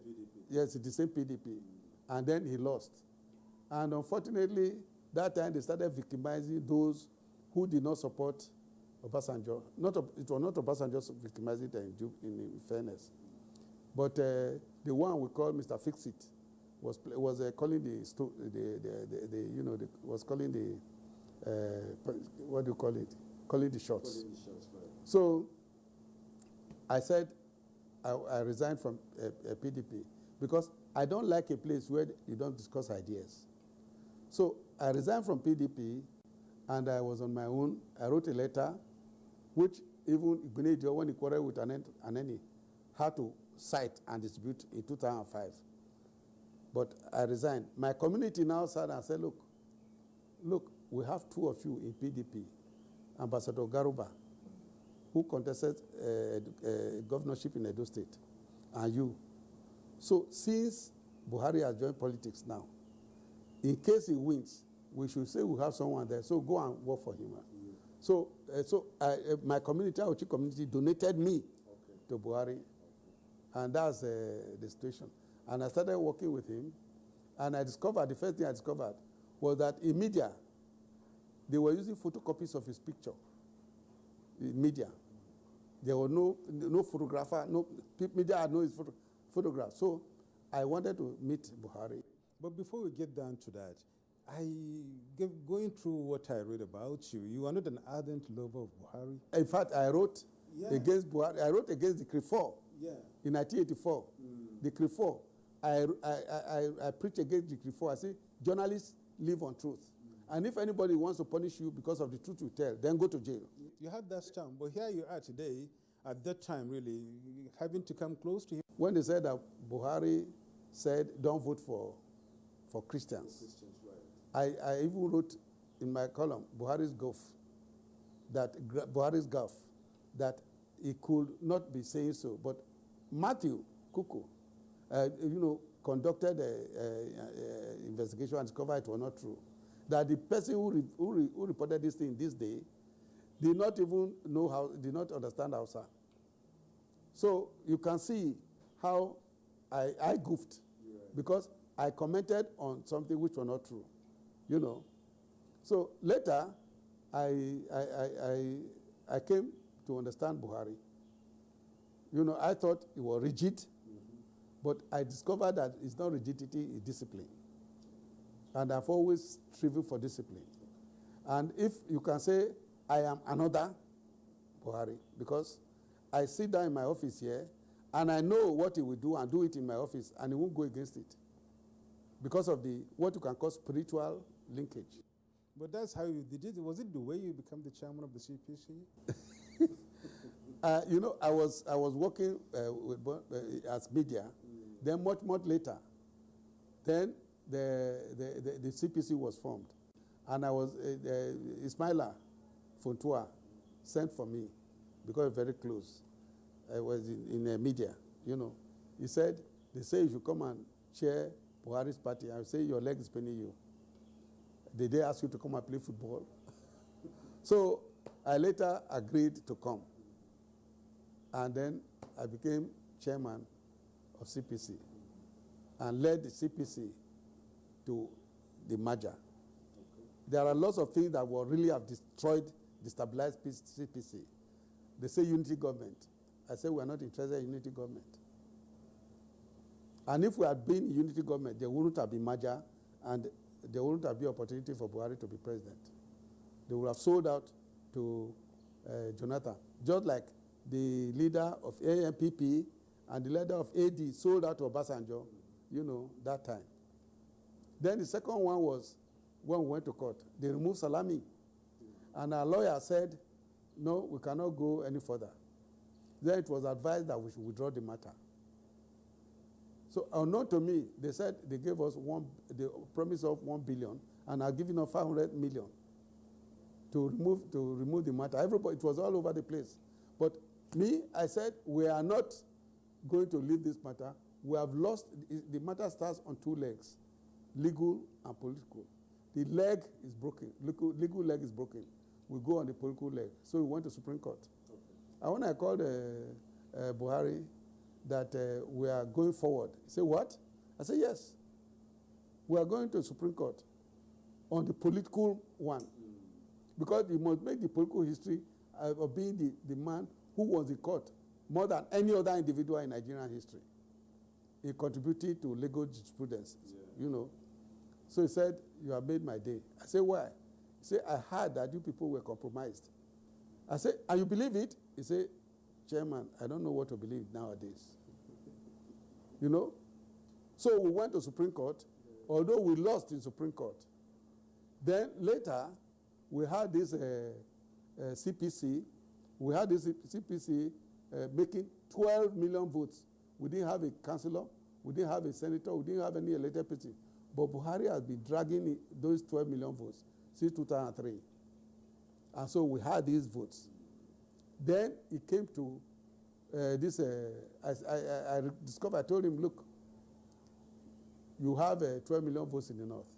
yes, the same PDP. And then he lost. And unfortunately, that time they started victimizing those who did not support Obasanjo. It was not Obasanjo victimizing them in fairness. But the one we call Mr. Fix-It was calling what do you call it? Calling the shots. Right. So I said I resigned from PDP because I don't like a place where you don't discuss ideas. So I resigned from PDP and I was on my own. I wrote a letter which even Igunidio, when he quarreled with Aneni, had to cite and distribute in 2005. But I resigned. My community now sat and said, look, we have two of you in PDP, Ambassador Garuba, who contested governorship in Edo State, and you. So since Buhari has joined politics now, in case he wins, we should say we have someone there, so go and work for him. So my community, Auchi community, donated me to Buhari, and that's the situation. And I started working with him, and I discovered, the first thing I discovered was that in media, they were using photocopies of his picture. In media. There were no photographer, media had no his photograph. So I wanted to meet Buhari. But before we get down to that, going through what I read about you, you are not an ardent lover of Buhari. In fact, I wrote against Buhari. I wrote against Decree 4 in 1984. Decree 4. I preach against Decree 4. I say, journalists live on truth. And if anybody wants to punish you because of the truth you tell, then go to jail. You had that stamp, but here you are today, at that time really, having to come close to him. When they said that Buhari said, don't vote for Christians, right. I even wrote in my column, Buhari's gaffe, that he could not be saying so. But Matthew Kuku, conducted an investigation and discovered it was not true. That the person who reported this thing this day did not even know did not understand Hausa. So you can see how I goofed because I commented on something which was not true, So later, I came to understand Buhari. I thought he was rigid, but I discovered that it's not rigidity, it's discipline. And I've always striven for discipline. And if you can say, I am another Buhari, because I sit down in my office here, and I know what he will do and do it in my office, and he won't go against it. Because of what you can call spiritual linkage. But that's how you did it. Was it the way you became the chairman of the CPC? I was working as media. Then much later, then the CPC was formed, and I was Ismaila Fontua sent for me because we're very close. I was in the media, He said, they say you should come and chair Buhari's party. I say your leg is paining you. Did they ask you to come and play football? So I later agreed to come. And then I became chairman of CPC and led the CPC to the merger. There are lots of things that will really have destroyed, destabilized CPC. They say unity government. I say we are not interested in unity government. And if we had been in unity government, there wouldn't have been merger, and there wouldn't have been opportunity for Buhari to be president. They would have sold out to Jonathan, just like the leader of ANPP and the leader of AD sold out to Obasanjo, you know, that time. Then the second one was when we went to court. They removed Salami. And our lawyer said, no, we cannot go any further. Then it was advised that we should withdraw the matter. So unknown to me, they said they gave us the promise of 1 billion and are giving us 500 million to remove the matter. Everybody, it was all over the place. But me, I said, we are not going to leave this matter. We have lost, the matter starts on two legs, legal and political. The leg is broken, legal leg is broken. We go on the political leg. So we went to Supreme Court. Okay. And when I called Buhari that we are going forward, he said, what? I said, yes. We are going to Supreme Court on the political one. Because you must make the political history of being the man who was in court more than any other individual in Nigerian history. He contributed to legal jurisprudence, you know. So he said, you have made my day. I said, why? He said, I heard that you people were compromised. I said, and you believe it? He said, Chairman, I don't know what to believe nowadays. You know? So we went to Supreme Court, although we lost in Supreme Court. Then later, we had this CPC. We had this CPC making 12 million votes. We didn't have a councillor. We didn't have a senator. We didn't have any elected person. But Buhari has been dragging those 12 million votes since 2003. And so we had these votes. Then it came to I discovered, I told him, look, you have 12 million votes in the north,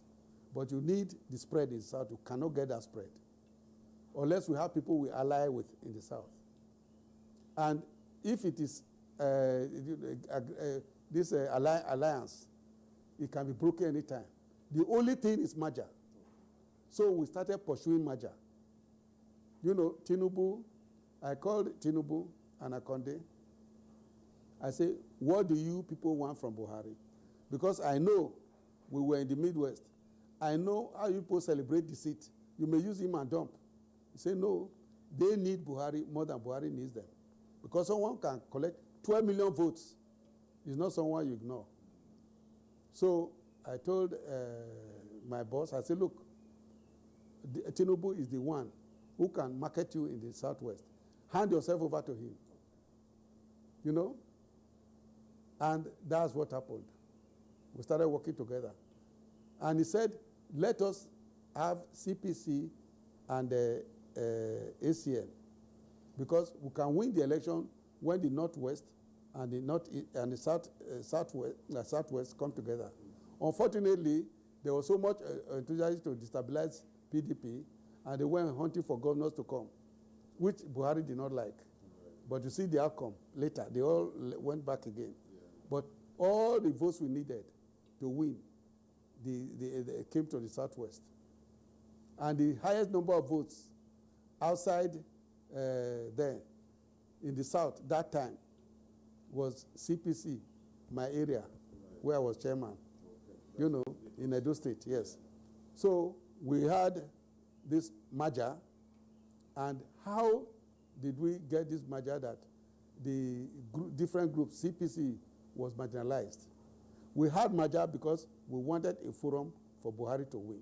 but you need the spread in the south. You cannot get that spread unless we have people we ally with in the south. And if it is this alliance, it can be broken anytime. The only thing is merger. So we started pursuing merger. You know, Tinubu, I called Tinubu and Akonde. I said, what do you people want from Buhari? Because I know we were in the Midwest. I know how you people celebrate the seat. You may use him and dump. He said, no, they need Buhari more than Buhari needs them. Because someone can collect 12 million votes. It's not someone you ignore. So I told my boss, I said, look, Tinubu is the one who can market you in the Southwest. Hand yourself over to him. You know? And that's what happened. We started working together. And he said, let us have CPC and ACN, because we can win the election when the Northwest and the Southwest come together. Unfortunately, there was so much enthusiasm to destabilize PDP, and they went hunting for governors to come, which Buhari did not like. But you see the outcome later. They all went back again. But all the votes we needed to win, they came to the Southwest. And the highest number of votes outside there in the South that time was CPC, my area, where I was chairman, you know, in Edo State, yes. So we had this merger, and how did we get this merger that the different groups, CPC was marginalized? We had merger because we wanted a forum for Buhari to win.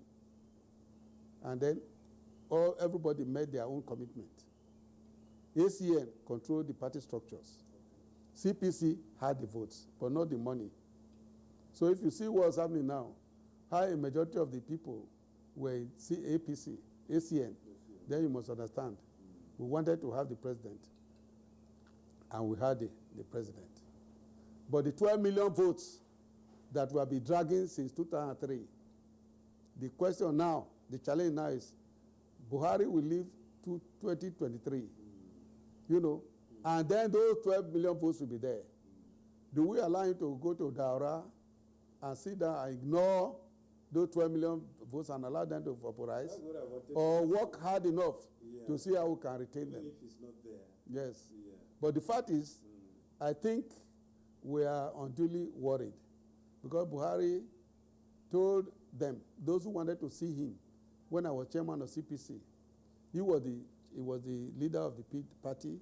And then everybody made their own commitment. ACN controlled the party structures. CPC had the votes, but not the money. So if you see what's happening now, how a majority of the people were in ACN, then you must understand. We wanted to have the president, and we had the president. But the 12 million votes that we have been dragging since 2003, the question now, the challenge now is, Buhari will live to 2023, you know, and then those 12 million votes will be there. Do we allow him to go to Daura and sit down and ignore those 12 million votes and allow them to vaporize? Or work hard enough to see how we can retain them? If it's not there. Yes. Yeah. But the fact is, I think we are unduly worried because Buhari told them, those who wanted to see him, when I was chairman of CPC, he was the leader of the party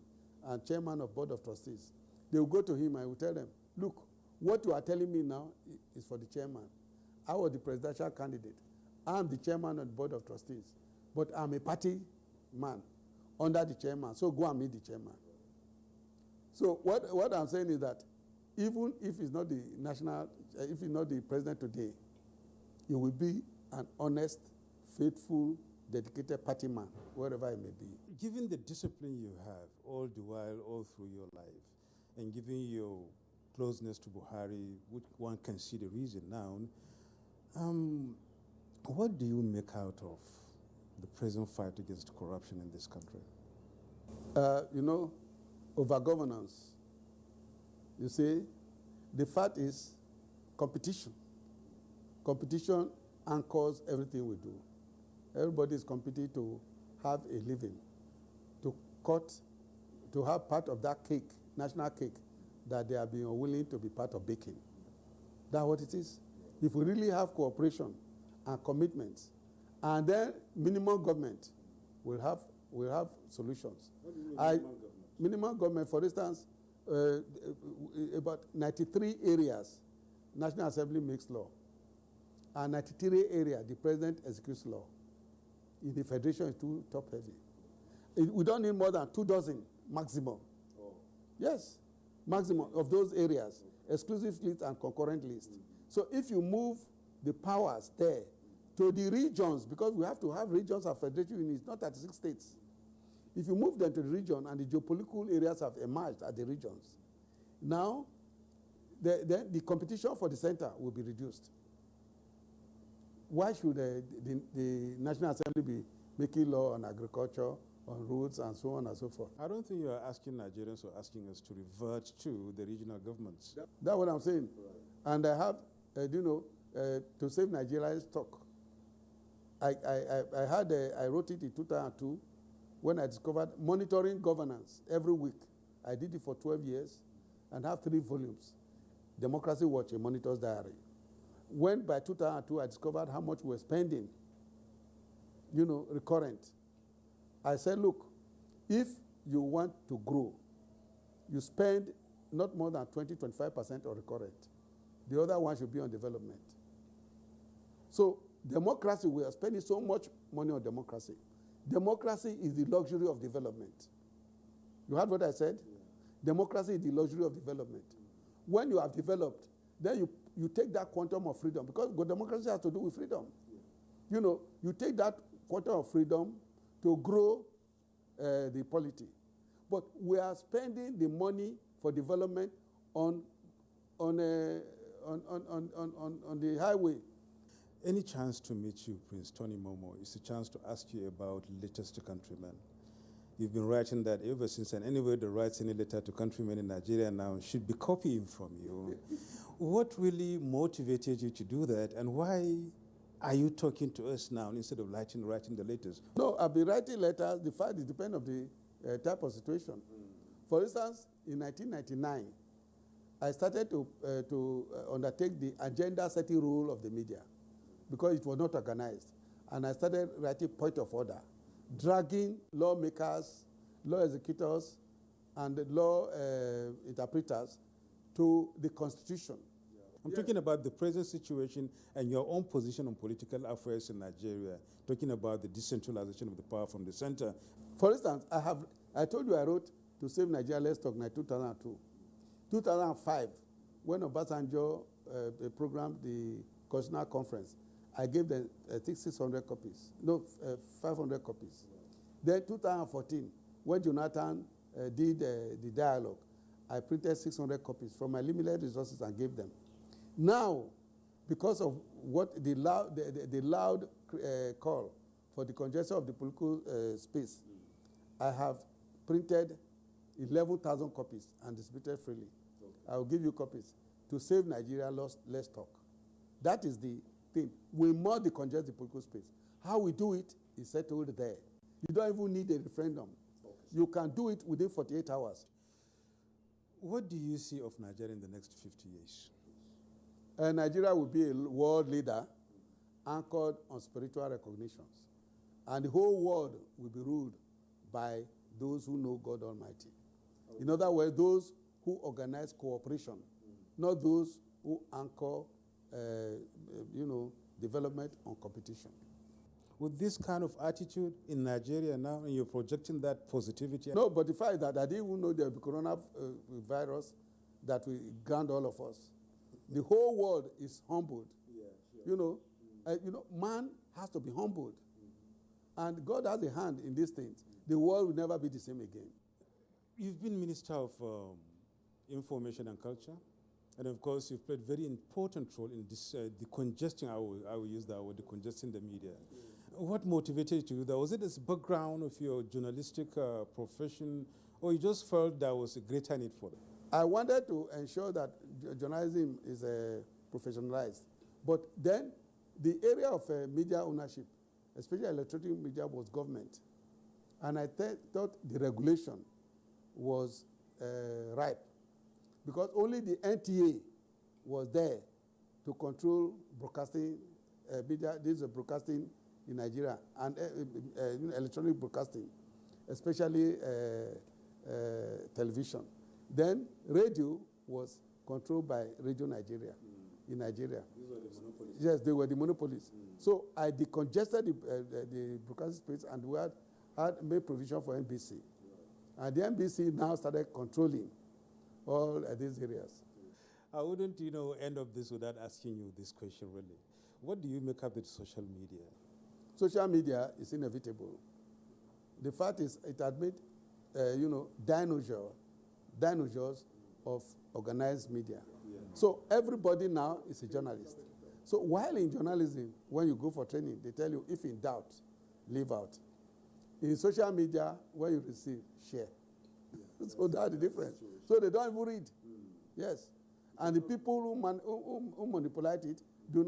and chairman of board of trustees. They will go to him and will tell them, look, what you are telling me now is for the chairman. I was the presidential candidate. I'm the chairman of the board of trustees, but I'm a party man under the chairman, so go and meet the chairman. So what I'm saying is that even if he's not the if he's not the president today, he will be an honest, faithful, dedicated party man, wherever he may be. Given the discipline you have all the while, all through your life, and given your closeness to Buhari, which one can see the reason now, what do you make out of the present fight against corruption in this country? You know, over governance, you see, the fact is competition. Competition anchors everything we do. Everybody is competing to have a living, to have part of that cake, national cake, that they have been unwilling to be part of baking. That's what it is. If we really have cooperation and commitments, and then minimum government will have solutions. What do you mean minimum government? Minimum government, for instance, about 93 areas, National Assembly makes law. And 93 areas, the president executes law. In the federation, it's too top-heavy. We don't need more than 24 maximum. Oh. Yes, maximum of those areas, exclusive list and concurrent list. So if you move the powers there to the regions, because we have to have regions of federation units, not 36 states. If you move them to the region and the geopolitical areas have emerged at the regions, now the competition for the center will be reduced. Why should the National Assembly be making law on agriculture, on roads, and so on and so forth? I don't think you are asking Nigerians or asking us to revert to the regional governments. That's what I'm saying. Right. And I have, to save Nigeria's stock. I wrote it in 2002 when I discovered monitoring governance every week. I did it for 12 years and have 3 volumes. Democracy Watch, a monitor's diary. When by 2002 I discovered how much we were spending, recurrent, I said, look, if you want to grow, you spend not more than 20-25% on recurrent. The other one should be on development. So democracy, we are spending so much money on democracy. Democracy is the luxury of development. You heard what I said? Yeah. Democracy is the luxury of development. When you have developed, then you take that quantum of freedom, because democracy has to do with freedom. Yeah. You take that quantum of freedom to grow the polity. But we are spending the money for development on the highway. Any chance to meet you, Prince Tony Momo, is a chance to ask you about letters to countrymen. You've been writing that ever since, and anybody that writes any letter to countrymen in Nigeria now should be copying from you. What really motivated you to do that, and why are you talking to us now instead of writing the letters? No, I've been writing letters. The fact is depends on the type of situation. For instance, in 1999, I started to undertake the agenda-setting role of the media, because it was not organized. And I started writing point of order, dragging lawmakers, law executors, and law interpreters to the Constitution. I'm talking about the present situation and your own position on political affairs in Nigeria, talking about the decentralization of the power from the center. For instance, I told you I wrote to save Nigeria, let's talk, in 2002. 2005, when Obasanjo programmed the Constitutional Conference, I gave them 600 copies, 500 copies. Then 2014, when Jonathan did the dialogue, I printed 600 copies from my limited resources and gave them. Now, because of what the loud call for the congestion of the political space, I have printed 11,000 copies and distributed freely. Okay. I will give you copies. To save Nigeria, let's talk. That is the thing. We must decongest the political space. How we do it is settled there. You don't even need a referendum. Okay. You can do it within 48 hours. What do you see of Nigeria in the next 50 years? Nigeria will be a world leader, anchored on spiritual recognitions. And the whole world will be ruled by those who know God Almighty. Okay. In other words, those who organize cooperation, not those who anchor, development on competition. With this kind of attitude in Nigeria now, and you're projecting that positivity? No, but the fact that I didn't even know the coronavirus that will ground all of us. The whole world is humbled. Yeah, sure. Man has to be humbled. And God has a hand in these things. The world will never be the same again. You've been Minister of Information and Culture. And of course, you've played a very important role in this, the congesting, I will use that word, the congesting the media. What motivated you to do that? Was it this background of your journalistic profession, or you just felt there was a greater need for it? I wanted to ensure that journalism is professionalized. But then the area of media ownership, especially electronic media, was government. And I thought the regulation was ripe, because only the NTA was there to control broadcasting media. This is broadcasting in Nigeria, and electronic broadcasting, especially television. Then radio was controlled by Radio Nigeria in Nigeria. These were the monopolies. Yes, they were the monopolies. So I decongested the broadcasting space, and we had made provision for NBC. And the NBC now started controlling all these areas. I wouldn't, end up this without asking you this question, really. What do you make of the social media? Social media is inevitable. The fact is, it had made, dinosaurs of organized media. Yeah. So everybody now is a journalist. So while in journalism, when you go for training, they tell you, if in doubt, leave out. In social media, when you receive, share. Yeah, so that's the difference. So they don't even read. Yes. And the people who manipulate it they are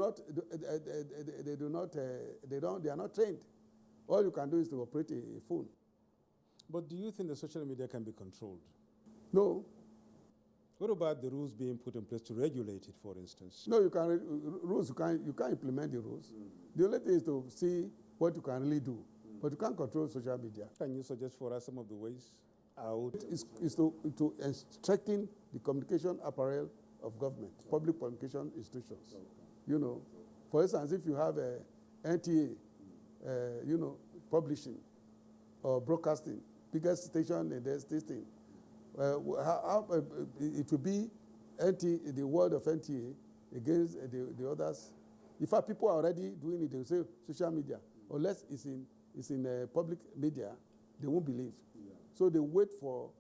not trained. All you can do is to operate a phone. But do you think the social media can be controlled? No. What about the rules being put in place to regulate it, for instance? No, you can't implement the rules. The only thing is to see what you can really do. But you can't control social media. Can you suggest for us some of the ways out? Is to strengthen the communication apparel of government, public communication institutions. Okay. For instance, if you have a NTA, publishing or broadcasting, biggest station in this thing, it will be the word of NTA against the others. In fact, people are already doing it. They say social media, unless it's in public media, they won't believe. Yeah. So they wait for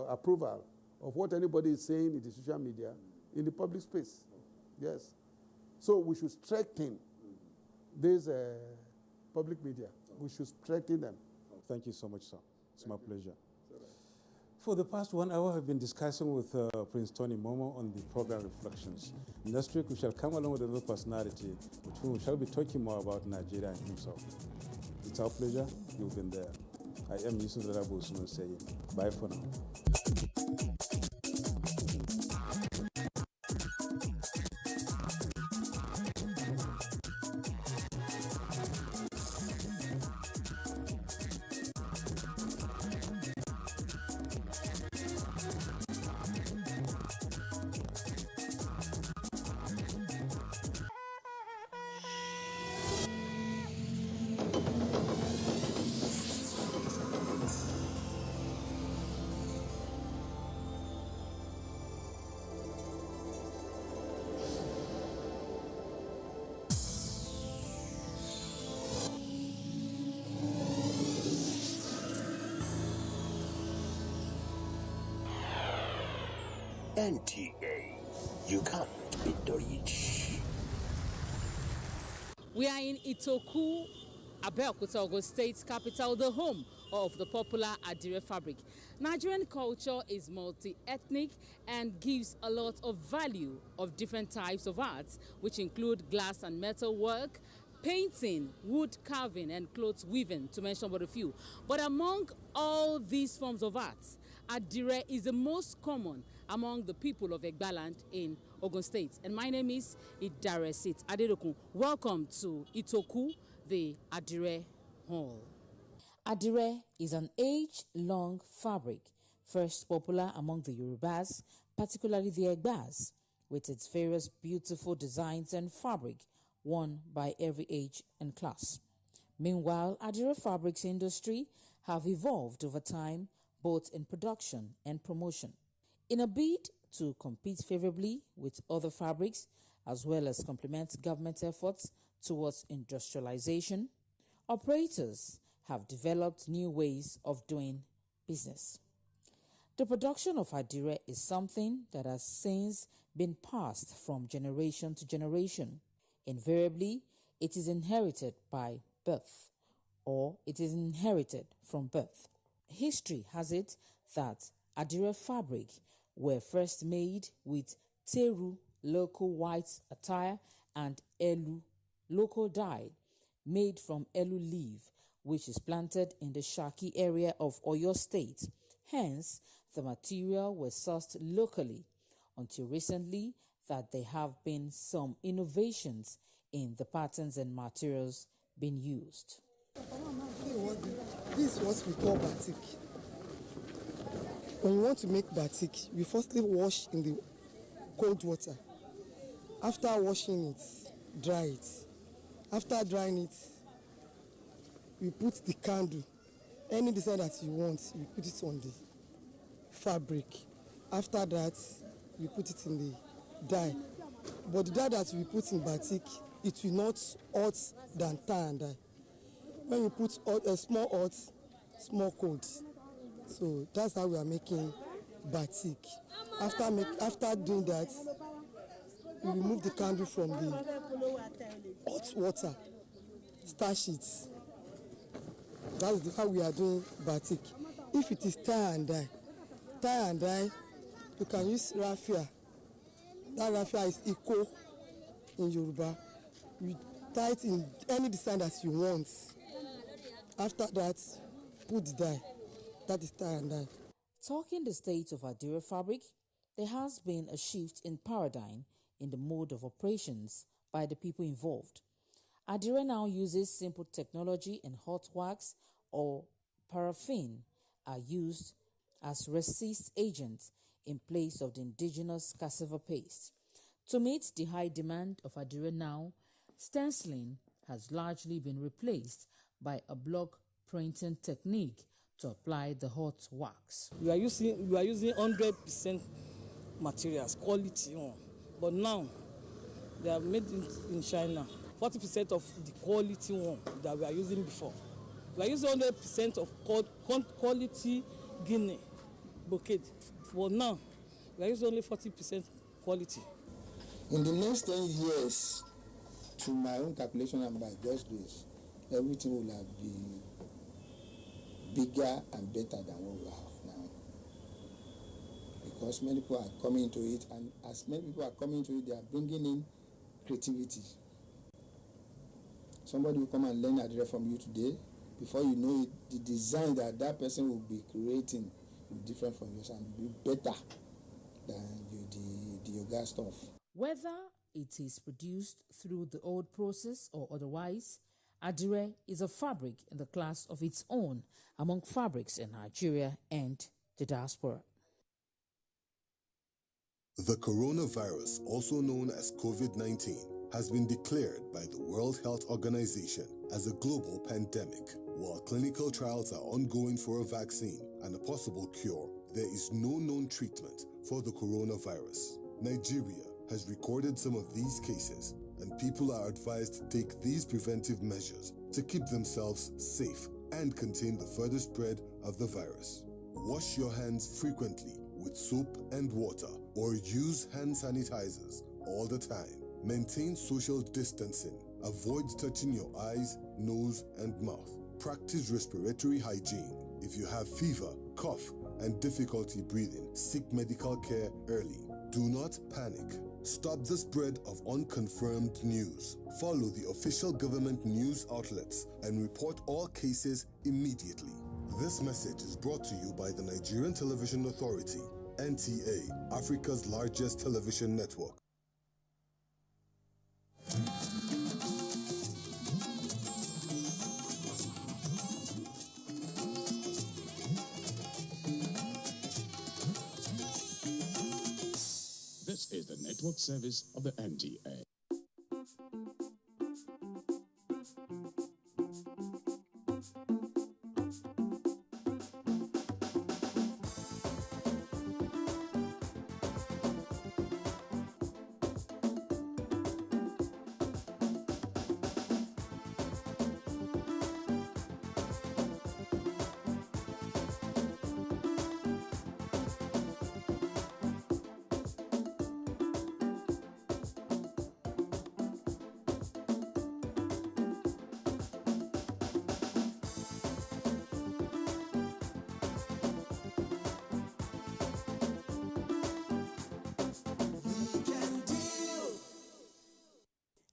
approval of what anybody is saying in the social media in the public space. Yes. So we should strengthen this public media. We should strengthen them. Thank you so much, sir. It's my pleasure. For the past 1 hour, I've been discussing with Prince Tony Momo on the program Reflections. Next week, we shall come along with another personality with whom we shall be talking more about Nigeria and himself. It's our pleasure. You've been there. I am Yusuf Darabu Usman saying bye for now. NTA, you can't beat the rich. We are in Itoku, Abeokuta, Ogun State capital, the home of the popular Adire fabric. Nigerian culture is multi-ethnic and gives a lot of value of different types of arts, which include glass and metal work, painting, wood carving, and clothes weaving, to mention but a few. But among all these forms of arts, Adire is the most common among the people of Egbaland in Ogun State. And my name is Idaresit Adedokun. Welcome to Itoku, the Adire Hall. Adire is an age-long fabric, first popular among the Yorubas, particularly the Egbas, with its various beautiful designs and fabric worn by every age and class. Meanwhile, Adire fabrics industry have evolved over time, both in production and promotion. In a bid to compete favorably with other fabrics, as well as complement government efforts towards industrialization, operators have developed new ways of doing business. The production of Adire is something that has since been passed from generation to generation. Invariably, it is inherited by birth, or it is inherited from birth. History has it that Adire fabric were first made with teru, local white attire, and elu, local dye, made from elu leaf, which is planted in the Shaki area of Oyo State. Hence, the material was sourced locally until recently that there have been some innovations in the patterns and materials being used. This is what we call batik. When you want to make batik, you firstly wash in the cold water. After washing it, dry it. After drying it, we put the candle, any design that you want, we put it on the fabric. After that, we put it in the dye. But the dye that we put in batik, it will not hot than tie and dye. When you put a small hot, small cold. So that's how we are making batik. After doing that, we remove the candle from the hot water, stash it. That's how we are doing batik. If it is tie and dye, you can use raffia. That raffia is iko in Yoruba. You tie it in any design that you want. After that, put the dye. That is tie and dye. Talking the state of Adire fabric, there has been a shift in paradigm in the mode of operations by the people involved. Adire now uses simple technology, and hot wax or paraffin are used as resist agents in place of the indigenous cassava paste. To meet the high demand of Adire now, stenciling has largely been replaced by a block printing technique to apply the hot wax. We are using 100% materials, quality one, but now they are made in China. 40% of the quality one that we are using before. We are using 100% of quality Guinea brocade. For now, we are using only 40% quality. In the next 10 years, to my own calculation and by God's grace, everything will have been bigger and better than what we have now. Because many people are coming into it, and as many people are coming into it, they are bringing in creativity. Somebody will come and learn Adire from you today. Before you know it, the design that person will be creating will be different from yours and will be better than the yoga stuff. Whether it is produced through the old process or otherwise, Adire is a fabric in the class of its own among fabrics in Nigeria and the diaspora. The coronavirus, also known as COVID-19, has been declared by the World Health Organization as a global pandemic. While clinical trials are ongoing for a vaccine and a possible cure, there is no known treatment for the coronavirus. Nigeria has recorded some of these cases, and people are advised to take these preventive measures to keep themselves safe and contain the further spread of the virus. Wash your hands frequently with soap and water, or use hand sanitizers all the time. Maintain social distancing. Avoid touching your eyes, nose, and mouth. Practice respiratory hygiene. If you have fever, cough, and difficulty breathing, seek medical care early. Do not panic. Stop the spread of unconfirmed news. Follow the official government news outlets and report all cases immediately. This message is brought to you by the Nigerian Television Authority, NTA, Africa's largest television network. is the network service of the NTA.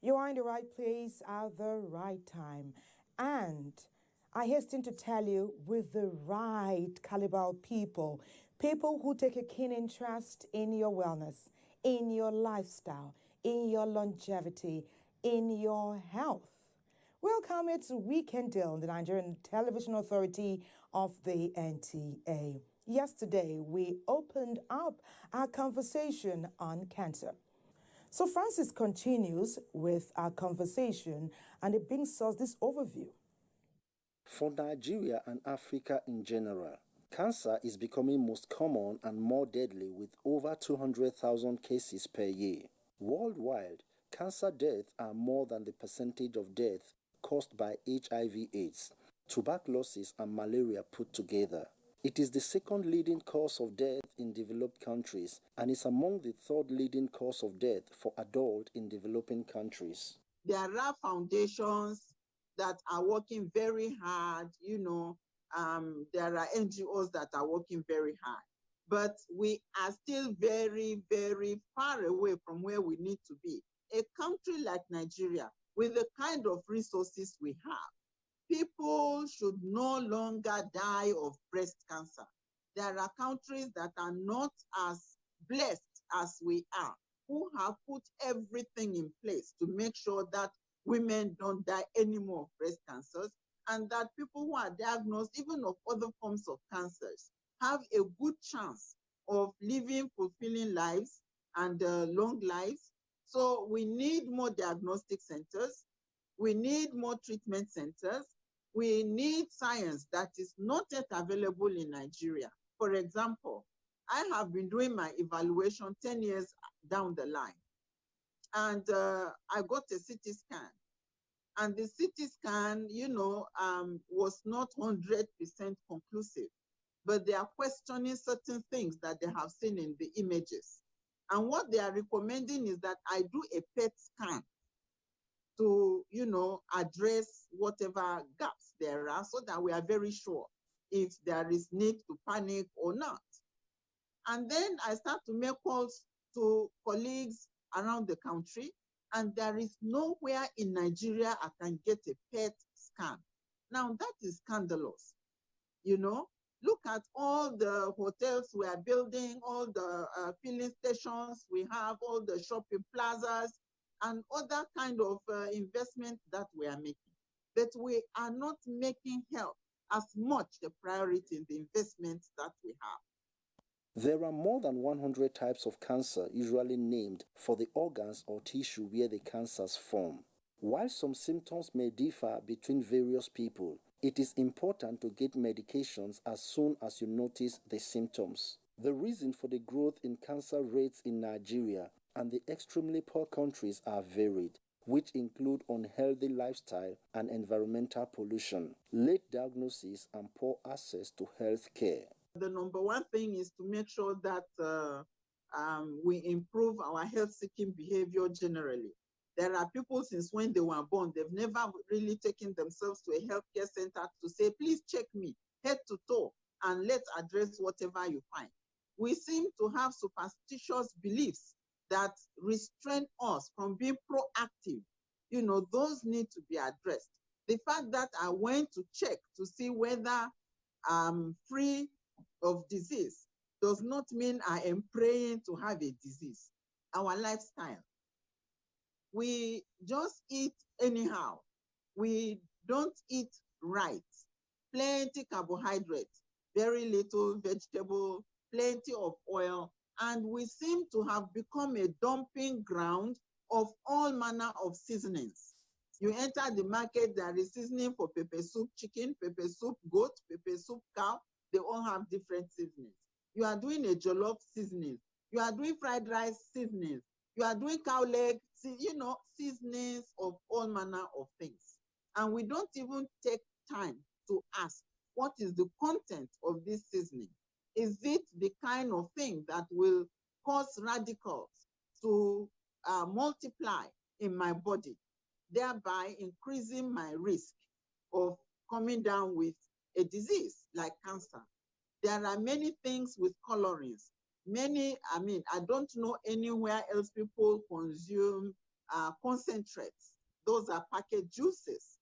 You are in the right place at the right time. And I hasten to tell you, with the right caliber of people who take a keen interest in your wellness, in your lifestyle, in your longevity, in your health. Welcome, it's Weekend Deal, the Nigerian Television Authority of the NTA. Yesterday, we opened up our conversation on cancer. So Francis continues with our conversation, and it brings us this overview. For Nigeria and Africa in general, cancer is becoming most common and more deadly, with over 200,000 cases per year. Worldwide, cancer deaths are more than the percentage of deaths caused by HIV/AIDS, tuberculosis and malaria put together. It is the second leading cause of death in developed countries and is among the third leading cause of death for adults in developing countries. There are foundations that are working very hard, there are NGOs that are working very hard, but we are still very, very far away from where we need to be. A country like Nigeria, with the kind of resources we have, people should no longer die of breast cancer. There are countries that are not as blessed as we are, who have put everything in place to make sure that women don't die anymore of breast cancers, and that people who are diagnosed even of other forms of cancers have a good chance of living fulfilling lives and long lives. So we need more diagnostic centers. We need more treatment centers. We need science that is not yet available in Nigeria. For example, I have been doing my evaluation 10 years down the line, and I got a CT scan. And the CT scan, was not 100% conclusive, but they are questioning certain things that they have seen in the images. And what they are recommending is that I do a PET scan to, address whatever gaps there are, so that we are very sure if there is need to panic or not. And then I start to make calls to colleagues around the country, and there is nowhere in Nigeria I can get a PET scan. Now that is scandalous. Look at all the hotels we are building, all the filling stations we have, all the shopping plazas, and other kind of investment that we are making. But we are not making health as much the priority in the investments that we have. There are more than 100 types of cancer usually named for the organs or tissue where the cancers form. While some symptoms may differ between various people, it is important to get medications as soon as you notice the symptoms. The reason for the growth in cancer rates in Nigeria and the extremely poor countries are varied, which include unhealthy lifestyle and environmental pollution, late diagnosis, and poor access to health care. The number one thing is to make sure that we improve our health-seeking behavior generally. There are people since when they were born, they've never really taken themselves to a healthcare center to say, please check me head to toe and let's address whatever you find. We seem to have superstitious beliefs that restrain us from being proactive. Those need to be addressed. The fact that I went to check to see whether I'm free of disease does not mean I am praying to have a disease. Our lifestyle. We just eat anyhow. We don't eat right. Plenty carbohydrates, very little vegetable, plenty of oil, And we seem to have become a dumping ground of all manner of seasonings. You enter the market, there is seasoning for pepper soup chicken, pepper soup goat, pepper soup cow. They all have different seasonings. You are doing a jollof seasoning. You are doing fried rice seasonings. You are doing cow leg, seasonings of all manner of things. And we don't even take time to ask, what is the content of this seasoning? Is it the kind of thing that will cause radicals to multiply in my body, thereby increasing my risk of coming down with a disease like cancer? There are many things with colorings. I don't know anywhere else people consume concentrates. Those are packaged juices,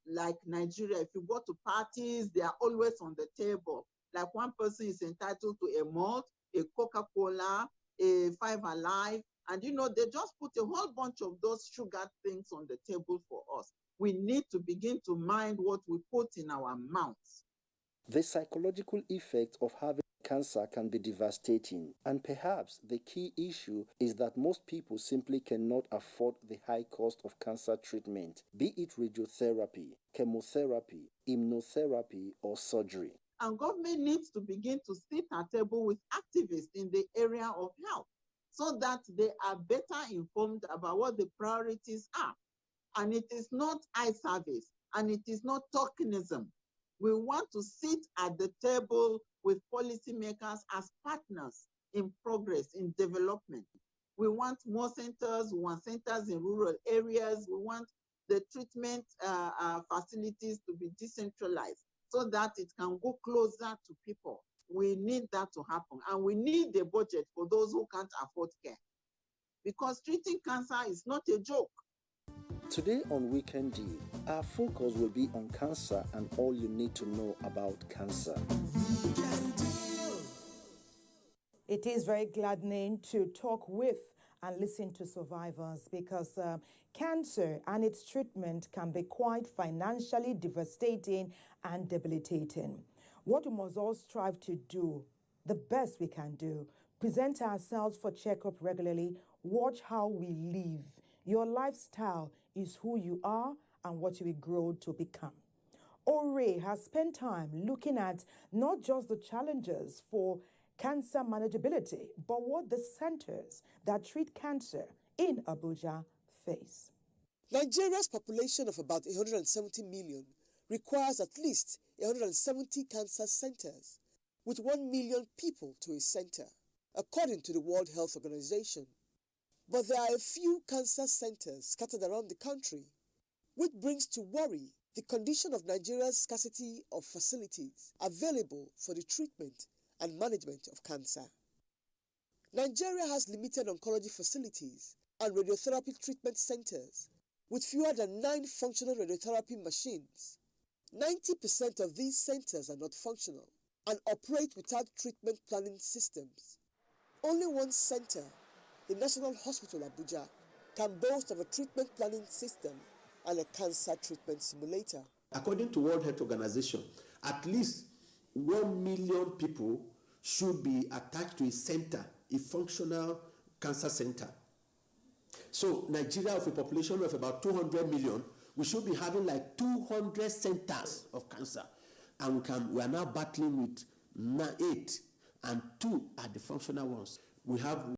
like Nigeria. If you go to parties, they are always on the table. Like one person is entitled to a malt, a Coca-Cola, a Five Alive, and they just put a whole bunch of those sugar things on the table for us. We need to begin to mind what we put in our mouths. The psychological effect of having cancer can be devastating, and perhaps the key issue is that most people simply cannot afford the high cost of cancer treatment, be it radiotherapy, chemotherapy, immunotherapy, or surgery. And government needs to begin to sit at table with activists in the area of health so that they are better informed about what the priorities are. And it is not eye service, and it is not tokenism. We want to sit at the table with policymakers as partners in progress, in development. We want more centers, we want centers in rural areas, we want the treatment facilities to be decentralized so that it can go closer to people. We need that to happen. And we need a budget for those who can't afford care. Because treating cancer is not a joke. Today on Weekend Deal, our focus will be on cancer and all you need to know about cancer. It is very gladdening to talk with and listen to survivors because cancer and its treatment can be quite financially devastating and debilitating. What we must all strive to do, the best we can do, present ourselves for checkup regularly, watch how we live. Your lifestyle is who you are and what you will grow to become. Ore has spent time looking at not just the challenges for cancer manageability, but what the centers that treat cancer in Abuja face. Nigeria's population of about 170 million requires at least 170 cancer centers, with 1 million people to a center, according to the World Health Organization. But there are a few cancer centers scattered around the country, which brings to worry the condition of Nigeria's scarcity of facilities available for the treatment and management of cancer. Nigeria has limited oncology facilities and radiotherapy treatment centers with fewer than 9 functional radiotherapy machines. 90% of these centers are not functional and operate without treatment planning systems. Only one center, the National Hospital Abuja, can boast of a treatment planning system and a cancer treatment simulator. According to World Health Organization, at least 1 million people should be attached to a center, a functional cancer center. So Nigeria, with a population of about 200 million, we should be having like 200 centers of cancer. And we are now battling with 8, and 2 are the functional ones. We have